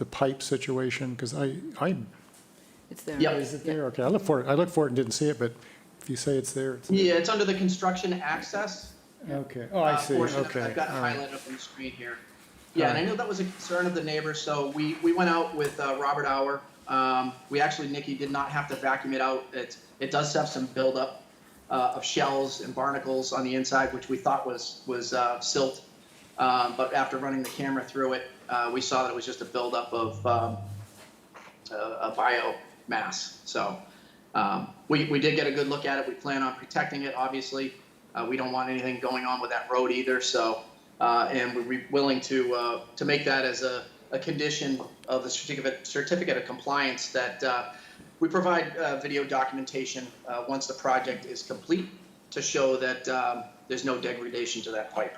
pipe situation? Because It's there. Yep. is it there? Okay, I looked for it and didn't see it, but if you say it's there, it's there. Yeah, it's under the construction access. Okay, oh, I see, Portion of it. okay. I've got it all right. highlighted up on the screen here. Yeah, and I know that was a concern of the neighbors, so we went out with Robert Auer. We actually, Nikki, did not have to vacuum it out. It does have some buildup of shells and barnacles on the inside, which we thought was silt. But after running the camera through it, we saw that it was just a buildup of a biomass. So we did get a good look at it. We plan on protecting it, obviously. We don't want anything going on with that road either. So, and we're willing to make that as a condition of the certificate of compliance that we provide video documentation once the project is complete to show that there's no degradation to that pipe.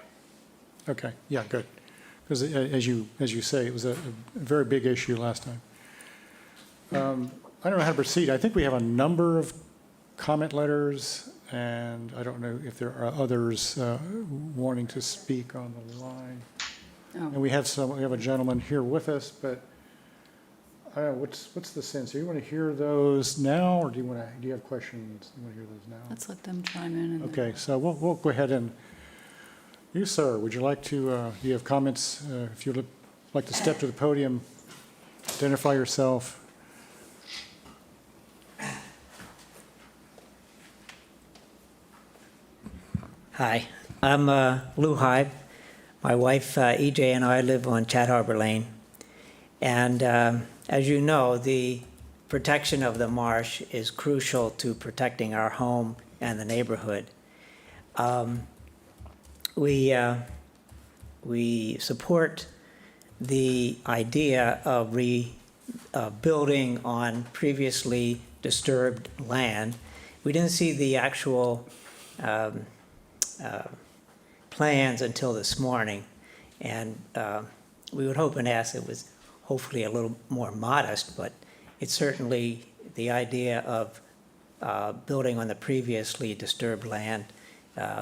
Okay, yeah, good. Because as you say, it was a very big issue last time. I don't know how to proceed. I think we have a number of comment letters, and I don't know if there are others wanting to speak on the line. Oh. And we have a gentleman here with us, but I don't know, what's the sense? Do you want to hear those now, or do you have questions? You want to hear those now? Let's let them chime in. And Okay, so we'll go ahead and, you, sir, would you like to, do you have comments? If you'd like to step to the podium, identify yourself. Hi, I'm Lou Hyde. My wife EJ and I live on Chat Harbor Lane. And as you know, the protection of the marsh is crucial to protecting our home and the neighborhood. We support the idea of building on previously disturbed land. We didn't see the actual plans until this morning, and we would hope and ask it was hopefully a little more modest, but it's certainly the idea of building on the previously disturbed land.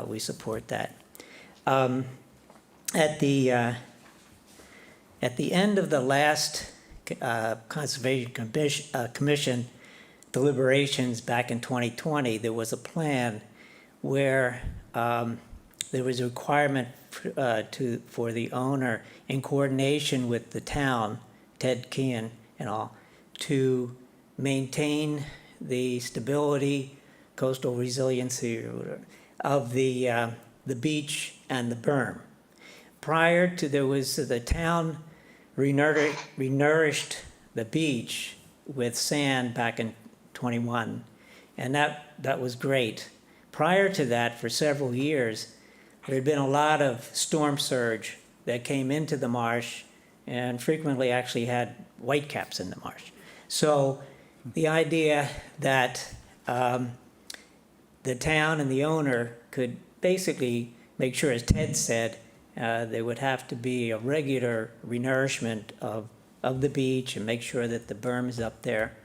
We support that. At the end of the last Conservation Commission deliberations back in 2020, there was a plan where there was a requirement for the owner, in coordination with the town, Ted Kean and all, to maintain the stability, coastal resiliency of the beach and the berm. Prior to the town renourished the beach with sand back in 21, and that was great. Prior to that, for several years, there had been a lot of storm surge that came into the marsh and frequently actually had whitecaps in the marsh. So the idea that the town and the owner could basically make sure, as Ted said, there would have to be a regular renourishment of the beach and make sure that the berm is up there.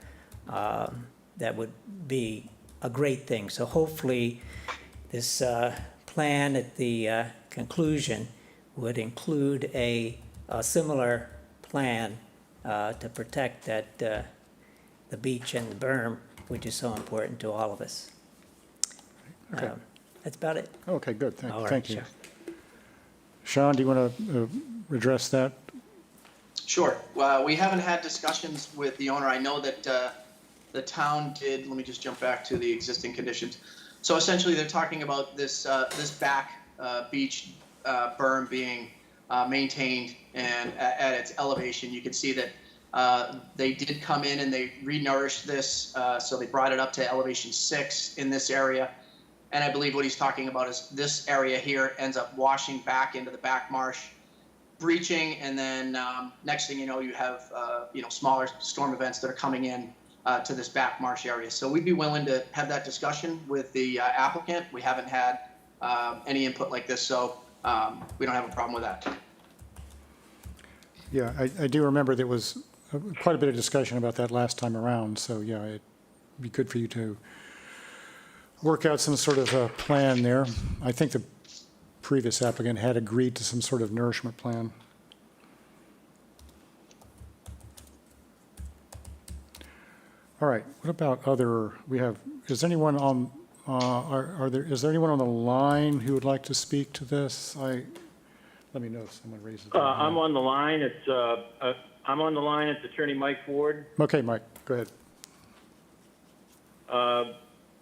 That would be a great thing. So hopefully this plan at the conclusion would include a similar plan to protect the beach and the berm, which is so important to all of us. Okay. That's about it. Okay, good, All right, thank you. sure. Sean, do you want to address that? Sure. We haven't had discussions with the owner. I know that the town did. Let me just jump back to the existing conditions. So essentially, they're talking about this back beach berm being maintained, and at its elevation, you can see that They did come in and they re-nourished this, so they brought it up to elevation 6 in this area. And I believe what he's talking about is this area here ends up washing back into the back marsh, breaching, and then next thing you know, you have smaller storm events that are coming in to this back marsh area. So we'd be willing to have that discussion with the applicant. We haven't had any input like this, so we don't have a problem with that. Yeah, I do remember there was quite a bit of discussion about that last time around, so yeah, it'd be good for you to work out some sort of a plan there. I think the previous applicant had agreed to some sort of nourishment plan. All right, what about other, is anyone on, is there anyone on the line who would like to speak to this? Let me know if someone raises their hand. I'm on the line. I'm on the line. It's Attorney Mike Ford. Okay, Mike, go ahead.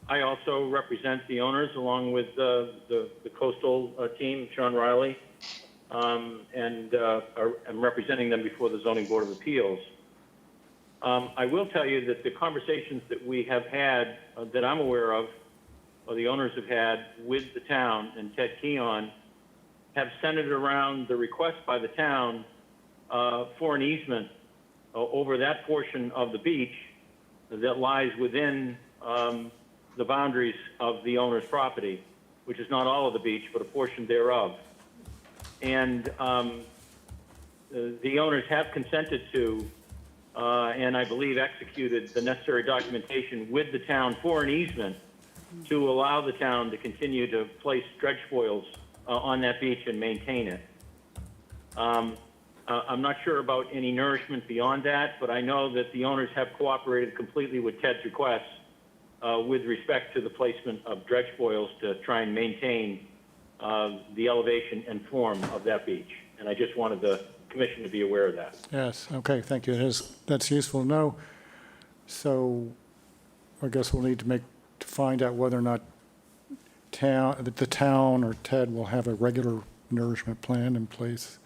I also represent the owners along with the coastal team, Sean Riley, and I'm representing them before the Zoning Board of Appeals. I will tell you that the conversations that we have had, that I'm aware of, or the owners have had with the town and Ted Keon, have centered around the request by the town for an easement over that portion of the beach that lies within the boundaries of the owner's property, which is not all of the beach, but a portion thereof. And the owners have consented to, and I believe executed the necessary documentation with the town for an easement to allow the town to continue to place dredge spoils on that beach and maintain it. I'm not sure about any nourishment beyond that, but I know that the owners have cooperated completely with Ted's requests with respect to the placement of dredge spoils to try and maintain the elevation and form of that beach. And I just wanted the commission to be aware of that. Yes, okay, thank you. That's useful to know. So I guess we'll need to find out whether or not the town or Ted will have a regular nourishment plan in place.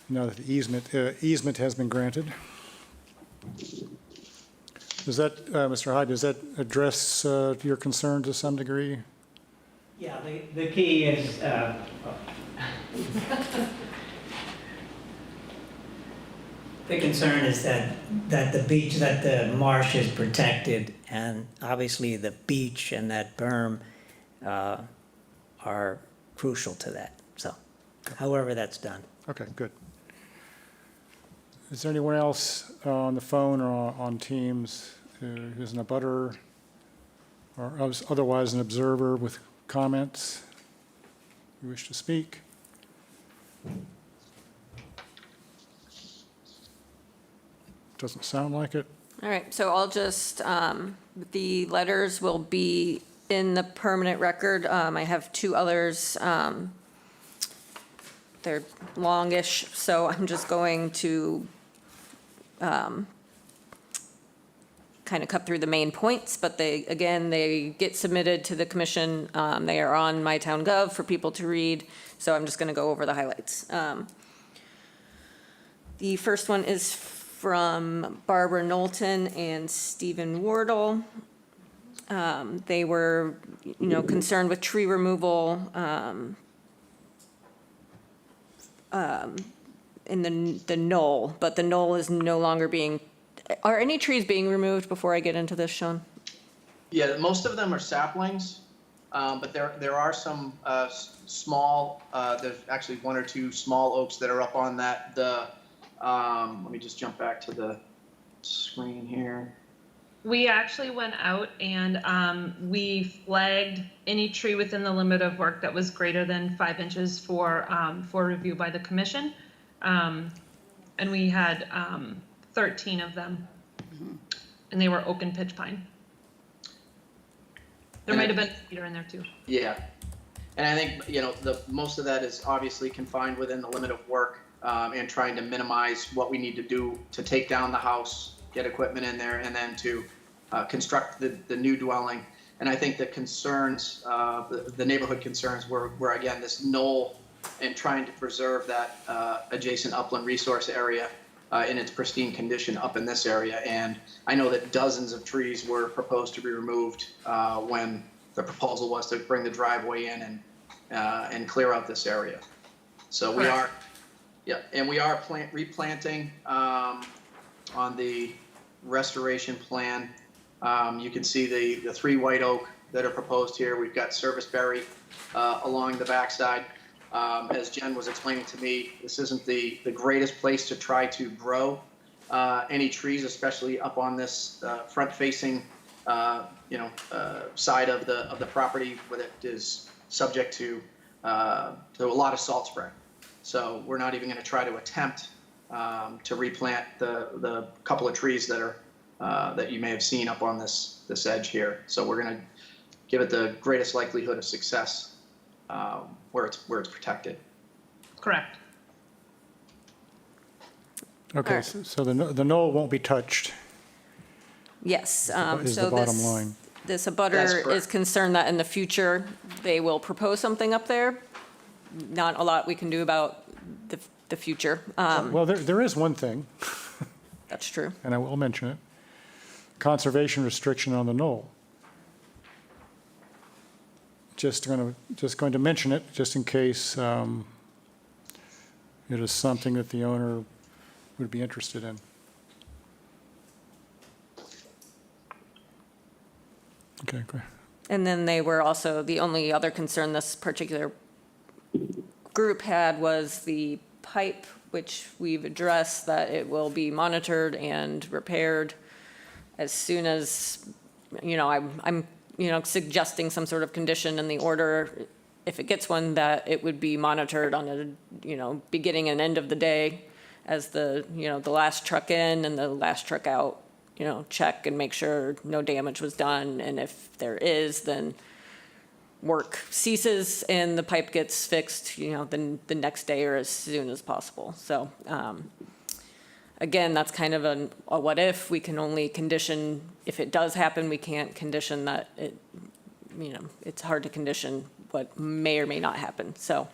Now that the easement has been granted. Does that, Mr. Hyde, does that address your concern to some degree? Yeah, the key is, the concern is that the marsh is protected, and obviously the beach and that berm are crucial to that. So, however that's done. Okay, good. Is there anyone else on the phone or on Teams who's an abutter or otherwise an observer with comments you wish to speak? Doesn't sound like it. All right, so I'll just, the letters will be in the permanent record. I have 2 others. They're longish, so I'm just going to kind of cut through the main points, but they get submitted to the commission. They are on MyTownGov for people to read, so I'm just going to go over the highlights. The first one is from Barbara Knowlton and Stephen Wardle. They were, concerned with tree removal in the knoll, but the knoll is no longer being, are any trees being removed before I get into this, Sean? Yeah, most of them are saplings, but there are some small, there's actually 1 or 2 small oaks that are up on that. Let me just jump back to the screen here. We actually went out and we flagged any tree within the limit of work that was greater than 5 inches for review by the commission. And we had 13 of them, and they were oak and pitch pine. There might have been a cedar in there too. Yeah, and I think most of that is obviously confined within the limit of work, and trying to minimize what we need to do to take down the house, get equipment in there, and then to construct the new dwelling. And I think the concerns, the neighborhood concerns were again, this knoll and trying to preserve that adjacent upland resource area in its pristine condition up in this area. And I know that dozens of trees were proposed to be removed when the proposal was to bring the driveway in and clear out this area. So we are, yeah, and we are replanting on the restoration plan. You can see the 3 white oak that are proposed here. We've got serviceberry along the backside. As Jen was explaining to me, this isn't the greatest place to try to grow any trees, especially up on this front-facing, side of the property where it is subject to a lot of salt spray. So we're not even going to try to attempt to replant the couple of trees that are that you may have seen up on this edge here. So we're going to give it the greatest likelihood of success where it's protected. Correct. Okay, so the knoll won't be touched, Yes. is So the bottom this- line. This That's abutter correct. is concerned that in the future, they will propose something up there. Not a lot we can do about the future. Well, there is one thing, That's true. and I will mention it. Conservation restriction on the knoll. Just going to mention it, just in case it is something that the owner would be interested in. Okay, great. And then they were also, the only other concern this particular group had was the pipe, which we've addressed, that it will be monitored and repaired as soon as, I'm suggesting some sort of condition in the order, if it gets one, that it would be monitored on a, beginning and end of the day as the last truck in and the last truck out, check and make sure no damage was done. And if there is, then work ceases and the pipe gets fixed, the next day or as soon as possible. So, again, that's kind of a what if. We can only condition, if it does happen, we can't condition that it, it's hard to condition what may or may not happen. So,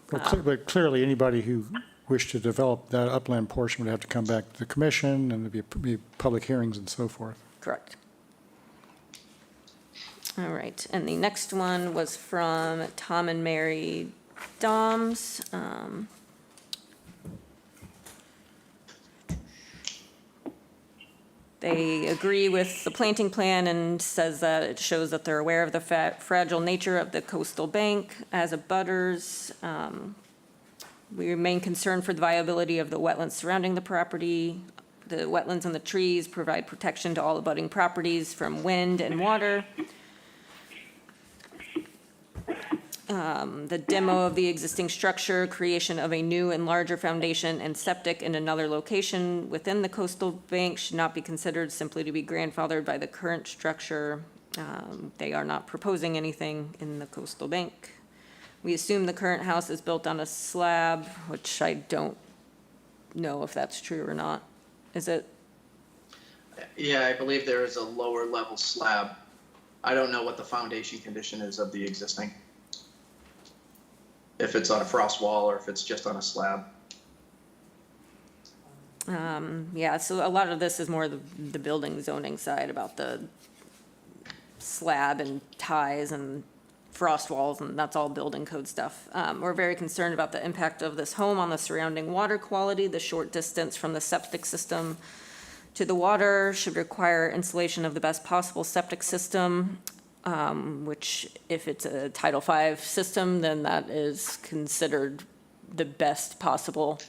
But clearly, anybody who wished to develop that upland portion would have to come back to the commission, and there'd be public hearings and so forth. correct. All right, and the next one was from Tom and Mary Doms. They agree with the planting plan and says that it shows that they're aware of the fragile nature of the coastal bank as abutters. We remain concerned for the viability of the wetlands surrounding the property. The wetlands and the trees provide protection to all abutting properties from wind and water. The demo of the existing structure, creation of a new and larger foundation and septic in another location within the coastal bank should not be considered simply to be grandfathered by the current structure. They are not proposing anything in the coastal bank. We assume the current house is built on a slab, which I don't know if that's true or not. Is it? Yeah, I believe there is a lower level slab. I don't know what the foundation condition is of the existing. If it's on a frost wall or if it's just on a slab. Yeah, so a lot of this is more the building zoning side about the slab and ties and frost walls, and that's all building code stuff. We're very concerned about the impact of this home on the surrounding water quality. The short distance from the septic system to the water should require installation of the best possible septic system, which if it's a Title V system, then that is considered the best possible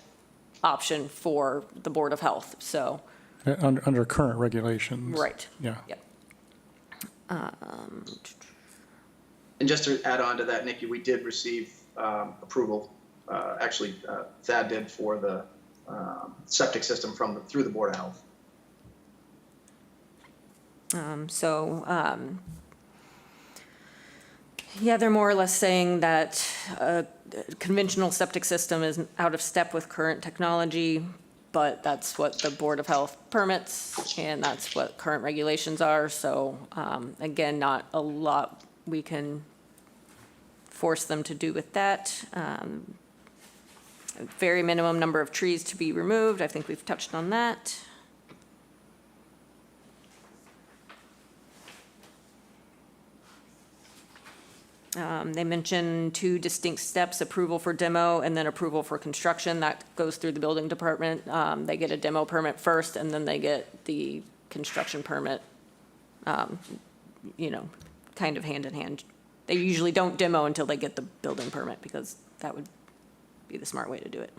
option for the Board of Health, so. Under current regulations. Right. Yeah. Yep. And just to add on to that, Nikki, we did receive approval, actually Thad did, for the septic system through the Board of Health. Yeah, they're more or less saying that a conventional septic system is out of step with current technology, but that's what the Board of Health permits, and that's what current regulations are. So again, not a lot we can force them to do with that. Very minimum number of trees to be removed. I think we've touched on that. They mentioned 2 distinct steps, approval for demo and then approval for construction. That goes through the building department. They get a demo permit first, and then they get the construction permit, you know, kind of hand in hand. They usually don't demo until they get the building permit, because that would be the smart way to do it.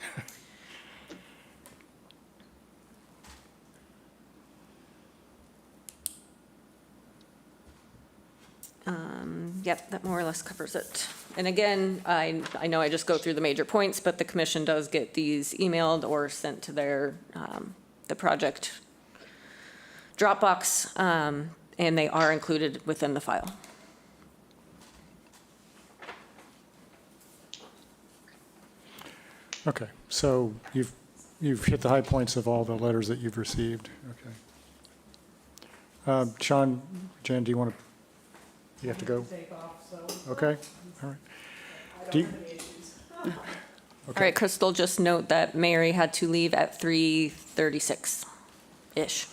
Yep, that more or less covers it. And again, I know I just go through the major points, but the commission does get these emailed or sent to their, the project Dropbox, and they are included within the file. Okay, so you've hit the high points of all the letters that you've received. Okay. Sean, Jen, do you want to? You have to go? Take off, so. Okay, all right. Do you- All right, Crystal, just note that Mary had to leave at 3:36-ish.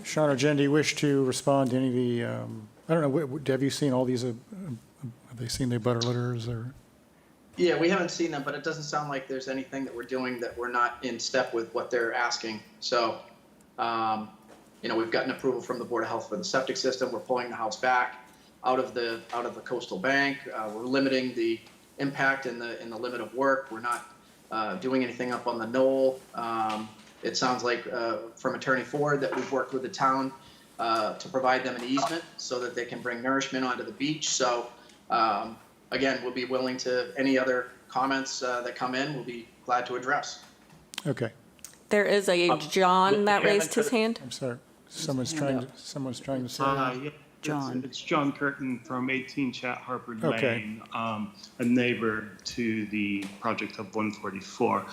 Sean or Jen, do you wish to respond to any of the, I don't know, have you seen all these, have they seen the butter letters or? Yeah, we haven't seen them, but it doesn't sound like there's anything that we're doing that we're not in step with what they're asking. So, you know, we've gotten approval from the Board of Health for the septic system. We're pulling the house back out of the coastal bank. We're limiting the impact in the limit of work. We're not doing anything up on the knoll. It sounds like from Attorney Ford that we've worked with the town to provide them an easement so that they can bring nourishment onto the beach. So again, we'll be willing to, any other comments that come in, we'll be glad to address. Okay, There is a John that Chairman, raised his hand. I'm sorry. Someone's trying to say. Yeah, John. It's John Curtin from 18 Chat Harper Okay. Lane, a neighbor to the project of 144.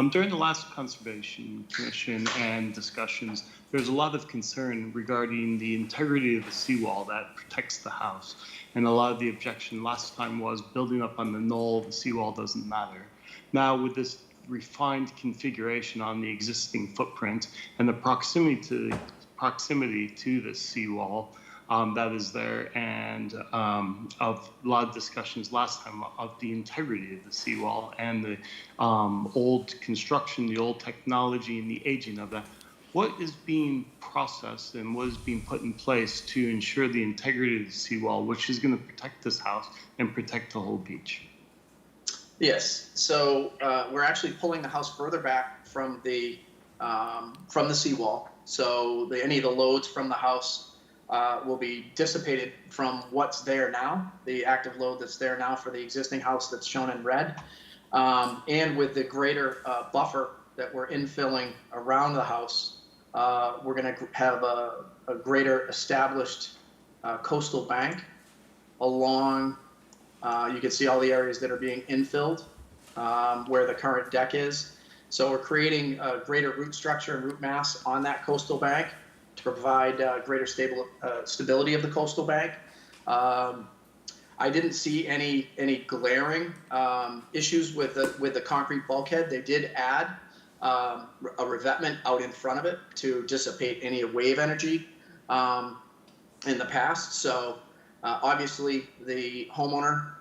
During the last Conservation Commission and discussions, there's a lot of concern regarding the integrity of the seawall that protects the house. And a lot of the objection last time was building up on the knoll, the seawall doesn't matter. Now with this refined configuration on the existing footprint and the proximity to the seawall, that is there, and of a lot of discussions last time of the integrity of the seawall and the old construction, the old technology, and the aging of that. What is being processed and what is being put in place to ensure the integrity of the seawall, which is going to protect this house and protect the whole beach? Yes, so we're actually pulling the house further back from the seawall. So any of the loads from the house will be dissipated from what's there now, the active load that's there now for the existing house that's shown in red. And with the greater buffer that we're infilling around the house, we're going to have a greater established coastal bank along, you can see all the areas that are being infilled where the current deck is. So we're creating a greater root structure and root mass on that coastal bank to provide greater stability of the coastal bank. I didn't see any glaring issues with the concrete bulkhead. They did add a revetment out in front of it to dissipate any wave energy in the past. So obviously the homeowner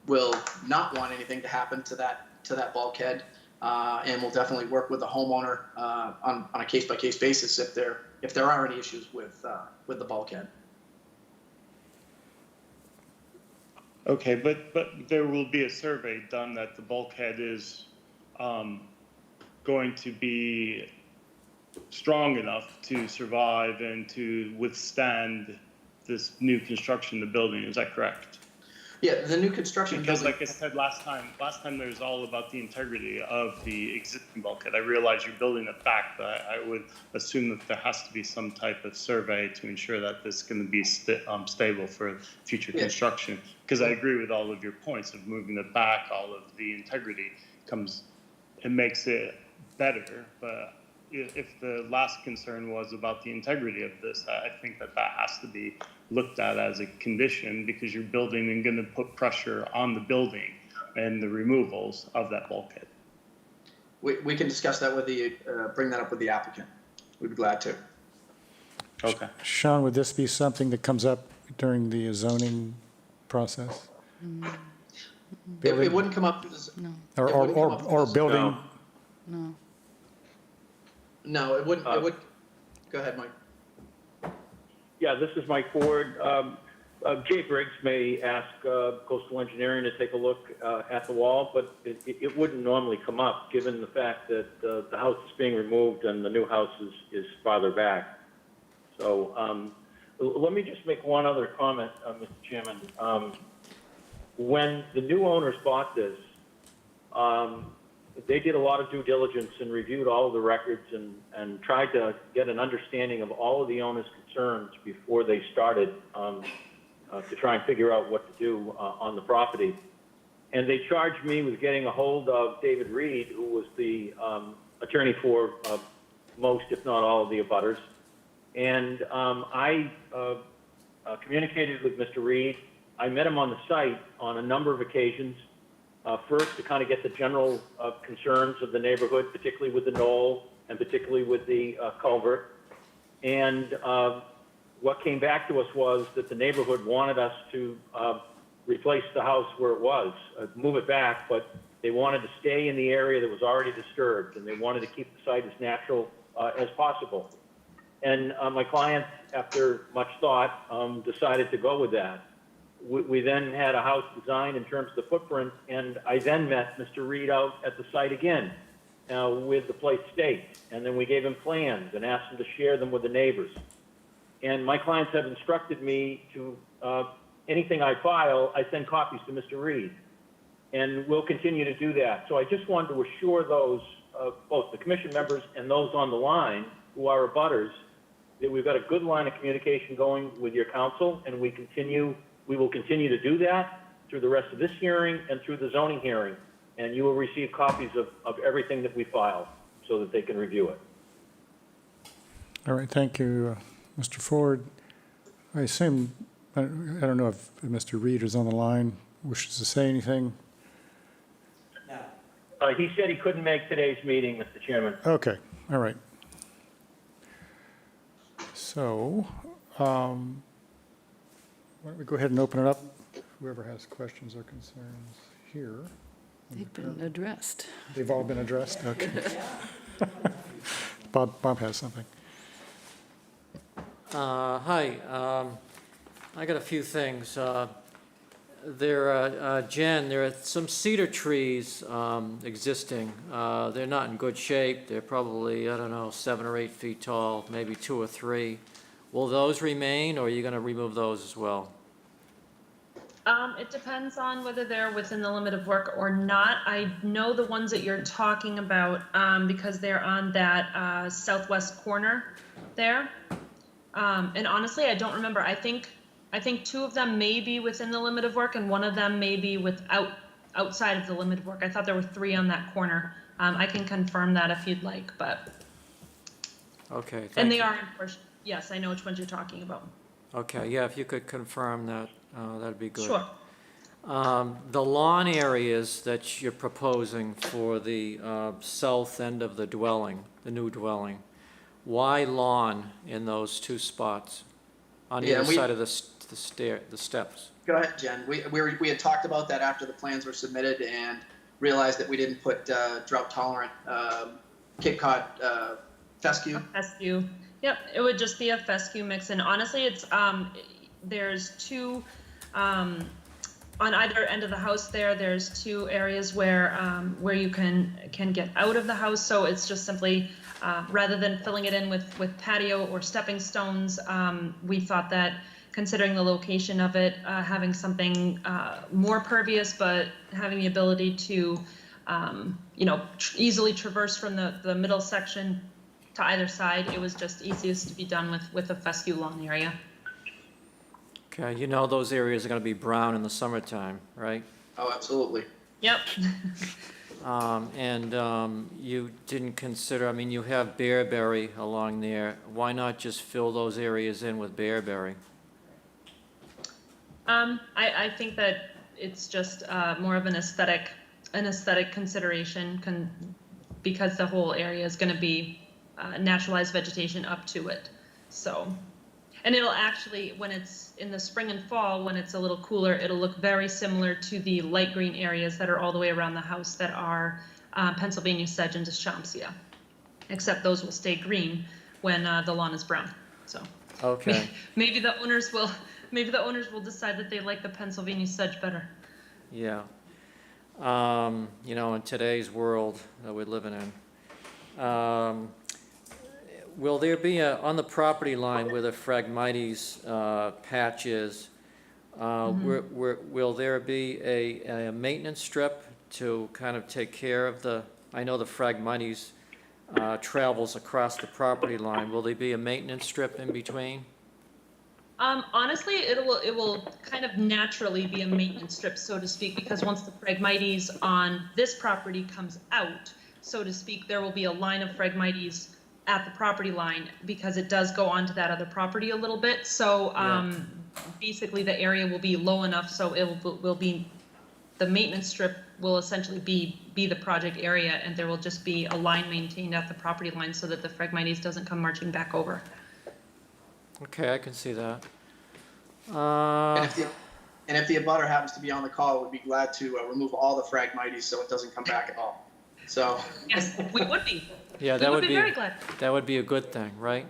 will not want anything to happen to that bulkhead, and we'll definitely work with the homeowner on a case-by-case basis if there are any issues with the bulkhead. Okay, but there will be a survey done that the bulkhead is going to be strong enough to survive and to withstand this new construction of the building. Is that correct? Yeah, the new construction. Because like I said last time there's all about the integrity of the existing bulkhead. I realize you're building it back, but I would assume that there has to be some type of survey to ensure that this is going to be stable for future construction. Because I agree with all of your points of moving it back, all of the integrity it makes it better, but if the last concern was about the integrity of this, I think that has to be looked at as a condition, because you're building and going to put pressure on the building and the removals of that bulkhead. We can discuss that with the, bring that up with the applicant. We'd be glad to. Okay. Sean, would this be something that comes up during the zoning process? It wouldn't come up. Or building? No. No, it wouldn't. It would. Go ahead, Mike. Yeah, this is Mike Ford. Jay Briggs may ask coastal engineering to take a look at the wall, but it wouldn't normally come up, given the fact that the house is being removed and the new house is farther back. So let me just make one other comment, Mr. Chairman. When the new owners bought this, they did a lot of due diligence and reviewed all of the records and tried to get an understanding of all of the owners' concerns before they started to try and figure out what to do on the property. And they charged me with getting a hold of David Reed, who was the attorney for most, if not all, of the abutters. And I communicated with Mr. Reed. I met him on the site on a number of occasions. First, to kind of get the general concerns of the neighborhood, particularly with the knoll and particularly with the culvert. And what came back to us was that the neighborhood wanted us to replace the house where it was, move it back, but they wanted to stay in the area that was already disturbed, and they wanted to keep the site as natural as possible. And my client, after much thought, decided to go with that. We then had a house design in terms of the footprint, and I then met Mr. Reed out at the site again with the place staked. And then we gave him plans and asked him to share them with the neighbors. And my clients have instructed me to, anything I file, I send copies to Mr. Reed. And we'll continue to do that. So I just wanted to assure those, both the commission members and those on the line who are abutters, that we've got a good line of communication going with your council, and we will continue to do that through the rest of this hearing and through the zoning hearing. And you will receive copies of everything that we file so that they can review it. All right, thank you, Mr. Ford. I assume, I don't know if Mr. Reed is on the line, wishes to say anything? He said he couldn't make today's meeting, Mr. Chairman. Okay, all right. So, why don't we go ahead and open it up? Whoever has questions or concerns here. They've been addressed. They've all been addressed? Okay. Bob has something. Hi, I got a few things. Jen, there are some cedar trees existing. They're not in good shape. They're probably, I don't know, 7 or 8 feet tall, maybe 2 or 3. Will those remain, or are you going to remove those as well? It depends on whether they're within the limit of work or not. I know the ones that you're talking about because they're on that southwest corner there. And honestly, I don't remember. I think 2 of them may be within the limit of work, and 1 of them may be outside of the limit of work. I thought there were 3 on that corner. I can confirm that if you'd like, but. Okay. And they are in portion. Yes, I know which ones you're talking about. Okay, yeah, if you could confirm that, that'd be good. Sure. The lawn areas that you're proposing for the south end of the dwelling, the new dwelling, why lawn in those 2 spots on either side of the steps? Go ahead, Jen. We had talked about that after the plans were submitted and realized that we didn't put drought tolerant Cape Cod fescue. Fescue. Yep, it would just be a fescue mix, and honestly, it's there's 2 on either end of the house. There's 2 areas where you can get out of the house. So it's just simply rather than filling it in with patio or stepping stones, we thought that considering the location of it, having something more pervious, but having the ability to easily traverse from the middle section to either side, it was just easiest to be done with a fescue lawn area. Okay, you know those areas are going to be brown in the summertime, right? Oh, absolutely. Yep. You didn't consider, I mean, you have bearberry along there. Why not just fill those areas in with bearberry? I think that it's just more of an aesthetic consideration because the whole area is going to be naturalized vegetation up to it. So, and it'll actually, when it's in the spring and fall, when it's a little cooler, it'll look very similar to the light green areas that are all the way around the house that are Pennsylvania sedge and Deschamps, except those will stay green when the lawn is brown. So Okay. maybe the owners will decide that they like the Pennsylvania sedge better. Yeah. In today's world that we're living in, will there be on the property line where the Phragmites patch is, will there be a maintenance strip to kind of take care of I know the Phragmites travels across the property line. Will there be a maintenance strip in between? Honestly, it will kind of naturally be a maintenance strip, so to speak, because once the Phragmites on this property comes out, so to speak, there will be a line of Phragmites at the property line because it does go onto that other property a little bit. So basically the area will be low enough so it will be, the maintenance strip will essentially be the project area, and there will just be a line maintained at the property line so that the Phragmites doesn't come marching back over. Okay, I can see that. And if the abutter happens to be on the call, we'd be glad to remove all the Phragmites so it doesn't come back at all. So yes, we would be. Yeah, that would be very glad. That would be a good thing, right?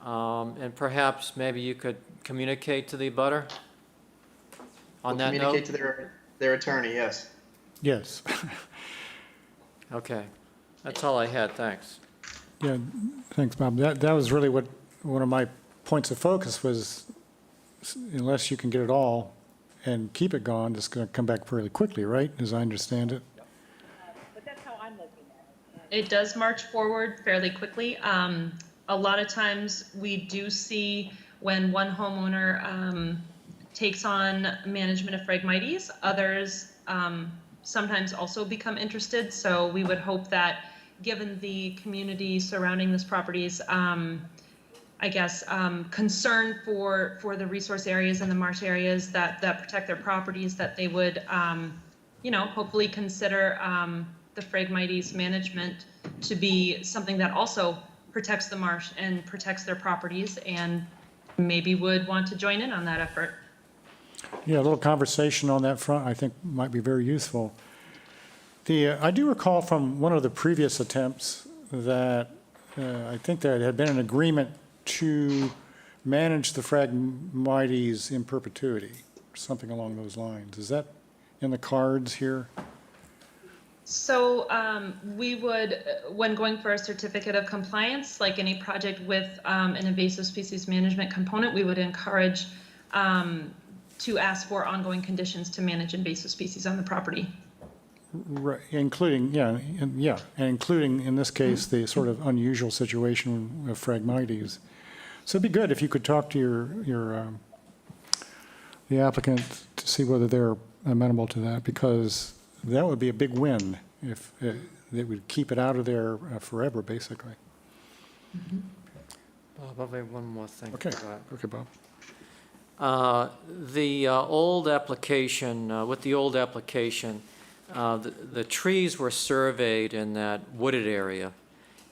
And perhaps maybe you could communicate to the abutter on that note? Communicate to their attorney, yes. Yes. Okay, that's all I had, thanks. Yeah, thanks, Bob. That was really what one of my points of focus was, unless you can get it all and keep it gone, it's going to come back fairly quickly, right, as I understand it? But that's how I'm looking at it. It does march forward fairly quickly. A lot of times we do see when one homeowner takes on management of Phragmites, others sometimes also become interested. So we would hope that given the community surrounding this property's concern for the resource areas and the marsh areas that protect their properties, that they would, hopefully consider the Phragmites management to be something that also protects the marsh and protects their properties, and maybe would want to join in on that effort. Yeah, a little conversation on that front I think might be very useful. I do recall from one of the previous attempts that I think there had been an agreement to manage the Phragmites in perpetuity, or something along those lines. Is that in the cards here? So we would, when going for a certificate of compliance, like any project with an invasive species management component, we would encourage to ask for ongoing conditions to manage invasive species on the property. Right, including, and including, in this case, the sort of unusual situation of Phragmites. So it'd be good if you could talk to the applicant to see whether they're amenable to that, because that would be a big win if they would keep it out of there forever, basically. Bob, I have one more thing. Okay, okay, Bob. The old application, with the old application, the trees were surveyed in that wooded area,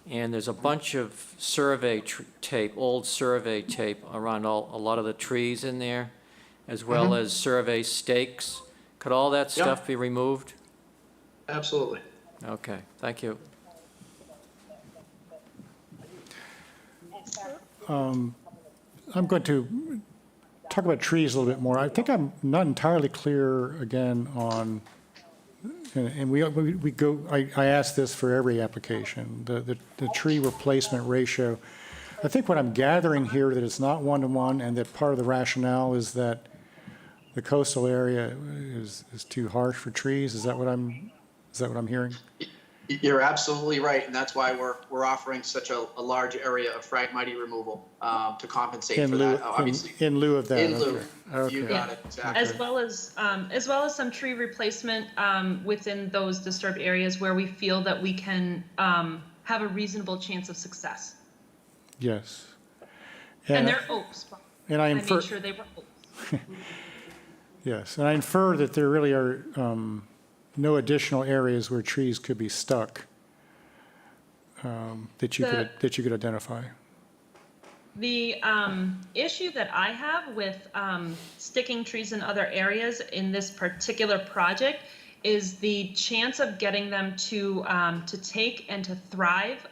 and there's a bunch of survey tape, old survey tape around a lot of the trees in there, as well as survey stakes. Could all that stuff be removed? Absolutely. Okay, thank you. I'm going to talk about trees a little bit more. I think I'm not entirely clear again on, and we go, I ask this for every application, the tree replacement ratio. I think what I'm gathering here that it's not 1-to-1, and that part of the rationale is that the coastal area is too harsh for trees. Is that what I'm hearing? You're absolutely right, and that's why we're offering such a large area of Phragmite removal to compensate In for lieu, that. Obviously, in lieu of that. in lieu. Okay. You Okay. got it, exactly. As well as some tree replacement within those disturbed areas where we feel that we can have a reasonable chance of success. Yes. And they're oaks. And I I infer, made sure they were oaks. yes, and I infer that there really are no additional areas where trees could be stuck that you could identify. The issue that I have with sticking trees in other areas in this particular project is the chance of getting them to take and to thrive,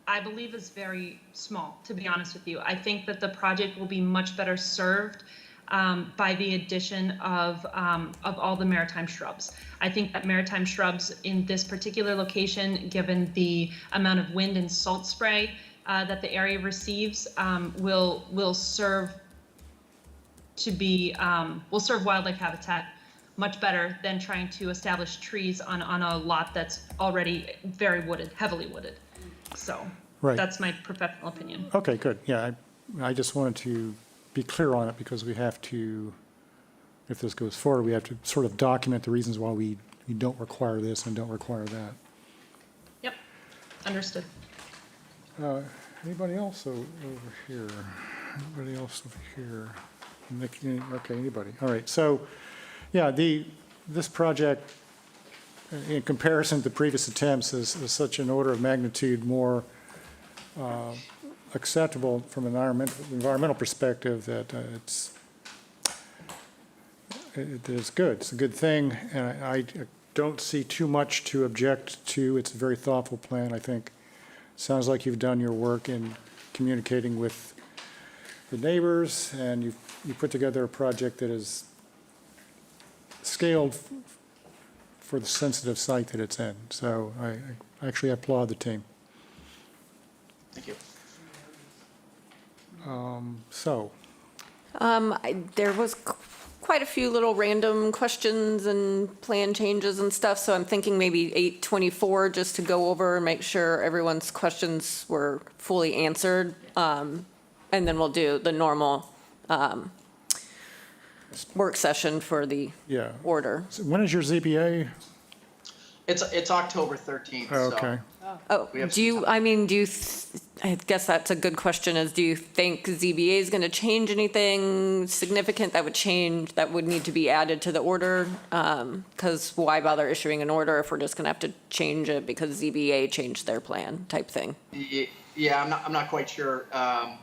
I believe, is very small, to be honest with you. I think that the project will be much better served by the addition of all the maritime shrubs. I think that maritime shrubs in this particular location, given the amount of wind and salt spray that the area receives, will serve wildlife habitat much better than trying to establish trees on a lot that's already very wooded, heavily wooded. So Right. that's my professional opinion. Okay, good. Yeah, I just wanted to be clear on it because we have to, if this goes forward, we have to sort of document the reasons why we don't require this and don't require that. Yep, understood. Anybody else over here? Anybody else over here? Okay, anybody? All right, so, yeah, this project, in comparison to previous attempts, is such an order of magnitude more acceptable from an environmental perspective that it is good. It's a good thing, and I don't see too much to object to. It's a very thoughtful plan, I think. Sounds like you've done your work in communicating with the neighbors, and you put together a project that is scaled for the sensitive site that it's in. So I actually applaud the team. Thank you. There was quite a few little random questions and plan changes and stuff, so I'm thinking maybe 824 just to go over and make sure everyone's questions were fully answered. And then we'll do the normal work session for the order. So when is your ZBA? It's October 13th. Oh, okay. Oh, I guess that's a good question, is do you think ZBA is going to change anything significant that would need to be added to the order? Because why bother issuing an order if we're just going to have to change it because ZBA changed their plan type thing? Yeah, I'm not quite sure, how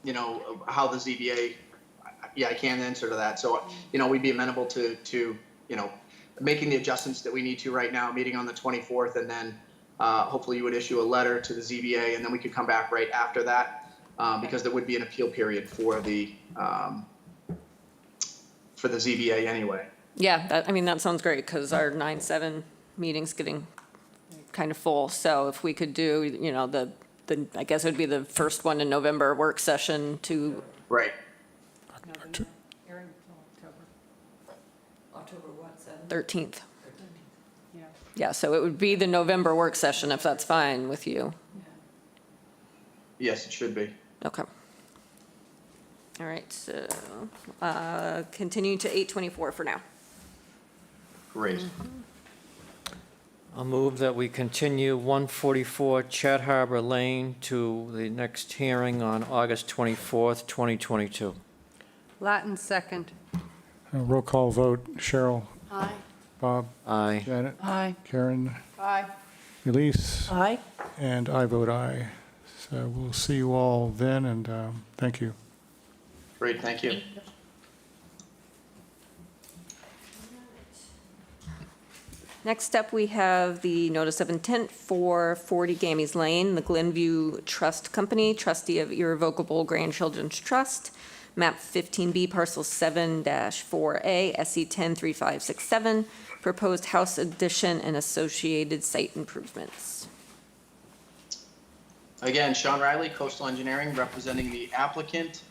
the ZBA, I can't answer to that. So, we'd be amenable to making the adjustments that we need to right now, meeting on the 24th, and then hopefully you would issue a letter to the ZBA, and then we could come back right after that, because there would be an appeal period for the ZBA anyway. Yeah, that sounds great, because our 9/7 meeting's getting kind of full. So if we could do, I guess it would be the first one in November work session to. Right. October what, 13th. Yeah, so it would be the November work session if that's fine with you. Yes, it should be. Okay. All right, so continue to 824 for now. Great. I'll move that we continue 144 Chat Harbor Lane to the next hearing on August 24th, 2022. Latin second. Roll call vote. Cheryl? Aye. Bob? Aye. Janet? Aye. Karen? Aye. Elise? Aye. And I vote aye. So we'll see you all then, and thank you. Great, thank you. Next up, we have the notice of intent for 40 Gamies Lane, the Glenview Trust Company, trustee of Irrevocable Grandchildren's Trust, map 15B, parcel 7-4A, SE 103567, proposed house addition and associated site improvements. Again, Sean Riley, Coastal Engineering, representing the applicant.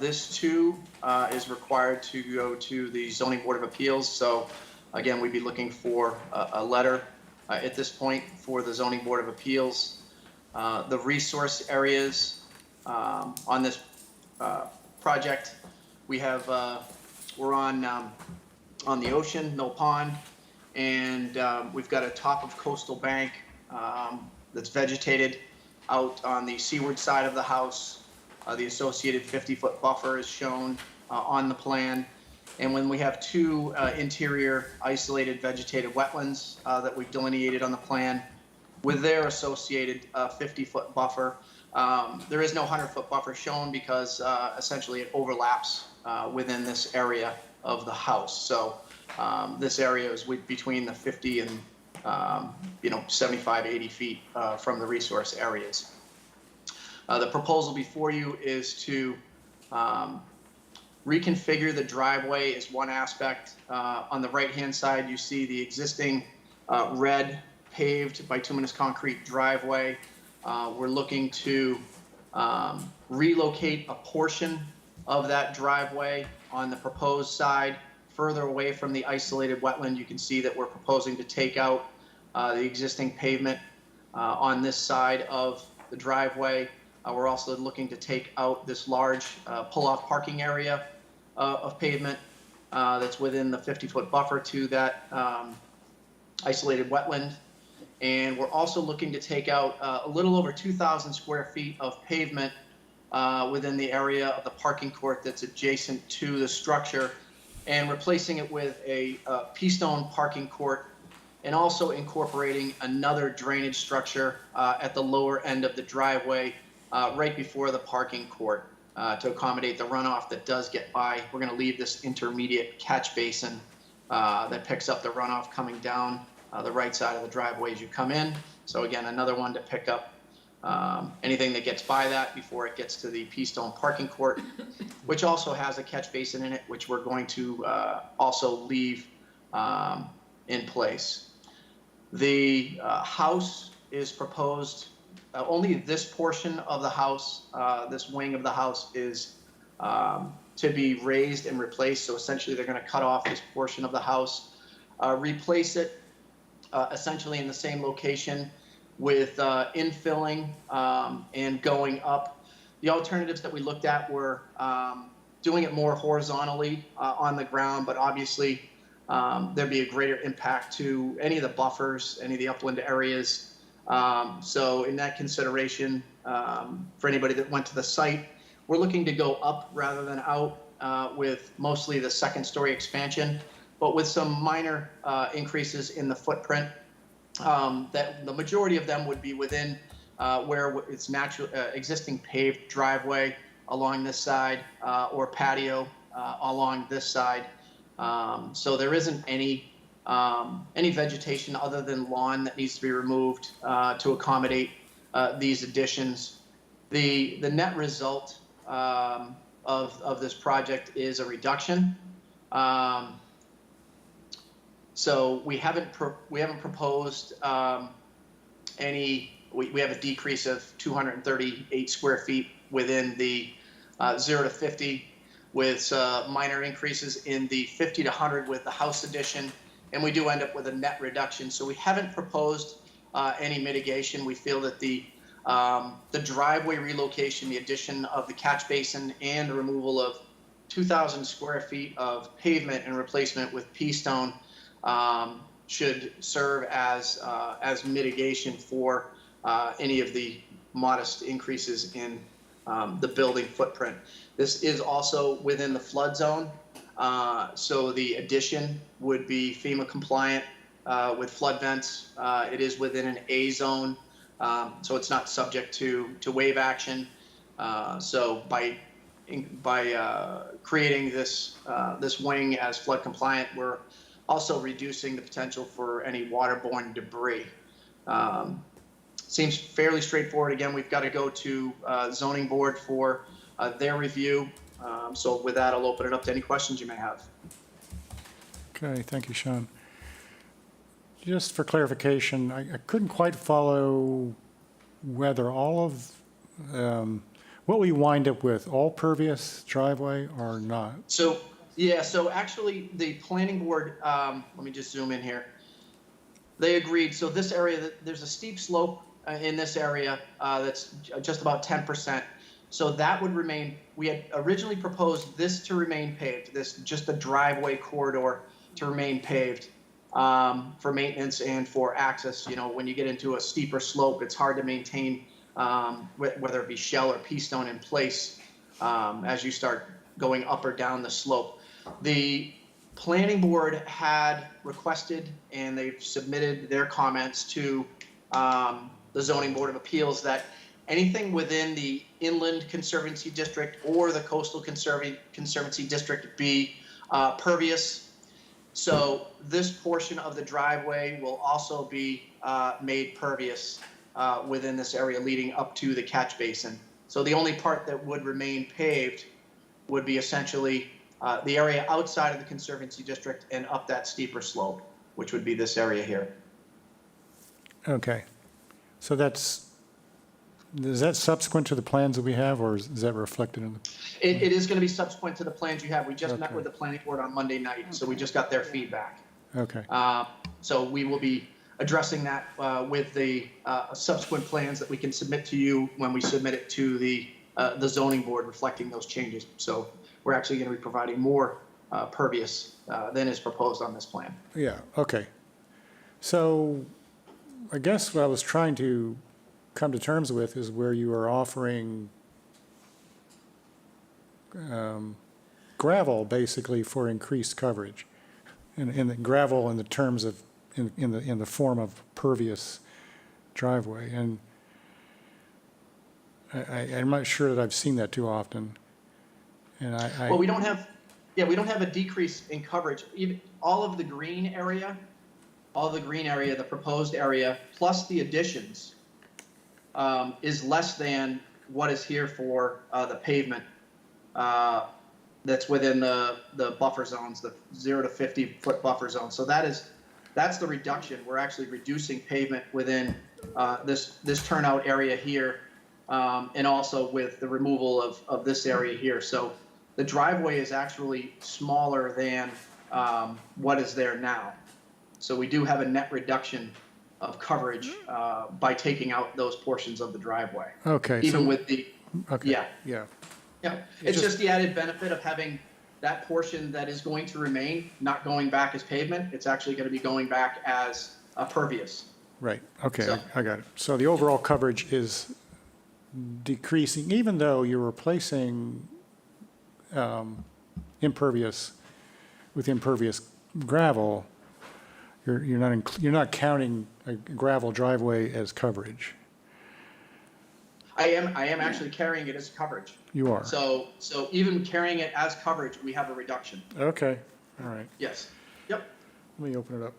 This too is required to go to the Zoning Board of Appeals. So again, we'd be looking for a letter at this point for the Zoning Board of Appeals. The resource areas on this project, we're on the ocean, Mill Pond, and we've got a top of coastal bank that's vegetated out on the seaward side of the house. The associated 50-foot buffer is shown on the plan. And when we have two interior isolated vegetated wetlands that we've delineated on the plan with their associated 50-foot buffer, there is no 100-foot buffer shown because essentially it overlaps within this area of the house. So this area is between the 50 and 75, 80 feet from the resource areas. The proposal before you is to reconfigure the driveway is one aspect. On the right-hand side, you see the existing red paved bituminous concrete driveway. We're looking to relocate a portion of that driveway on the proposed side further away from the isolated wetland. You can see that we're proposing to take out the existing pavement on this side of the driveway. We're also looking to take out this large pull-off parking area of pavement that's within the 50-foot buffer to that isolated wetland. And we're also looking to take out a little over 2,000 square feet of pavement within the area of the parking court that's adjacent to the structure, and replacing it with a pea-stone parking court, and also incorporating another drainage structure at the lower end of the driveway right before the parking court to accommodate the runoff that does get by. We're going to leave this intermediate catch basin that picks up the runoff coming down the right side of the driveway as you come in. So again, another one to pick up anything that gets by that before it gets to the pea-stone parking court, which also has a catch basin in it, which we're going to also leave in place. The house is proposed, only this portion of the house, this wing of the house is to be raised and replaced. So essentially they're going to cut off this portion of the house, replace it essentially in the same location with infilling and going up. The alternatives that we looked at were doing it more horizontally on the ground, but obviously there'd be a greater impact to any of the buffers, any of the upland areas. So in that consideration, for anybody that went to the site, we're looking to go up rather than out with mostly the second story expansion, but with some minor increases in the footprint. That the majority of them would be within where it's natural existing paved driveway along this side or patio along this side. So there isn't any vegetation other than lawn that needs to be removed to accommodate these additions. The net result of this project is a reduction. So we haven't proposed any. We have a decrease of 238 square feet within the 0 to 50, with minor increases in the 50 to 100 with the house addition, and we do end up with a net reduction. So we haven't proposed any mitigation. We feel that the driveway relocation, the addition of the catch basin, and the removal of 2,000 square feet of pavement and replacement with pea stone should serve as mitigation for any of the modest increases in the building footprint. This is also within the flood zone, so the addition would be FEMA compliant with flood vents. It is within an A zone, so it's not subject to wave action. So by creating this wing as flood compliant, we're also reducing the potential for any waterborne debris. Seems fairly straightforward. Again, we've got to go to zoning board for their review. So with that, I'll open it up to any questions you may have. Okay, thank you, Sean. Just for clarification, I couldn't quite follow whether all of what we wind up with, all pervious driveway or not. So, yeah, so actually the planning board, let me just zoom in here. They agreed. So this area, there's a steep slope in this area that's just about 10%. So that would remain, we had originally proposed this to remain paved, this just a driveway corridor to remain paved for maintenance and for access. You know, when you get into a steeper slope, it's hard to maintain whether it be shell or pea stone in place as you start going up or down the slope. The planning board had requested, and they've submitted their comments to the Zoning Board of Appeals, that anything within the Inland Conservancy District or the Coastal Conservancy District be pervious. So this portion of the driveway will also be made pervious within this area leading up to the catch basin. So the only part that would remain paved would be essentially the area outside of the Conservancy District and up that steeper slope, which would be this area here. Okay. So is that subsequent to the plans that we have, or is that reflected in the? It is going to be subsequent to the plans you have. We just met with the planning board on Monday night, so we just got their feedback. Okay. So we will be addressing that with the subsequent plans that we can submit to you when we submit it to the zoning board reflecting those changes. So we're actually going to be providing more pervious than is proposed on this plan. Yeah, okay. So I guess what I was trying to come to terms with is where you are offering gravel basically for increased coverage. And the gravel in the terms of, in the form of pervious driveway. And I'm not sure that I've seen that too often. And Well, we don't have a decrease in coverage. Even all of the green area, the proposed area, plus the additions, is less than what is here for the pavement that's within the buffer zones, the 0 to 50 foot buffer zone. So that's the reduction. We're actually reducing pavement within this turnout area here, and also with the removal of this area here. So the driveway is actually smaller than what is there now. So we do have a net reduction of coverage by taking out those portions of the driveway. Okay. Even so, with the, okay, yeah. Yeah. Yeah, it's just the added benefit of having that portion that is going to remain, not going back as pavement. It's actually going to be going back as pervious. Right, okay, So- I got it. So the overall coverage is decreasing, even though you're replacing impervious with impervious gravel, you're not counting a gravel driveway as coverage. I am actually carrying it as coverage. You are. So even carrying it as coverage, we have a reduction. Okay, all right. Yes. Yep. Let me open it up.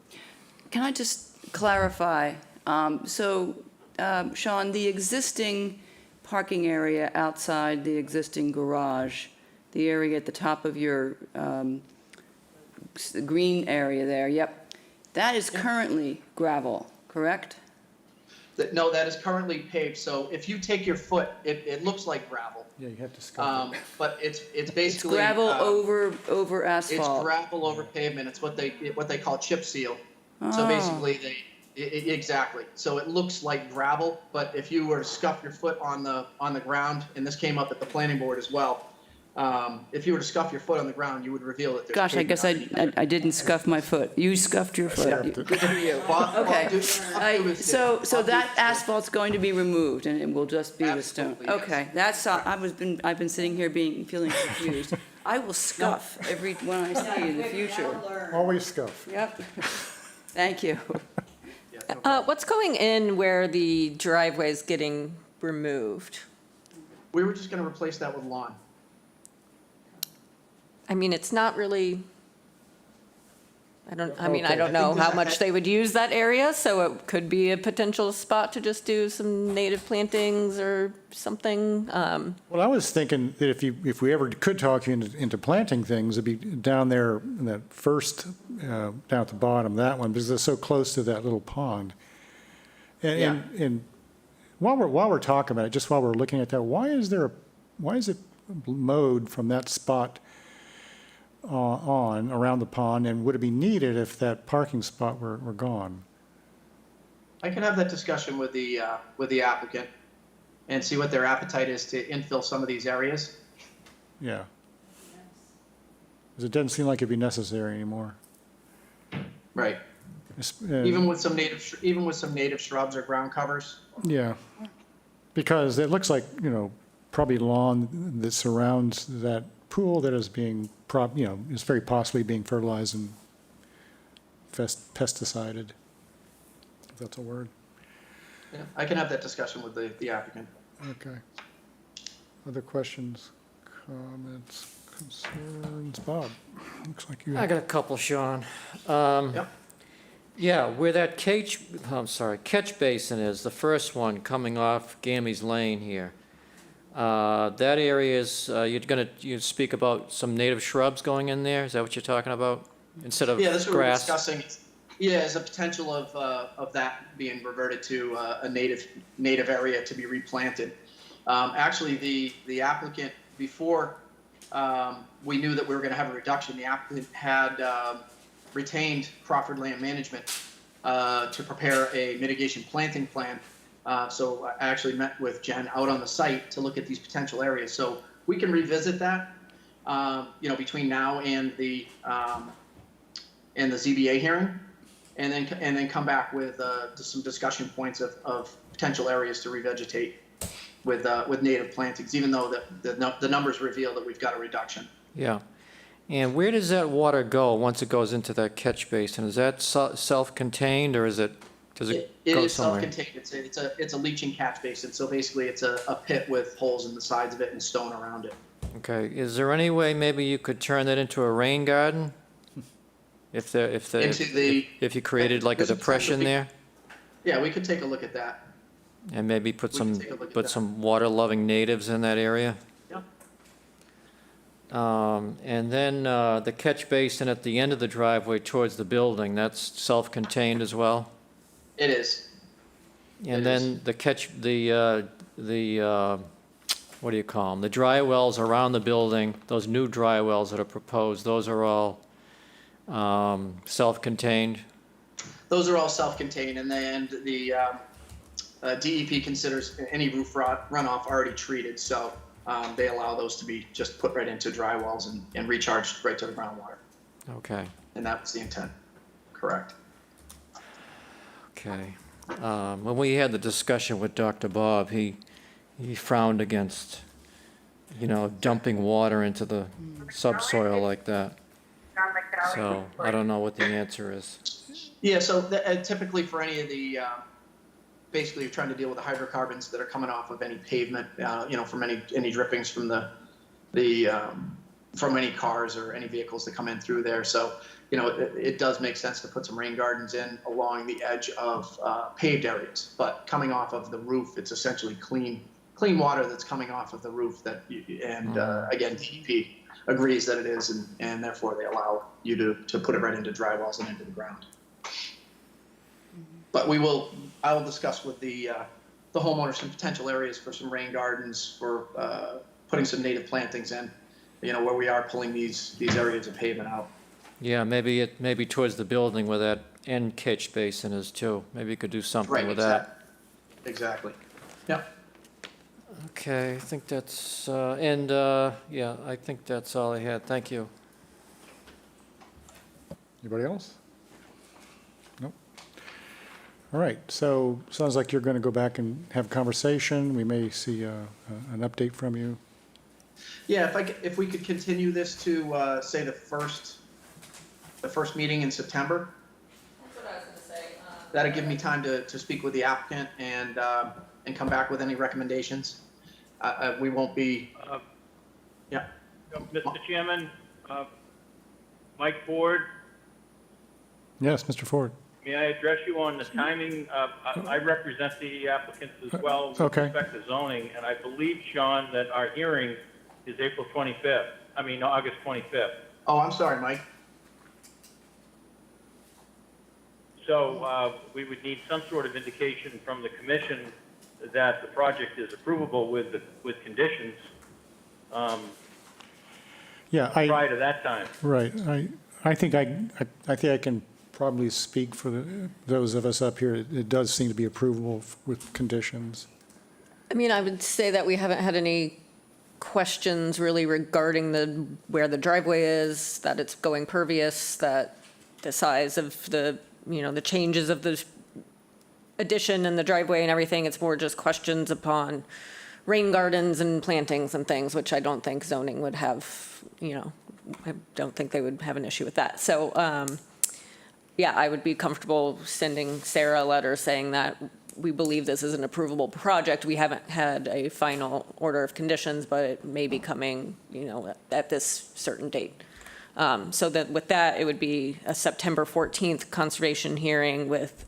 Can I just clarify? Sean, the existing parking area outside the existing garage, the area at the top of your green area there, yep, that is currently gravel, correct? No, that is currently paved. So if you take your foot, it looks like gravel. Yeah, you have to scuff it. But it's It's basically gravel over asphalt. It's gravel over pavement. It's what they call chip seal. So Oh. basically, exactly. So it looks like gravel, but if you were to scuff your foot on the ground, and this came up at the planning board as well, if you were to scuff your foot on the ground, you would reveal that there's Gosh, I pavement guess underneath. I didn't scuff my foot. You scuffed your foot. Good for you. Okay. So I'll do- that asphalt's going to be removed and it will just be the stone? Absolutely, yes. Okay, that's, I've been sitting here feeling confused. I will scuff every one I see in the future. Always scuff. Yep. Thank you. What's going in where the driveway is getting removed? We were just going to replace that with lawn. I mean, it's not really, I don't Okay. know I think how this- much they would use that area, so it could be a potential spot to just do some native plantings or something. Well, I was thinking that if we ever could talk you into planting things, it'd be down there in that first, down at the bottom, that one, because it's so close to that little pond. And while we're talking about it, just while we're looking at that, why is it mowed from that spot on around the pond, and would it be needed if that parking spot were gone? I can have that discussion with the applicant and see what their appetite is to infill some of these areas. Yeah. 'Cause it doesn't seem like it'd be necessary anymore. Right. Even with some native shrubs or ground covers. Yeah, because it looks like, probably lawn that surrounds that pool that is being, is very possibly being fertilized and pesticided, if that's a word. Yeah, I can have that discussion with the applicant. Okay. Other questions, comments, concerns? Bob, looks like you. I got a couple, Sean. Yeah, where that catch basin is, the first one coming off Gammy's Lane here. That area is, you'd speak about some native shrubs going in there? Is that what you're talking about? Instead of Yeah, that's what we're grass? discussing. Yeah, is a potential of that being reverted to a native area to be replanted. Actually, the applicant, before we knew that we were going to have a reduction, the applicant had retained Crawford Land Management to prepare a mitigation planting plan. So I actually met with Jen out on the site to look at these potential areas. So we can revisit that, between now and the ZBA hearing, and then come back with some discussion points of potential areas to revegetate with native plantings, even though the numbers reveal that we've got a reduction. Yeah. And where does that water go once it goes into that catch basin? Is that self-contained, or does it go somewhere? It is self-contained. It's a leaching catch basin. So basically, it's a pit with holes in the sides of it and stone around it. Okay. Is there any way maybe you could turn that into a rain garden? If you created like a depression there? Yeah, we could take a look at that. And maybe put some water-loving natives in that area? Yep. And then the catch basin at the end of the driveway towards the building, that's self-contained as well? It is. And then the what do you call them? The dry wells around the building, those new dry wells that are proposed, those are all self-contained? Those are all self-contained, and then the DEP considers any roof runoff already treated, so they allow those to be just put right into dry wells and recharged right to the groundwater. Okay. And that was the intent. Correct. Okay. When we had the discussion with Dr. Bob, he frowned against, dumping water into the subsoil like that. So I don't know what the answer is. Yeah, so typically for any of the, basically you're trying to deal with the hydrocarbons that are coming off of any pavement, from any drippings from from any cars or any vehicles that come in through there. So, it does make sense to put some rain gardens in along the edge of paved areas. But coming off of the roof, it's essentially clean water that's coming off of the roof again, DEP agrees that it is, and therefore they allow you to put it right into dry wells and into the ground. But I will discuss with the homeowners some potential areas for some rain gardens, for putting some native plantings in, where we are pulling these areas of pavement out. Yeah, maybe towards the building where that end catch basin is too. Maybe you could do something with that. Exactly. Yep. Okay, I think that's, I think that's all I had. Thank you. Anybody else? Nope. All right, so sounds like you're going to go back and have a conversation. We may see an update from you. Yeah, if we could continue this to, say, the first meeting in September. That's what I was gonna say. That'll give me time to speak with the applicant and come back with any recommendations. We won't be, yeah. Mr. Chairman, Mike Ford, Yes, Mr. Ford. may I address you on the timing? I represent the applicants as well with Okay. respect to zoning, and I believe, Sean, that our hearing is August 25th. Oh, I'm sorry, Mike. So we would need some sort of indication from the commission that the project is approvable with conditions Yeah, prior to that time. right. I think I can probably speak for those of us up here. It does seem to be approvable with conditions. I mean, I would say that we haven't had any questions really regarding where the driveway is, that it's going pervious, that the size of the changes of the addition and the driveway and everything. It's more just questions upon rain gardens and plantings and things, which I don't think zoning would have, I don't think they would have an issue with that. So, yeah, I would be comfortable sending Sarah a letter saying that we believe this is an approvable project. We haven't had a final order of conditions, but it may be coming, at this certain date. So that with that, it would be a September 14th conservation hearing with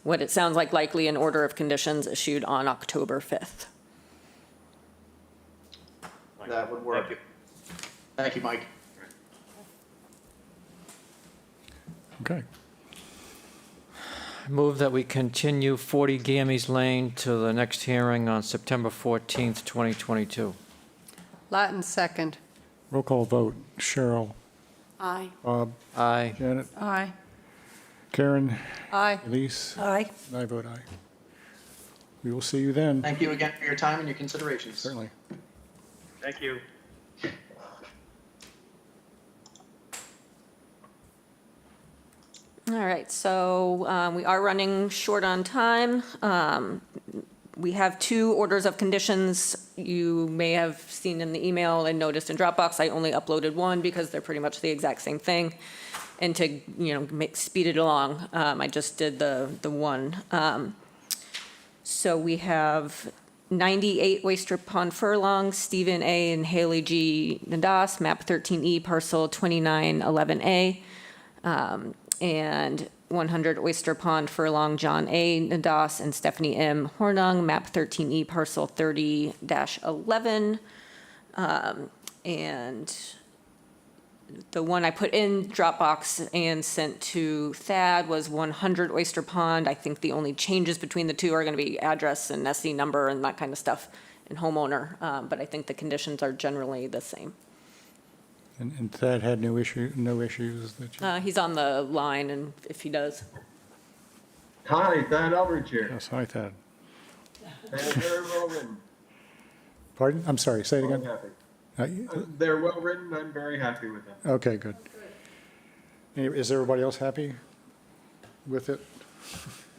what it sounds like likely an order of conditions issued on October 5th. That would work. Thank you, Mike. Okay. Move that we continue 40 Gamies Lane to the next hearing on September 14th, 2022. Latin second. Roll call vote. Cheryl. Aye. Bob. Aye. Janet. Aye. Karen. Aye. Elise. Aye. And I vote aye. We will see you then. Thank you again for your time and your considerations. Certainly. Thank you. All right, so we are running short on time. We have 2 orders of conditions. You may have seen in the email and noticed in Dropbox, I only uploaded 1 because they're pretty much the exact same thing. And to, speed it along, I just did the 1. So we have 98 Oyster Pond Furlong, Stephen A. and Haley G. Nadas, map 13E, parcel 2911A. And 100 Oyster Pond Furlong, John A. Nadas and Stephanie M. Hornung, map 13E, parcel 30-11. And the one I put in Dropbox and sent to Thad was 100 Oyster Pond. I think the only changes between the 2 are going to be address and SC number and that kind of stuff and homeowner. But I think the conditions are generally the same. And Thad had no issues that you... He's on the line, and if he does. Hi, Thad Eldridge here. Yes, hi, Thad. They're very well written. Pardon? I'm sorry, say it I'm again. happy. They're well written. I'm very happy with them. Okay, good. Is everybody else happy with it?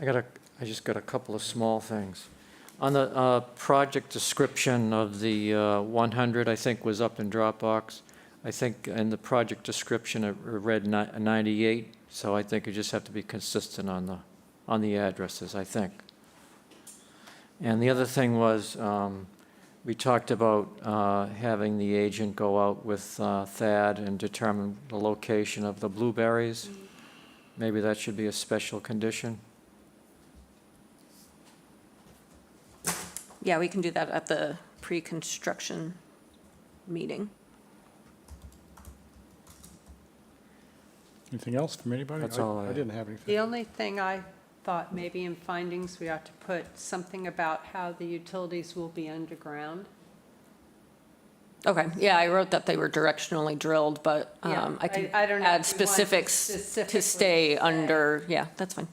I just got a couple of small things. On the project description of the 100, I think was up in Dropbox. I think in the project description it read 98, so I think you just have to be consistent on the addresses, I think. And the other thing was, we talked about having the agent go out with Thad and determine the location of the blueberries. Maybe that should be a special condition. Yeah, we can do that at the pre-construction meeting. Anything else from anybody? That's all I I didn't have anything. The only thing I thought maybe in findings, we ought to put something about how the utilities will be underground. Okay, yeah, I wrote that they were directionally drilled, but Yeah, I can I don't know add if we want to specifics to specifically stay say. under, yeah, that's fine.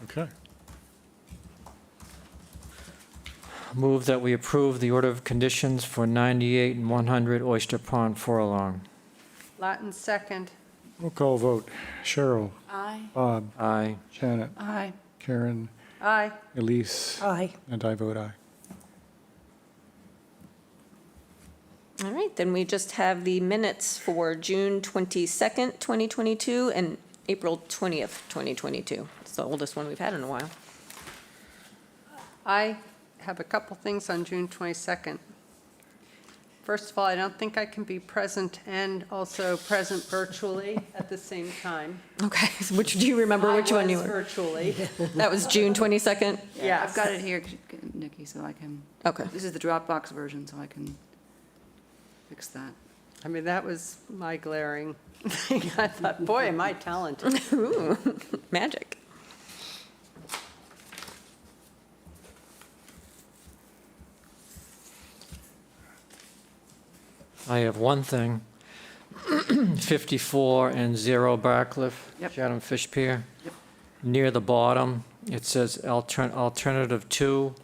Okay. Move that we approve the order of conditions for 98 and 100 Oyster Pond Furlong. Latin second. Roll call vote. Cheryl. Aye. Bob. Aye. Janet. Aye. Karen. Aye. Elise. Aye. And I vote aye. All right, then we just have the minutes for June 22nd, 2022, and April 20th, 2022. It's the oldest one we've had in a while. I have a couple things on June 22nd. First of all, I don't think I can be present and also present virtually at the same time. Okay, which, do you remember which one you I were? was virtually. That was June 22nd? Yeah, I've got it here, Nikki, so I can. Okay. This is the Dropbox version, so I can fix that. I mean, that was my glaring thing. I thought, boy, am I talented. Ooh, magic. I have one thing. 54 and 0 Barcliff, Yep. Chatham Fish Pier. Yep. Near the bottom, it says alternative 2,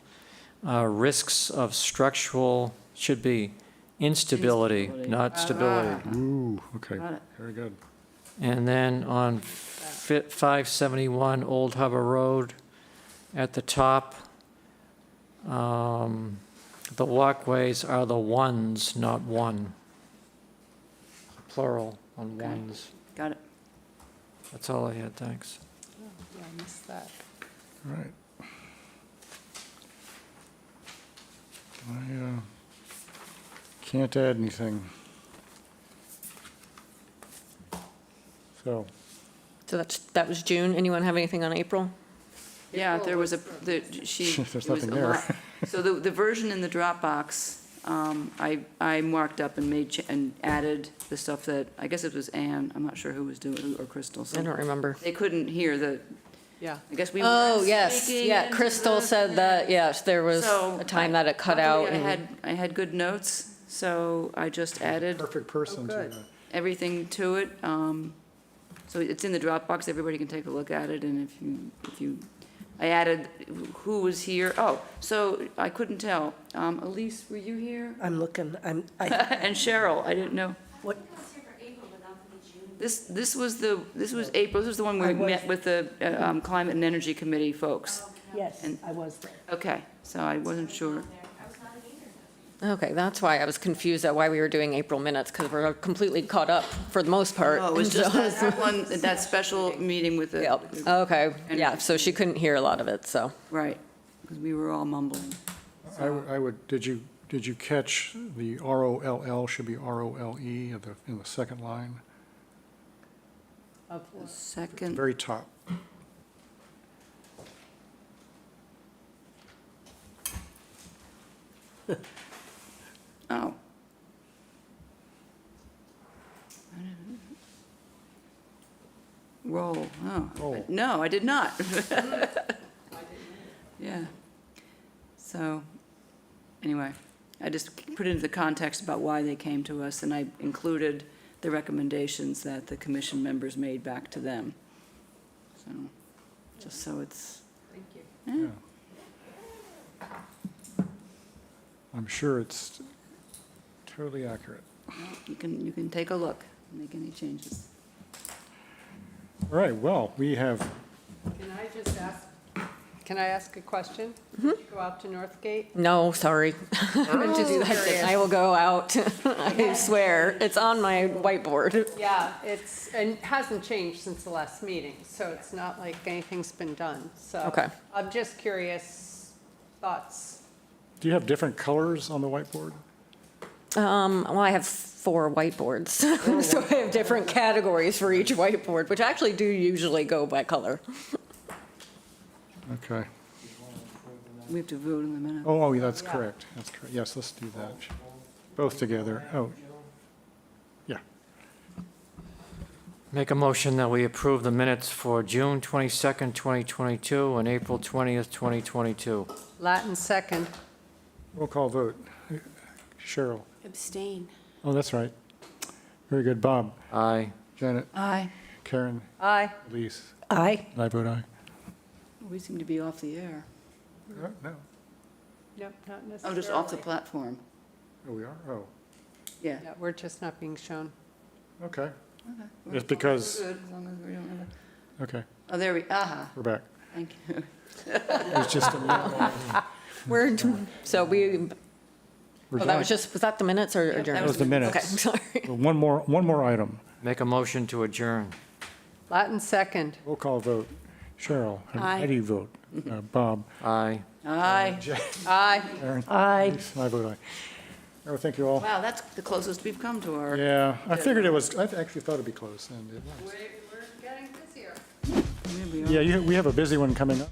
risks of structural, should be instability, Instability. not stability. Ooh, okay, Got it. very good. And then on 571 Old Harbor Road, at the top, the walkways are the ones, not one. Plural on Okay. ones. Got it. That's all I had, thanks. Yeah, I missed that. All right. I can't add anything. So, So that was June. Anyone have anything on April? Yeah, there was she. There's there was nothing a there. lot. So the version in the Dropbox, I marked up and and added the stuff that, I guess it was Ann, I'm not sure who was doing it, or Crystal. So I don't remember. They couldn't hear Yeah. I guess we Oh, weren't yes, speaking yeah, into Crystal the- said that, yes, there was So, a time that it cut out. luckily and- I had good notes, so I just added perfect person to, good. everything to it. So it's in the Dropbox, everybody can take a look at it, and if you, I added who was here. Oh, so I couldn't tell. Elise, were you here? I'm looking, And Cheryl, I didn't know. what, This was April, this was the one where I we was- met with the Climate and Energy Committee folks. yes, And- I was there. Okay, so I wasn't sure. Okay, that's why I was confused at why we were doing April minutes, because we're completely caught up for the most part. Oh, it was And just so- that one, that special meeting with the. Yep, okay, yeah, so she couldn't hear a lot of it, so. Right, because we were all mumbling. I would, did you catch the ROLL should be ROLE in the second line? The second, Very top. oh. Roll, oh. Roll. No, I did not. Yeah. So, anyway, I just put into the context about why they came to us, and I included the recommendations that the commission members made back to them. So, just so it's. Thank you. Yeah. I'm sure it's totally accurate. You can take a look, make any changes. All right, well, we have, Can I ask a question? Did you go out to Northgate? No, sorry. I meant to do that. I will go out, I swear. It's on my whiteboard. Yeah, and it hasn't changed since the last meeting, so it's not like anything's been done, so. Okay. I'm just curious, thoughts? do you have different colors on the whiteboard? Well, I have 4 whiteboards, so I have different categories for each whiteboard, which actually do usually go by color. Okay. We have to vote in a minute. Oh, that's correct. That's correct. Yes, let's do that. Both together. Oh, yeah. Make a motion that we approve the minutes for June 22nd, 2022, and April 20th, 2022. Latin second. Roll call vote. Cheryl. Abstain. Oh, that's right. Very good. Bob. Aye. Janet. Aye. Karen. Aye. Elise. Aye. I vote aye. We seem to be off the air. No. Nope, not Oh, necessarily. just off the platform. Oh, we are? Oh, Yeah. Yeah, we're just not being shown. okay. Okay. Just because, We're good, as long as we don't have okay, a- Oh, there we, we're back. thank you. It was just a minute. We're, so we, We're oh, that done. was that the minutes or adjourned? That was the minutes. Okay, sorry. Well, One more item. Make a motion to adjourn. Latin second. Roll call vote. Cheryl. Aye. How do you vote? Bob. Aye. Aye. Aye. Aaron. Aye. I vote aye. Oh, thank you all. Wow, that's the closest we've come to our. Yeah, I figured it was, I actually thought it'd be close, and it was. We're getting busier. Here we are. Yeah, we have a busy one coming up.